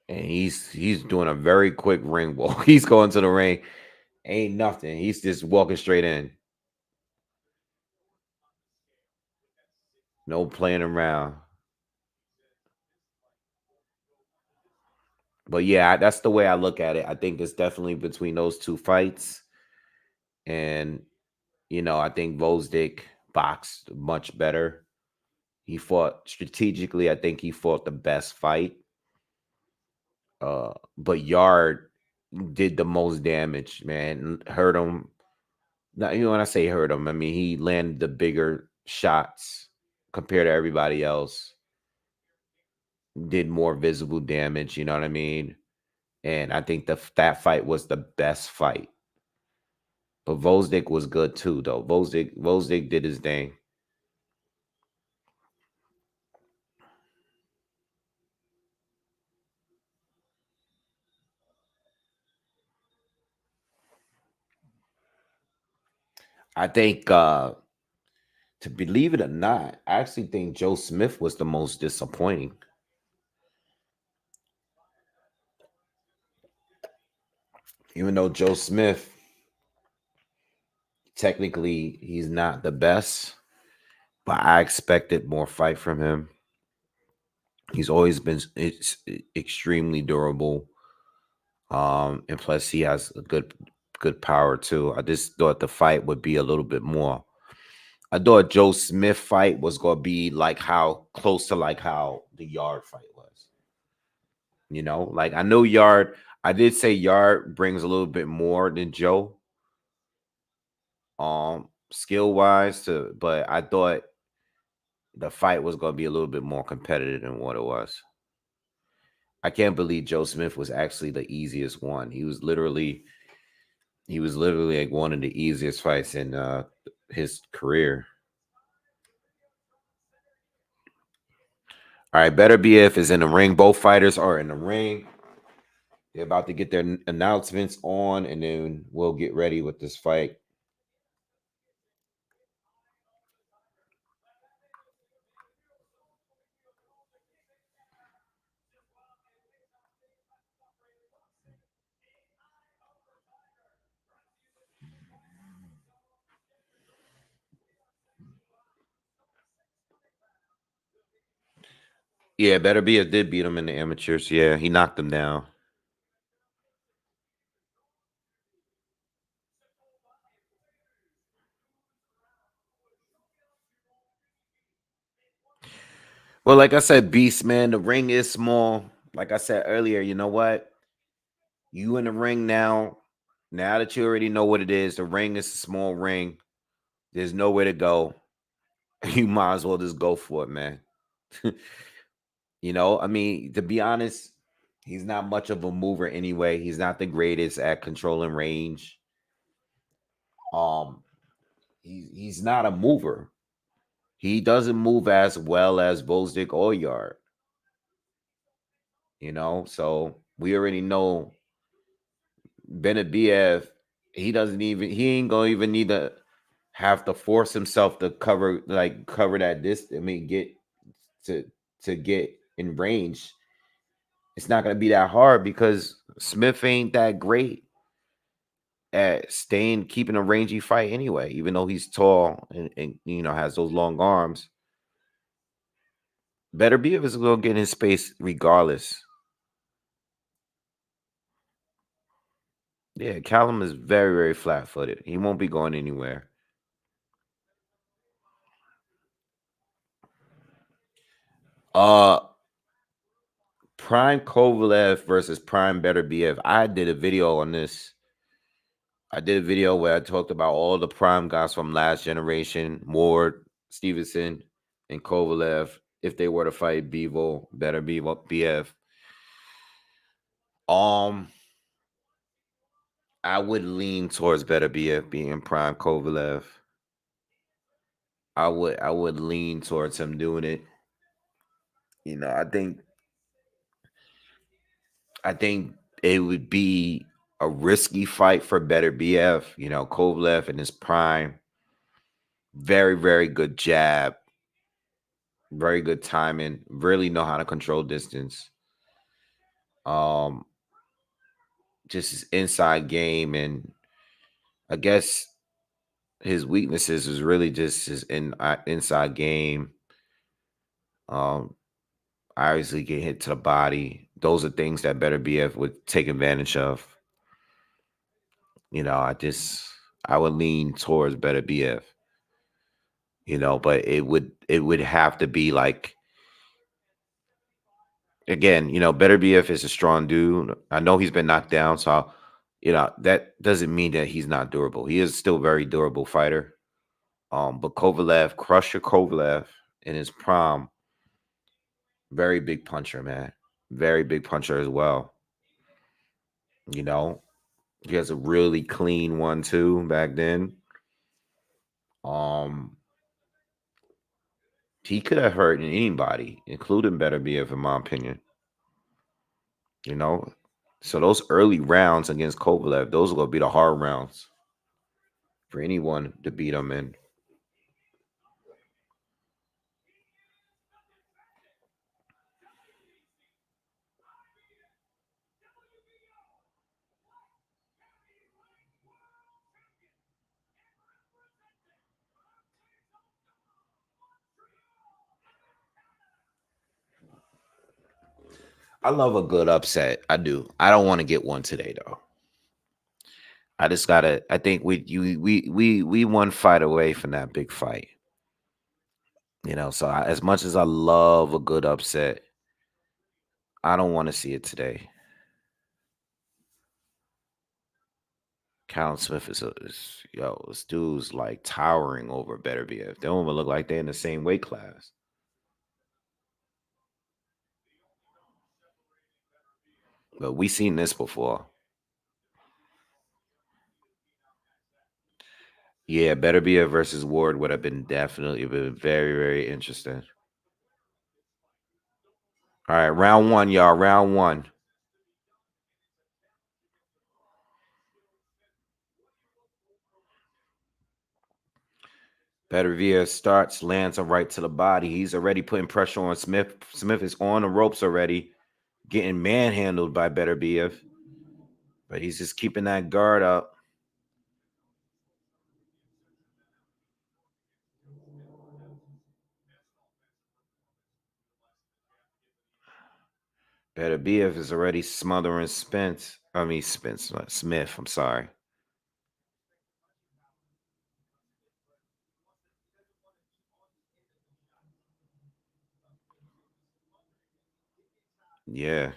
And he's doing a very quick ring walk. He's going to the ring. Ain't nothing. He's just walking straight in. No playing around. But yeah, that's the way I look at it. I think it's definitely between those two fights. And, I think Vosdick boxed much better. He fought strategically. I think he fought the best fight. But Yard did the most damage, man. Hurt him. Now, when I say hurt him, I mean he landed the bigger shots compared to everybody else. Did more visible damage, you know what I mean? And I think that fight was the best fight. But Vosdick was good too, though. Vosdick did his thing. I think to believe it or not, I actually think Joe Smith was the most disappointing. Even though Joe Smith, technically, he's not the best, but I expected more fight from him. He's always been extremely durable. And plus he has a good power too. I just thought the fight would be a little bit more. I thought Joe Smith fight was gonna be like how close to like how the Yard fight was. Like I know Yard. I did say Yard brings a little bit more than Joe, skill wise. But I thought the fight was gonna be a little bit more competitive than what it was. I can't believe Joe Smith was actually the easiest one. He was literally like one of the easiest fights in his career. All right, Beterbiev is in the ring. Both fighters are in the ring. They're about to get their announcements on, and then we'll get ready with this fight. Yeah, Beterbiev did beat him in the amateurs. Yeah, he knocked him down. Well, like I said, Beast, man, the ring is small. Like I said earlier, you know what? You in the ring now. Now that you already know what it is, the ring is a small ring. There's nowhere to go. You might as well just go for it, man. I mean, to be honest, he's not much of a mover anyway. He's not the greatest at controlling range. Um, he's not a mover. He doesn't move as well as Bozdik or Yard. So we already know Beterbiev. He ain't gonna even need to have to force himself to cover that distance. I mean, to get in range. It's not gonna be that hard because Smith ain't that great at keeping a rangy fight anyway, even though he's tall and has those long arms. Beterbiev is gonna get in space regardless. Yeah, Callum is very, very flat footed. He won't be going anywhere. Uh Prime Kovalev versus Prime Beterbiev. I did a video on this. I did a video where I talked about all the prime guys from last generation, Ward, Stevenson, and Kovalev, if they were to fight BF. Um, I would lean towards BF being Prime Kovalev. I would lean towards him doing it. I think it would be a risky fight for Beterbiev. Kovalev in his prime, very very good jab, very good timing, really know how to control distance. Um, just his inside game, and I guess his weaknesses is really just his inside game. Um, obviously get hit to the body. Those are things that Beterbiev would take advantage of. I would lean towards Beterbiev. But it would have to be like, again, Beterbiev is a strong dude. I know he's been knocked down, so that doesn't mean that he's not durable. He is still a very durable fighter. But Kovalev, Crusher Kovalev in his prime, very big puncher, man. Very big puncher as well. You know, he has a really clean one too back then. Um, he could have hurt anybody, including Beterbiev, in my opinion. You know, so those early rounds against Kovalev, those are gonna be the hard rounds for anyone to beat him in. I love a good upset. I do. I don't want to get one today though. I just gotta. I think we one fight away from that big fight. So as much as I love a good upset, I don't want to see it today. Callum Smith this dude's like towering over Beterbiev. They don't even look like they're in the same weight class. But we seen this before. Yeah, Beterbiev versus Ward would have been definitely been very, very interesting. All right, round one, y'all. Round one. Beterbiev starts, lands a right to the body. He's already putting pressure on Smith. Smith is on the ropes already, getting manhandled by Beterbiev. But he's just keeping that guard up. Beterbiev is already smothering Smith. I'm sorry. Yeah.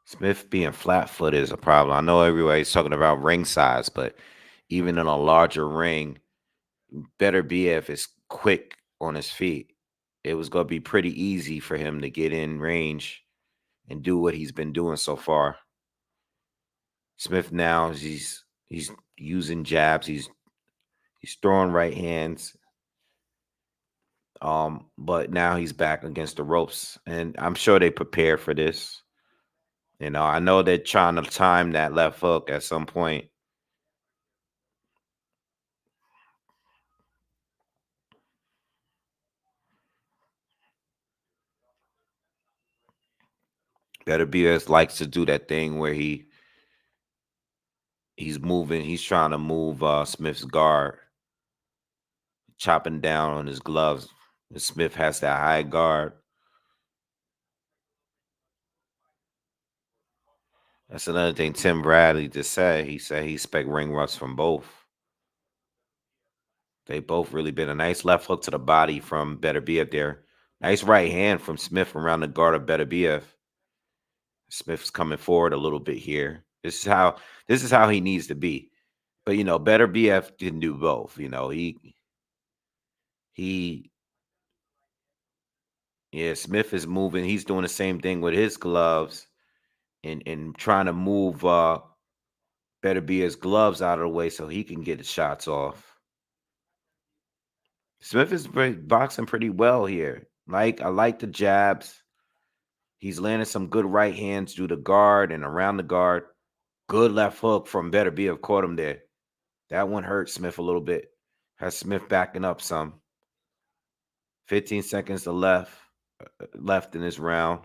Smith being flat footed is a problem. I know everybody's talking about ring size, but even in a larger ring, Beterbiev is quick on his feet. It was going to be pretty easy for him to get in range and do what he's been doing so far. Smith now he's using jabs. He's throwing right hands. But now he's back against the ropes, and I'm sure they prepared for this. I know they're trying to time that left hook at some point. Beterbiev likes to do that thing where he's moving, he's trying to move Smith's guard, chopping down on his gloves. Smith has that high guard. That's another thing Tim Bradley just said. He said he expect ring rust from both. They both really been a nice left hook to the body from Beterbiev there. Nice right hand from Smith around the guard of Beterbiev. Smith's coming forward a little bit here. This is how he needs to be. But Beterbiev can do both. He yeah, Smith is moving. He's doing the same thing with his gloves and trying to move Beterbiev's gloves out of the way so he can get the shots off. Smith is boxing pretty well here. I like the jabs. He's landing some good right hands through the guard and around the guard. Good left hook from Beterbiev caught him there. That one hurt Smith a little bit. Has Smith backing up some. 15 seconds to left in this round.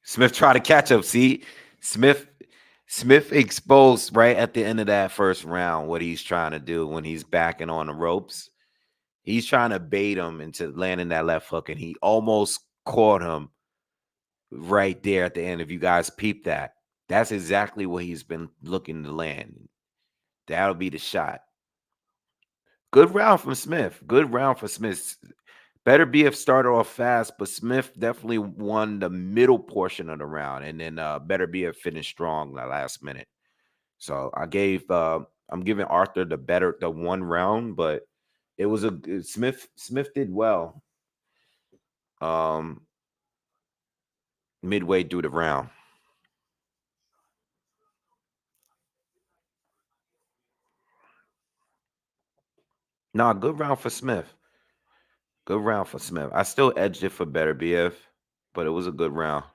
Smith tried to catch up. See, Smith Smith exposed right at the end of that first round what he's trying to do when he's backing on the ropes. He's trying to bait him into landing that left hook, and he almost caught him right there at the end. If you guys peep that, that's exactly what he's been looking to land. That'll be the shot. Good round from Smith. Good round for Smith. Beterbiev started off fast, but Smith definitely won the middle portion of the round, and then Beterbiev finished strong the last minute. So I'm giving Arthur the one round, but it was Smith did well. Um, midway through the round. Nah, good round for Smith. Good round for Smith. I still edged it for Beterbiev, but it was a good round.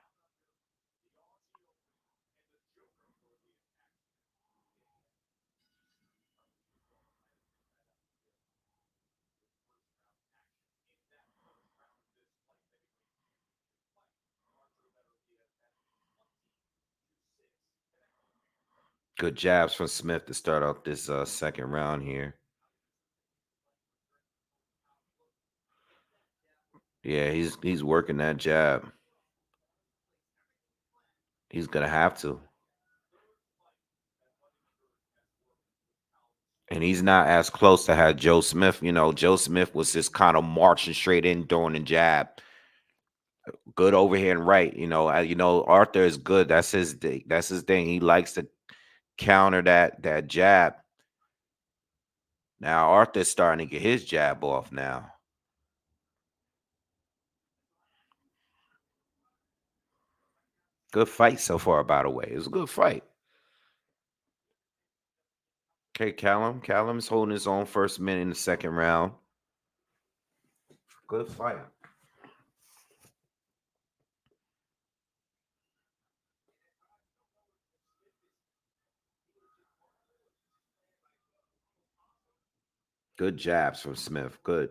Good jabs from Smith to start off this second round here. Yeah, he's working that jab. He's gonna have to. And he's not as close to how Joe Smith. Joe Smith was just kind of marching straight in, throwing a jab. Good overhand right. Arthur is good. That's his thing. That's his thing. He likes to counter that jab. Now Arthur's starting to get his jab off now. Good fight so far, by the way. It was a good fight. Okay, Callum. Callum's holding his own first minute in the second round. Good fight. Good jabs from Smith. Good.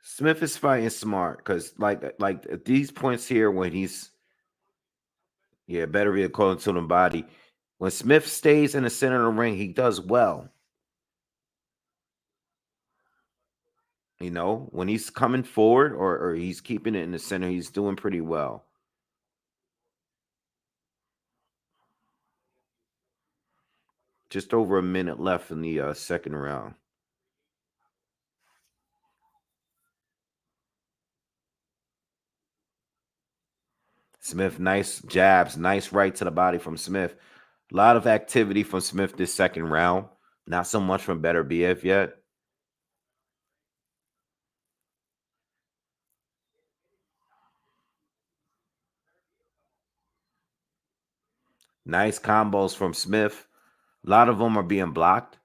Smith is fighting smart because like at these points here when he's better be according to the body. When Smith stays in the center of the ring, he does well. You know, when he's coming forward or he's keeping it in the center, he's doing pretty well. Just over a minute left in the second round. Smith, nice jabs, nice right to the body from Smith. A lot of activity from Smith this second round. Not so much from Beterbiev yet. Nice combos from Smith. A lot of them are being blocked,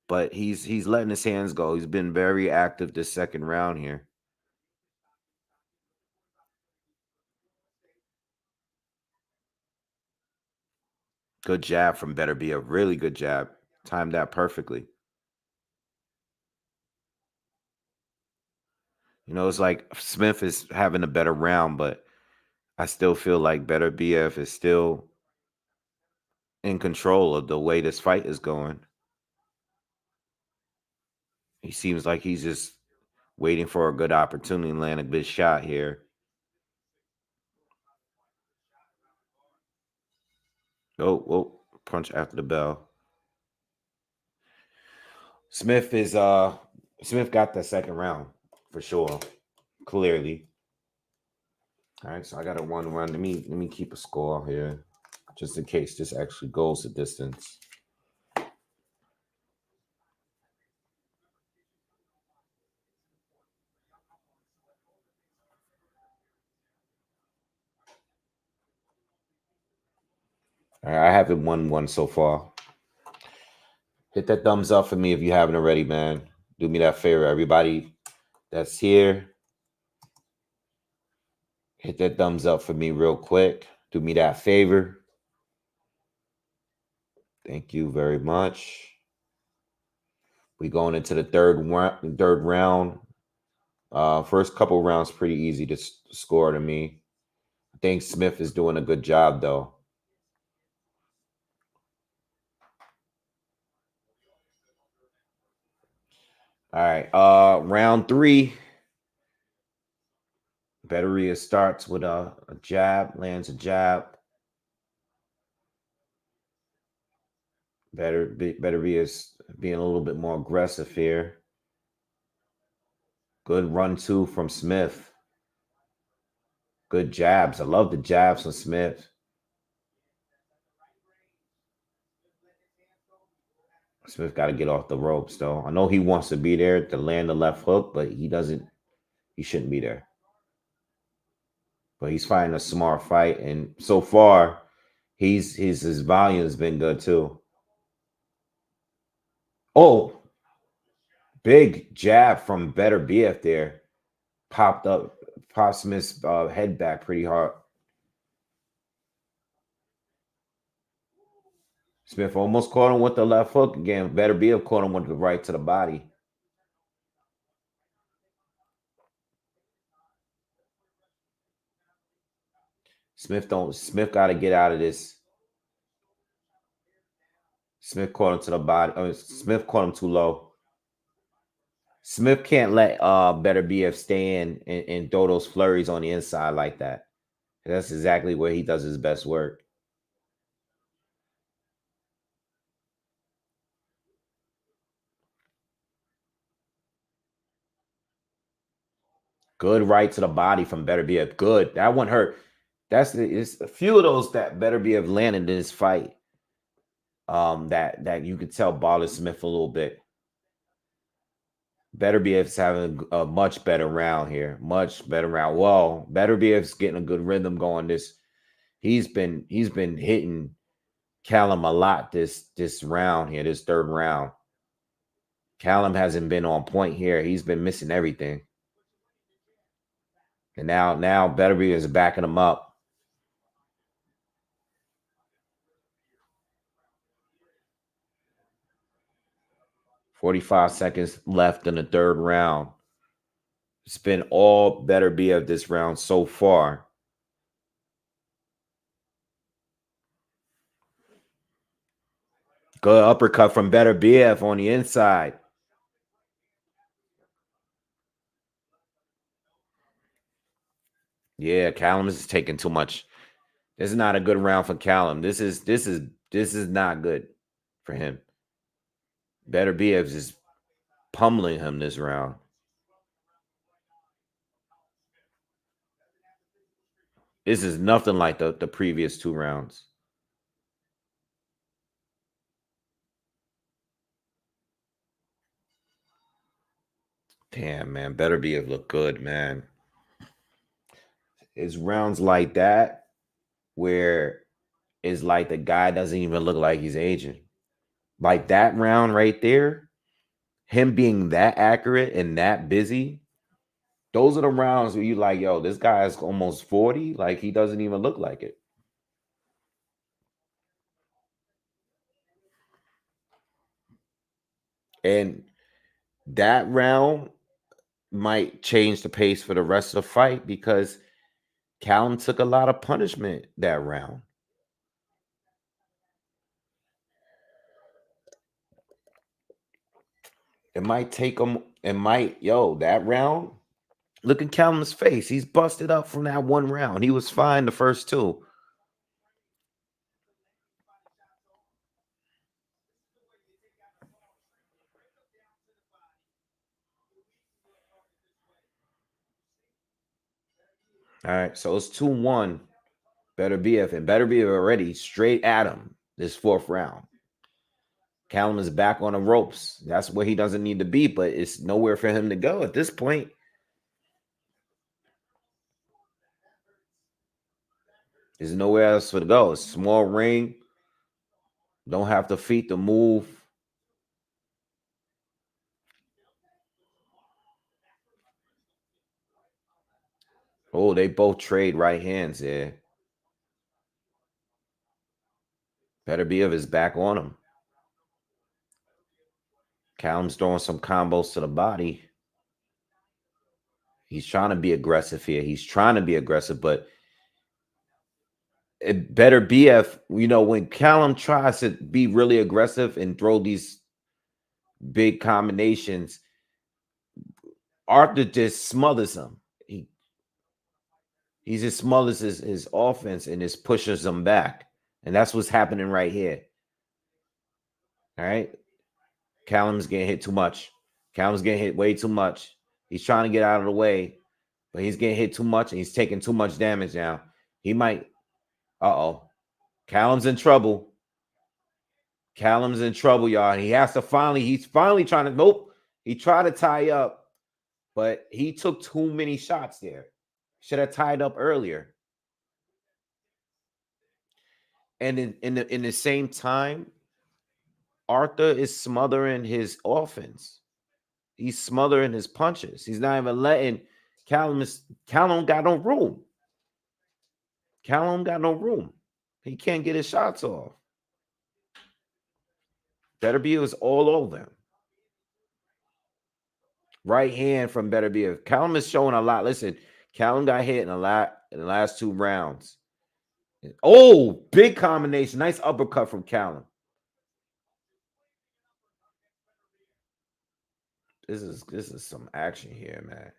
but he's letting his hands go. He's been very active this second round here. Good jab from Beterbiev. Really good jab. Timed that perfectly. You know, it's like Smith is having a better round, but I still feel like Beterbiev is still in control of the way this fight is going. He seems like he's just waiting for a good opportunity to land a good shot here. Oh, oh, punch after the bell. Smith is Smith got the second round for sure. Clearly. All right, so I got a 1-1. Let me keep a score here. Just in case this actually goes the distance. All right, I have it 1-1 so far. Hit that thumbs up for me if you haven't already, man. Do me that favor. Everybody that's here, hit that thumbs up for me real quick. Do me that favor. Thank you very much. We going into the third round. First couple rounds pretty easy to score to me. I think Smith is doing a good job though. All right. Round 3. Beterbiev starts with a jab, lands a jab. Beterbiev is being a little bit more aggressive here. Good run two from Smith. Good jabs. I love the jabs from Smith. Smith got to get off the ropes though. I know he wants to be there to land the left hook, but he doesn't. He shouldn't be there. But he's fighting a smart fight, and so far, his volume has been good too. Oh, big jab from Beterbiev there. Popped Smith's head back pretty hard. Smith almost caught him with the left hook again. Beterbiev caught him with the right to the body. Smith got to get out of this. Smith caught him to the body. Smith caught him too low. Smith can't let Beterbiev stay in and throw those flurries on the inside like that. That's exactly where he does his best work. Good right to the body from Beterbiev. Good. That one hurt. It's a few of those that Beterbiev landed in this fight. That you could tell bothered Smith a little bit. Beterbiev's having a much better round here. Much better round. Well, Beterbiev's getting a good rhythm going. He's been hitting Callum a lot this round here, this third round. Callum hasn't been on point here. He's been missing everything. And now Beterbiev is backing him up. 45 seconds left in the third round. It's been all Beterbiev this round so far. Good uppercut from Beterbiev on the inside. Yeah, Callum is taking too much. This is not a good round for Callum. This is not good for him. Beterbiev is pummeling him this round. This is nothing like the previous 2 rounds. Damn, man. Beterbiev look good, man. It's rounds like that where it's like the guy doesn't even look like he's aging. Like that round right there, him being that accurate and that busy, those are the rounds where you like, yo, this guy is almost 40. Like he doesn't even look like it. And that round might change the pace for the rest of the fight because Callum took a lot of punishment that round. It might take him, that round. Look at Callum's face. He's busted up from that one round. He was fine the first two. All right, so it's 2-1. Beterbiev, and Beterbiev already straight at him this fourth round. Callum is back on the ropes. That's where he doesn't need to be, but it's nowhere for him to go at this point. There's nowhere else for to go. It's a small ring. Don't have the feet to move. Oh, they both trade right hands there. Beterbiev is back on him. Callum's throwing some combos to the body. He's trying to be aggressive here. He's trying to be aggressive, but it better BF, when Callum tries to be really aggressive and throw these big combinations, Arthur just smothers him. He just smothers his offense and just pushes him back. And that's what's happening right here. All right. Callum's getting hit too much. Callum's getting hit way too much. He's trying to get out of the way, but he's getting hit too much and he's taking too much damage now. He might. Uh-oh. Callum's in trouble. Callum's in trouble, y'all. He's finally trying to, nope. He tried to tie up, but he took too many shots there. Should have tied up earlier. And in the same time, Arthur is smothering his offense. He's smothering his punches. He's not even letting Callum got no room. Callum got no room. He can't get his shots off. Beterbiev is all over him. Right hand from Beterbiev. Callum is showing a lot. Listen, Callum got hit in a lot in the last 2 rounds. Oh, big combination. Nice uppercut from Callum. This is some action here, man.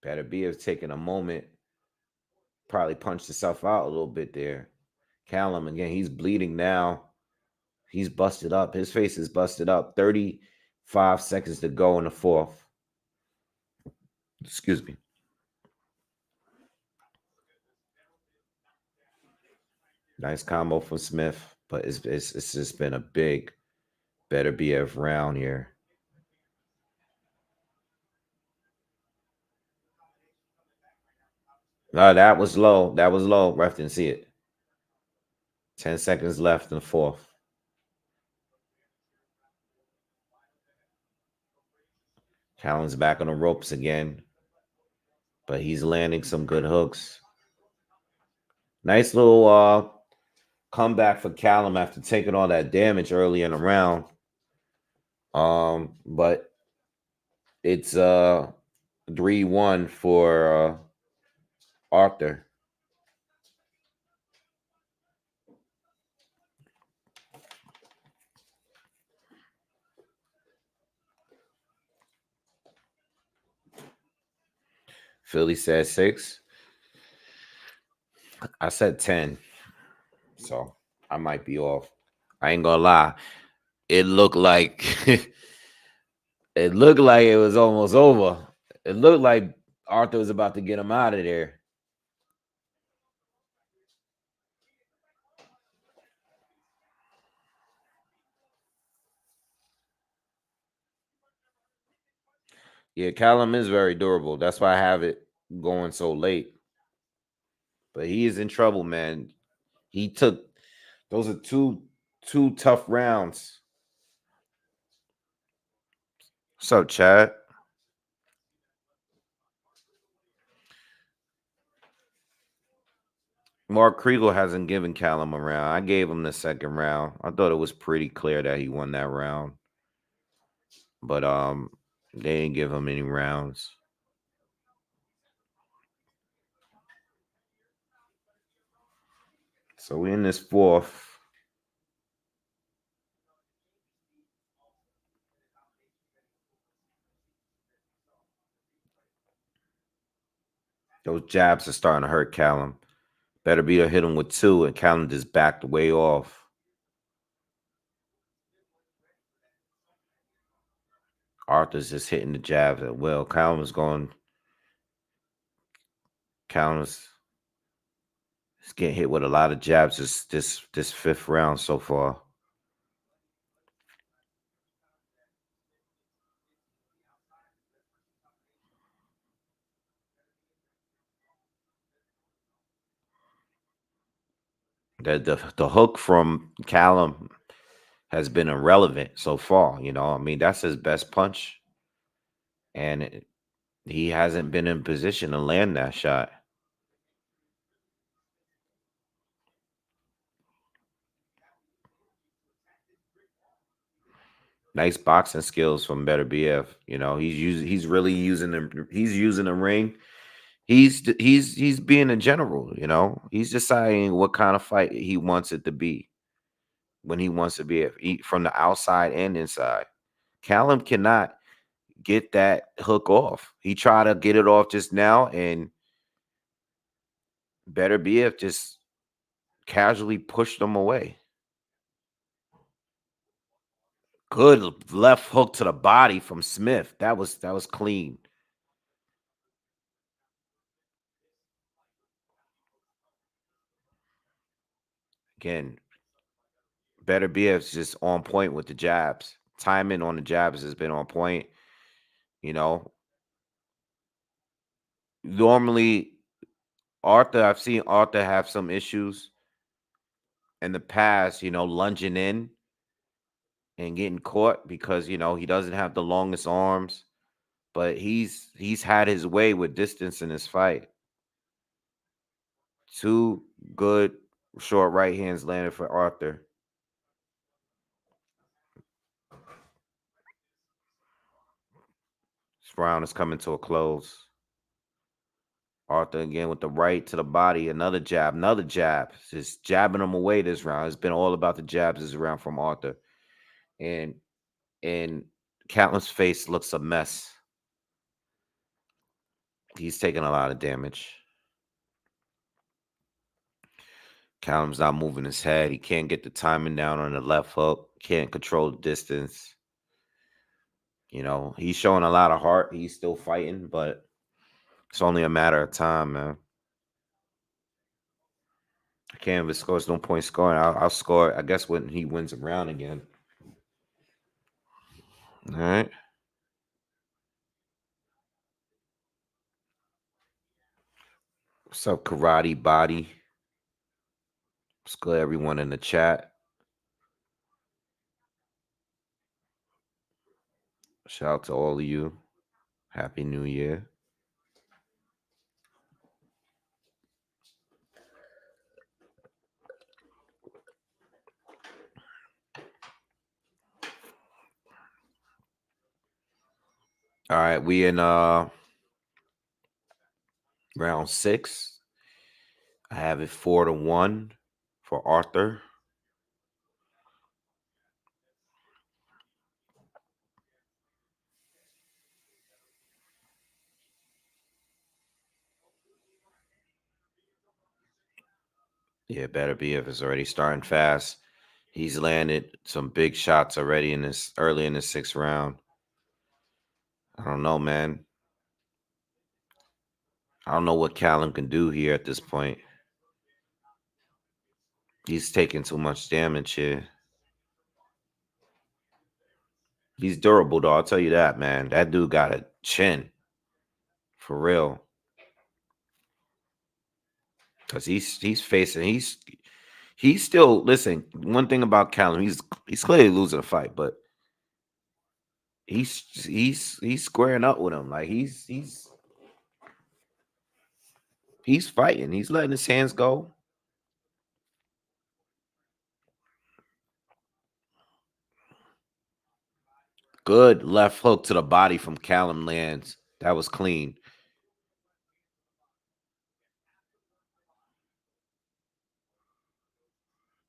Beterbiev taking a moment. Probably punched himself out a little bit there. Callum, again, he's bleeding now. He's busted up. His face is busted up. 35 seconds to go in the fourth. Excuse me. Nice combo from Smith, but it's just been a big Beterbiev round here. No, that was low. That was low. Ref didn't see it. 10 seconds left in the fourth. Callum's back on the ropes again, but he's landing some good hooks. Nice little comeback for Callum after taking all that damage early in the round. But it's 3-1 for Arthur. Philly said 6. I said 10. So I might be off. I ain't gonna lie. It looked like it looked like it was almost over. It looked like Arthur was about to get him out of there. Yeah, Callum is very durable. That's why I have it going so late. But he is in trouble, man. He took those are two tough rounds. What's up, Chad? Mark Kriegel hasn't given Callum a round. I gave him the second round. I thought it was pretty clear that he won that round. But they didn't give him any rounds. So we in this fourth. Those jabs are starting to hurt Callum. Beterbiev hit him with 2, and Callum just backed way off. Arthur's just hitting the jabs at will. Callum's going. Callum's is getting hit with a lot of jabs this fifth round so far. The hook from Callum has been irrelevant so far. I mean, that's his best punch, and he hasn't been in position to land that shot. Nice boxing skills from Beterbiev. He's really using the ring. He's being a general. He's deciding what kind of fight he wants it to be when he wants to be from the outside and inside. Callum cannot get that hook off. He tried to get it off just now, and Beterbiev just casually pushed him away. Good left hook to the body from Smith. That was clean. Again, Beterbiev's just on point with the jabs. Timing on the jabs has been on point. You know, normally I've seen Arthur have some issues in the past, lunging in and getting caught because, he doesn't have the longest arms, but he's had his way with distance in this fight. Two good short right hands landed for Arthur. This round is coming to a close. Arthur again with the right to the body, another jab, another jab. Just jabbing him away this round. It's been all about the jabs this round from Arthur. And Callum's face looks a mess. He's taking a lot of damage. Callum's not moving his head. He can't get the timing down on the left hook. Can't control the distance. He's showing a lot of heart. He's still fighting, but it's only a matter of time, man. I can't if it scores no point scoring. I'll score, I guess, when he wins a round again. All right. What's up, Karate Body? What's good, everyone in the chat? Shout out to all of you. Happy New Year. All right, we in round 6. I have it 4-1 for Arthur. Yeah, Beterbiev is already starting fast. He's landed some big shots already in this early in the 6th round. I don't know, man. I don't know what Callum can do here at this point. He's taking too much damage here. He's durable, though. I'll tell you that, man. That dude got a chin. For real. Because he's still, listen, one thing about Callum, he's clearly losing a fight, but he's squaring up with him. Like he's fighting. He's letting his hands go. Good left hook to the body from Callum lands. That was clean.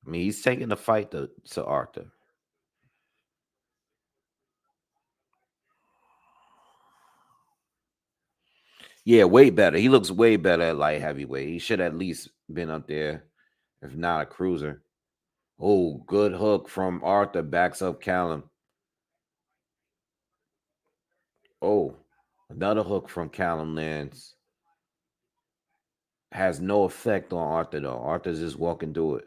I mean, he's taking the fight to Arthur. Yeah, way better. He looks way better at light heavyweight. He should at least been up there, if not a cruiser. Oh, good hook from Arthur. Backs up Callum. Oh, another hook from Callum lands. Has no effect on Arthur, though. Arthur's just walking through it.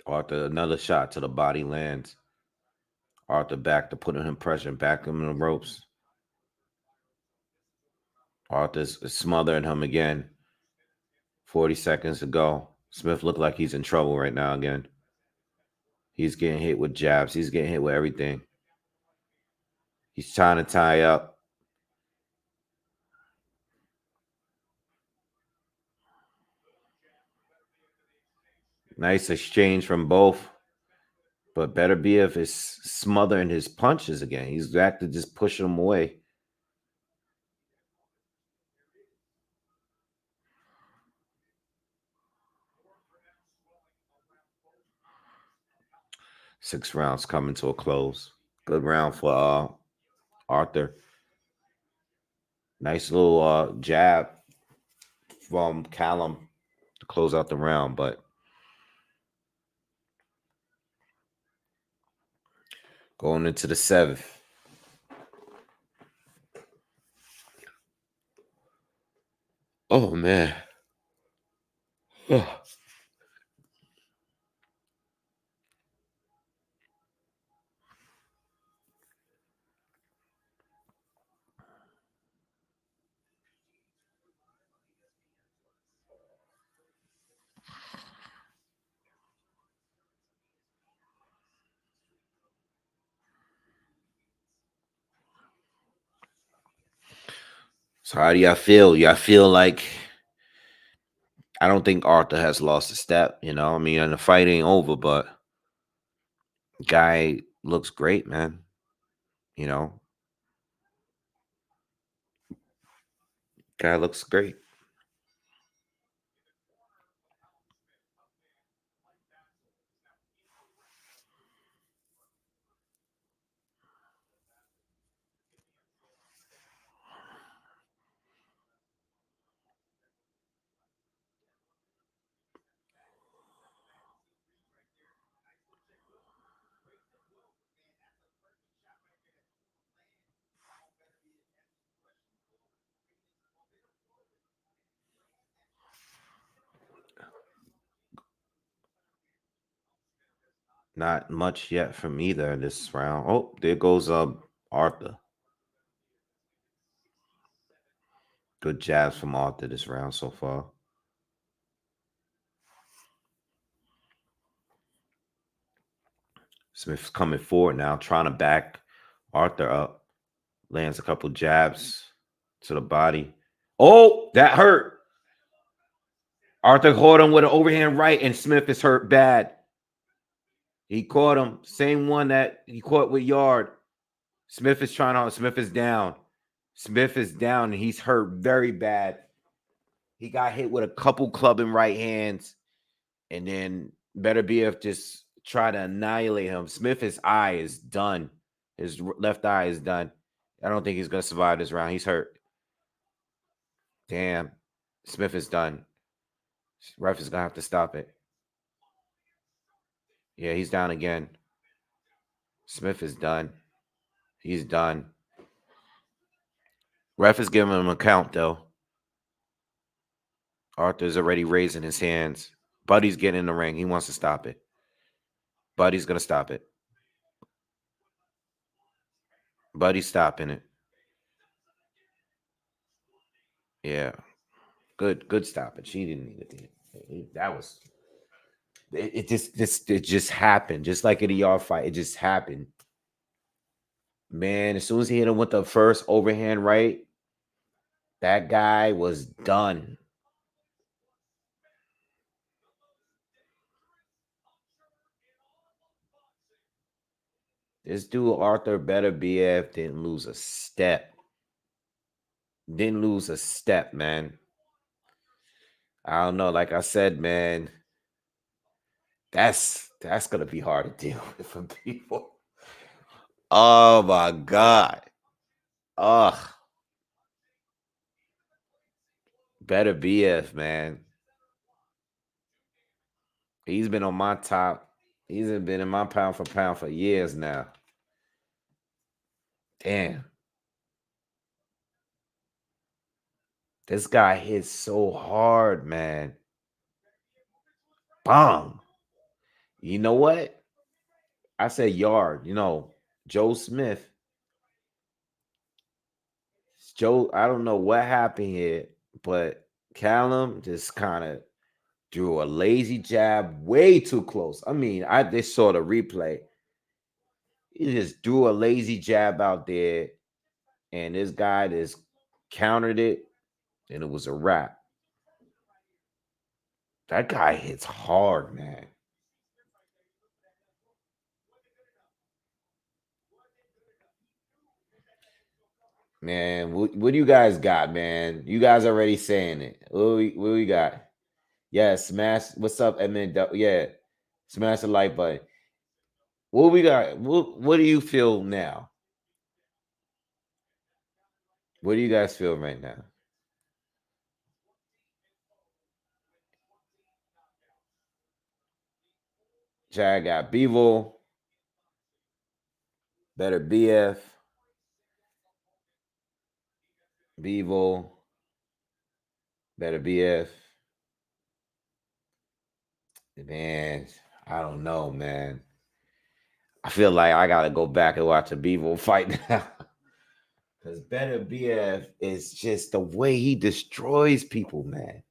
Arthur, another shot to the body lands. Arthur back to putting him pressure, back him in the ropes. Arthur's smothering him again. 40 seconds to go. Smith looked like he's in trouble right now again. He's getting hit with jabs. He's getting hit with everything. He's trying to tie up. Nice exchange from both. But Beterbiev is smothering his punches again. He's back to just pushing them away. Six rounds coming to a close. Good round for Arthur. Nice little jab from Callum to close out the round, but going into the 7th. Oh man. So how do y'all feel? Y'all feel like I don't think Arthur has lost a step, you know? I mean, and the fight ain't over, but guy looks great, man. You know, guy looks great. Not much yet from either this round. Oh, there goes Arthur. Good jabs from Arthur this round so far. Smith's coming forward now, trying to back Arthur up. Lands a couple jabs to the body. Oh, that hurt. Arthur caught him with an overhand right, and Smith is hurt bad. He caught him. Same one that he caught with Yard. Smith is trying on. Smith is down. Smith is down, and he's hurt very bad. He got hit with a couple clubbing right hands, and then Beterbiev just tried to annihilate him. Smith's eye is done. His left eye is done. I don't think he's gonna survive this round. He's hurt. Damn. Smith is done. Ref is gonna have to stop it. Yeah, he's down again. Smith is done. He's done. Ref is giving him a count though. Arthur's already raising his hands. Buddy's getting in the ring. He wants to stop it. Buddy's gonna stop it. Buddy's stopping it. Yeah. Good stoppage. She didn't need it. That was it just happened. Just like in the yard fight, it just happened. Man, as soon as he hit him with the first overhand right, that guy was done. This dude, Arthur Beterbiev, didn't lose a step. Didn't lose a step, man. I don't know. Like I said, man, that's gonna be hard to deal with for people. Oh my God. Ugh. Beterbiev, man. He's been on my top. He's been in my pound for pound for years now. Damn. This guy hits so hard, man. Bang. You know what? I said yard. Joe Smith. I don't know what happened here, but Callum just kind of threw a lazy jab way too close. I mean, I just saw the replay. He just threw a lazy jab out there, and this guy just countered it, and it was a wrap. That guy hits hard, man. Man, what do you guys got, man? You guys already saying it. What we got? Yeah, smash. What's up, Edmund? Yeah, smash the like button. What we got? What do you feel now? What do you guys feel right now? Chad got Bevo, Beterbiev, Bevo, Beterbiev. Man, I don't know, man. I feel like I gotta go back and watch a Bevo fight now. Because Beterbiev is just the way he destroys people, man.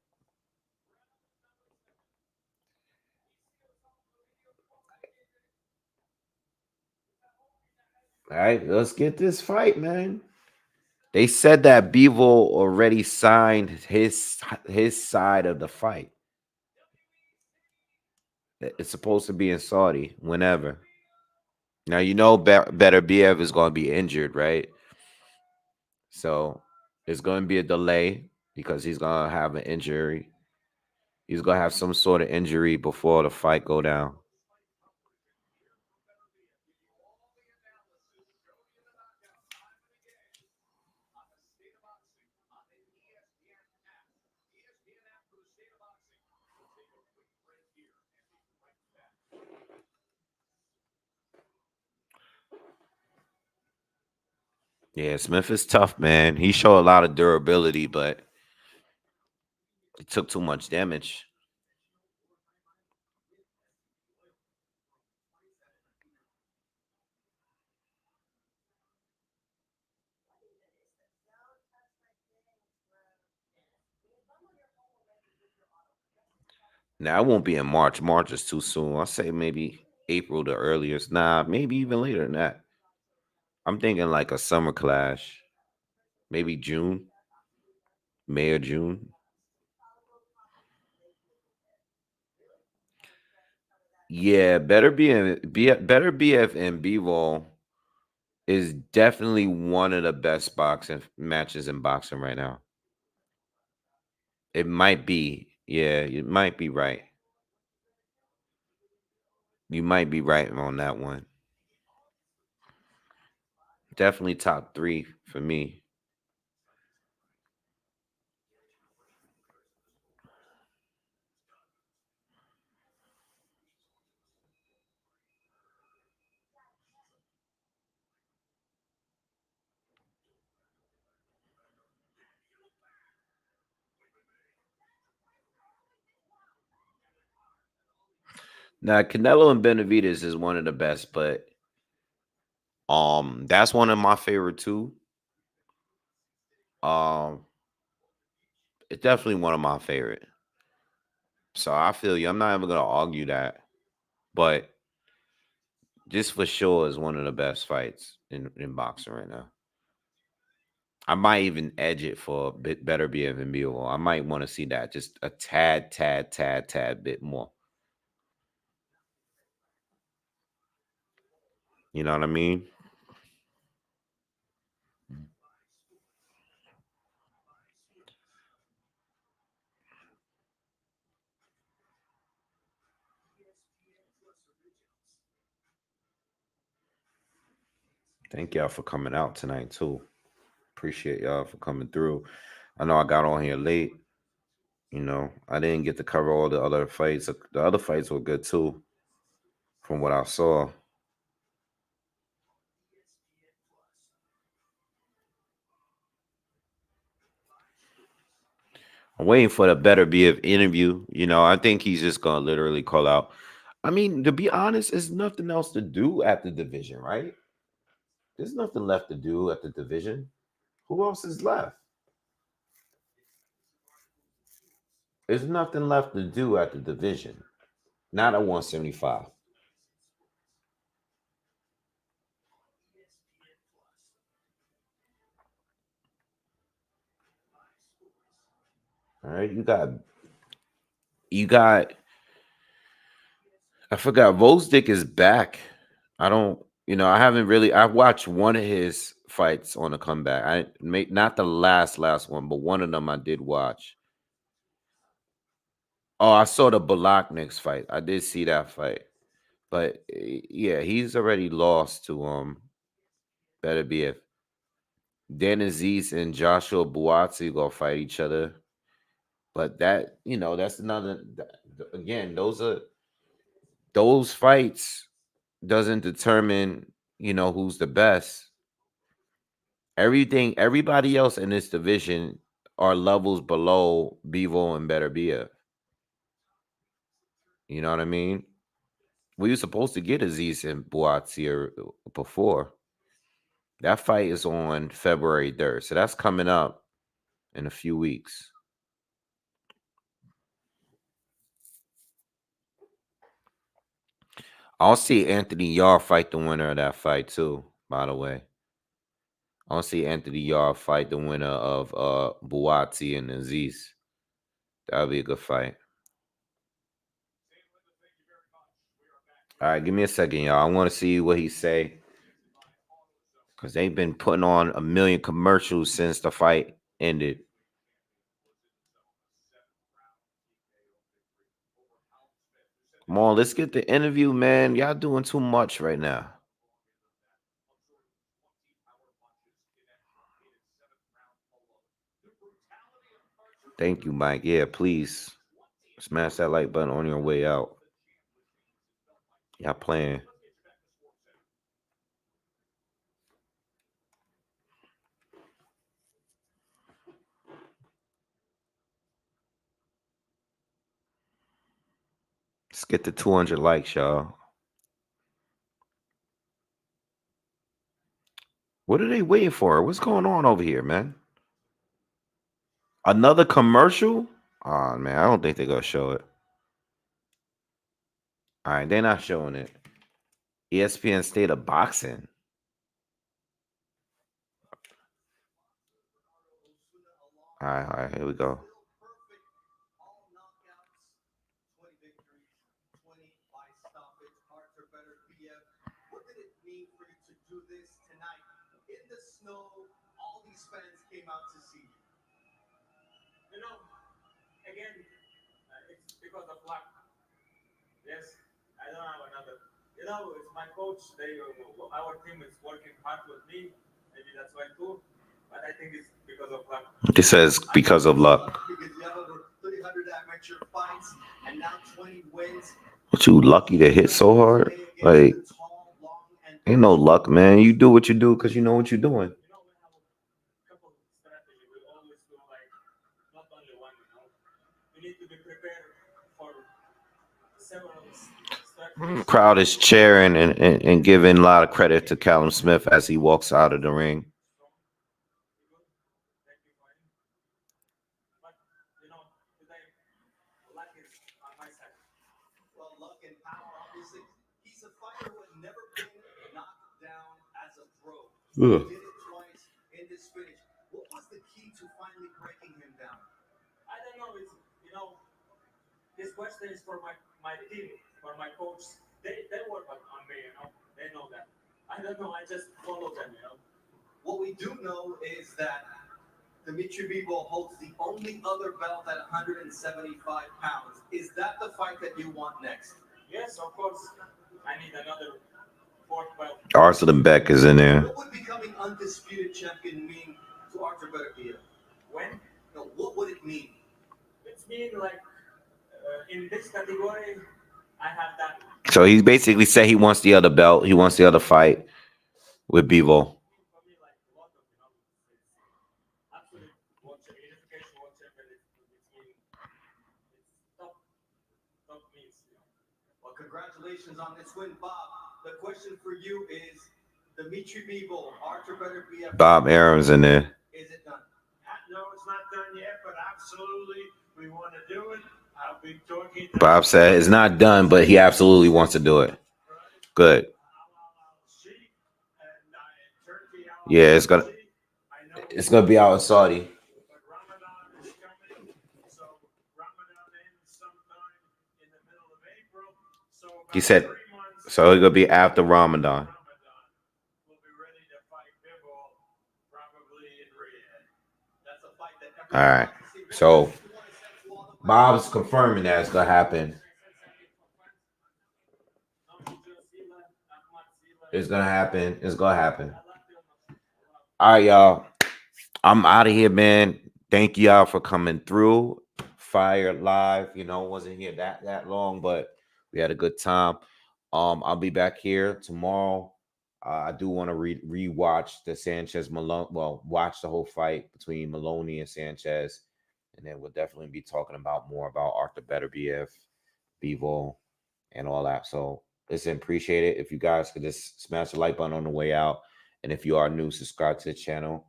All right, let's get this fight, man. They said that Bevo already signed his side of the fight. It's supposed to be in Saudi whenever. Now Beterbiev is going to be injured, right? So there's going to be a delay because he's going to have an injury. He's going to have some sort of injury before the fight go down. Yeah, Smith is tough, man. He showed a lot of durability, but he took too much damage. Now, it won't be in March. March is too soon. I'll say maybe April the earliest. Nah, maybe even later than that. I'm thinking like a summer clash. Maybe June, May or June. Yeah, Beterbiev and Bivol is definitely one of the best boxing matches in boxing right now. It might be. Yeah, you might be right. You might be right on that one. Definitely top three for me. Now, Canelo and Benavides is one of the best, but that's one of my favorite too. Um, it's definitely one of my favorite. So I feel you. I'm not even gonna argue that, but just for sure is one of the best fights in boxing right now. I might even edge it for a bit better being than Beal. I might want to see that just a tad bit more. You know what I mean? Thank y'all for coming out tonight too. Appreciate y'all for coming through. I know I got on here late. I didn't get to cover all the other fights. The other fights were good too, from what I saw. I'm waiting for the Beterbiev interview. I think he's just gonna literally call out. I mean, to be honest, there's nothing else to do at the division, right? There's nothing left to do at the division. Who else is left? There's nothing left to do at the division. Not at 175. All right, you got. I forgot. Vosdick is back. I don't. I haven't really. I watched one of his fights on the comeback. I made not the last one, but one of them I did watch. Oh, I saw the Balak next fight. I did see that fight, but yeah, he's already lost to Beterbiev. Dan Aziz and Joshua Buatsi gonna fight each other, but that's another. Again, those fights doesn't determine who's the best. Everybody else in this division are levels below Bevo and Beterbiev. You know what I mean? We were supposed to get Aziz and Buatsi before. That fight is on February 3rd. So that's coming up in a few weeks. I'll see Anthony Yarr fight the winner of that fight too, by the way. I'll see Anthony Yarr fight the winner of Buatsi and Aziz. That'll be a good fight. All right, give me a second, y'all. I want to see what he say. Because they've been putting on a million commercials since the fight ended. Come on, let's get the interview, man. Y'all doing too much right now. Thank you, Mike. Yeah, please smash that like button on your way out. Y'all playing. Let's get to 200 likes, y'all. What are they waiting for? What's going on over here, man? Another commercial? Oh, man, I don't think they're going to show it. All right, they're not showing it. ESPN State of Boxing. All right, here we go. It says because of luck. But you lucky to hit so hard? Like, ain't no luck, man. You do what you do because you know what you're doing. Crowd is cheering and giving a lot of credit to Callum Smith as he walks out of the ring. Ugh. What we do know is that Dimitri Bivol holds the only other belt at 175 pounds. Is that the fight that you want next? Yes, of course. I need another fourth belt. Arslan Beck is in there. What would becoming undisputed champion mean to Arthur Beterbiev? When? No, what would it mean? It's mean like in this category, I have that. So he basically said he wants the other belt. He wants the other fight with Bivol. Well, congratulations on this win, Bob. The question for you is Dimitri Bivol, Arthur Beterbiev. Bob Arum's in there. Is it done? No, it's not done yet, but absolutely we want to do it. I'll be talking. Bob said it's not done, but he absolutely wants to do it. Good. Yeah, it's gonna be out in Saudi. He said so. It's gonna be after Ramadan. All right. So Bob's confirming that it's gonna happen. It's gonna happen. It's gonna happen. All right, y'all. I'm out of here, man. Thank y'all for coming through. Fire live. You know, wasn't here that long, but we had a good time. I'll be back here tomorrow. I do want to rewatch the Sanchez Malone. Well, watch the whole fight between Maloney and Sanchez, and then we'll definitely be talking about more about Arthur Beterbiev, Bivol, and all that. So listen, appreciate it. If you guys could just smash the like button on the way out, and if you are new, subscribe to the channel.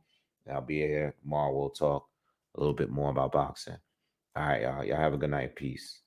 I'll be here tomorrow. We'll talk a little bit more about boxing. All right, y'all. Y'all have a good night. Peace.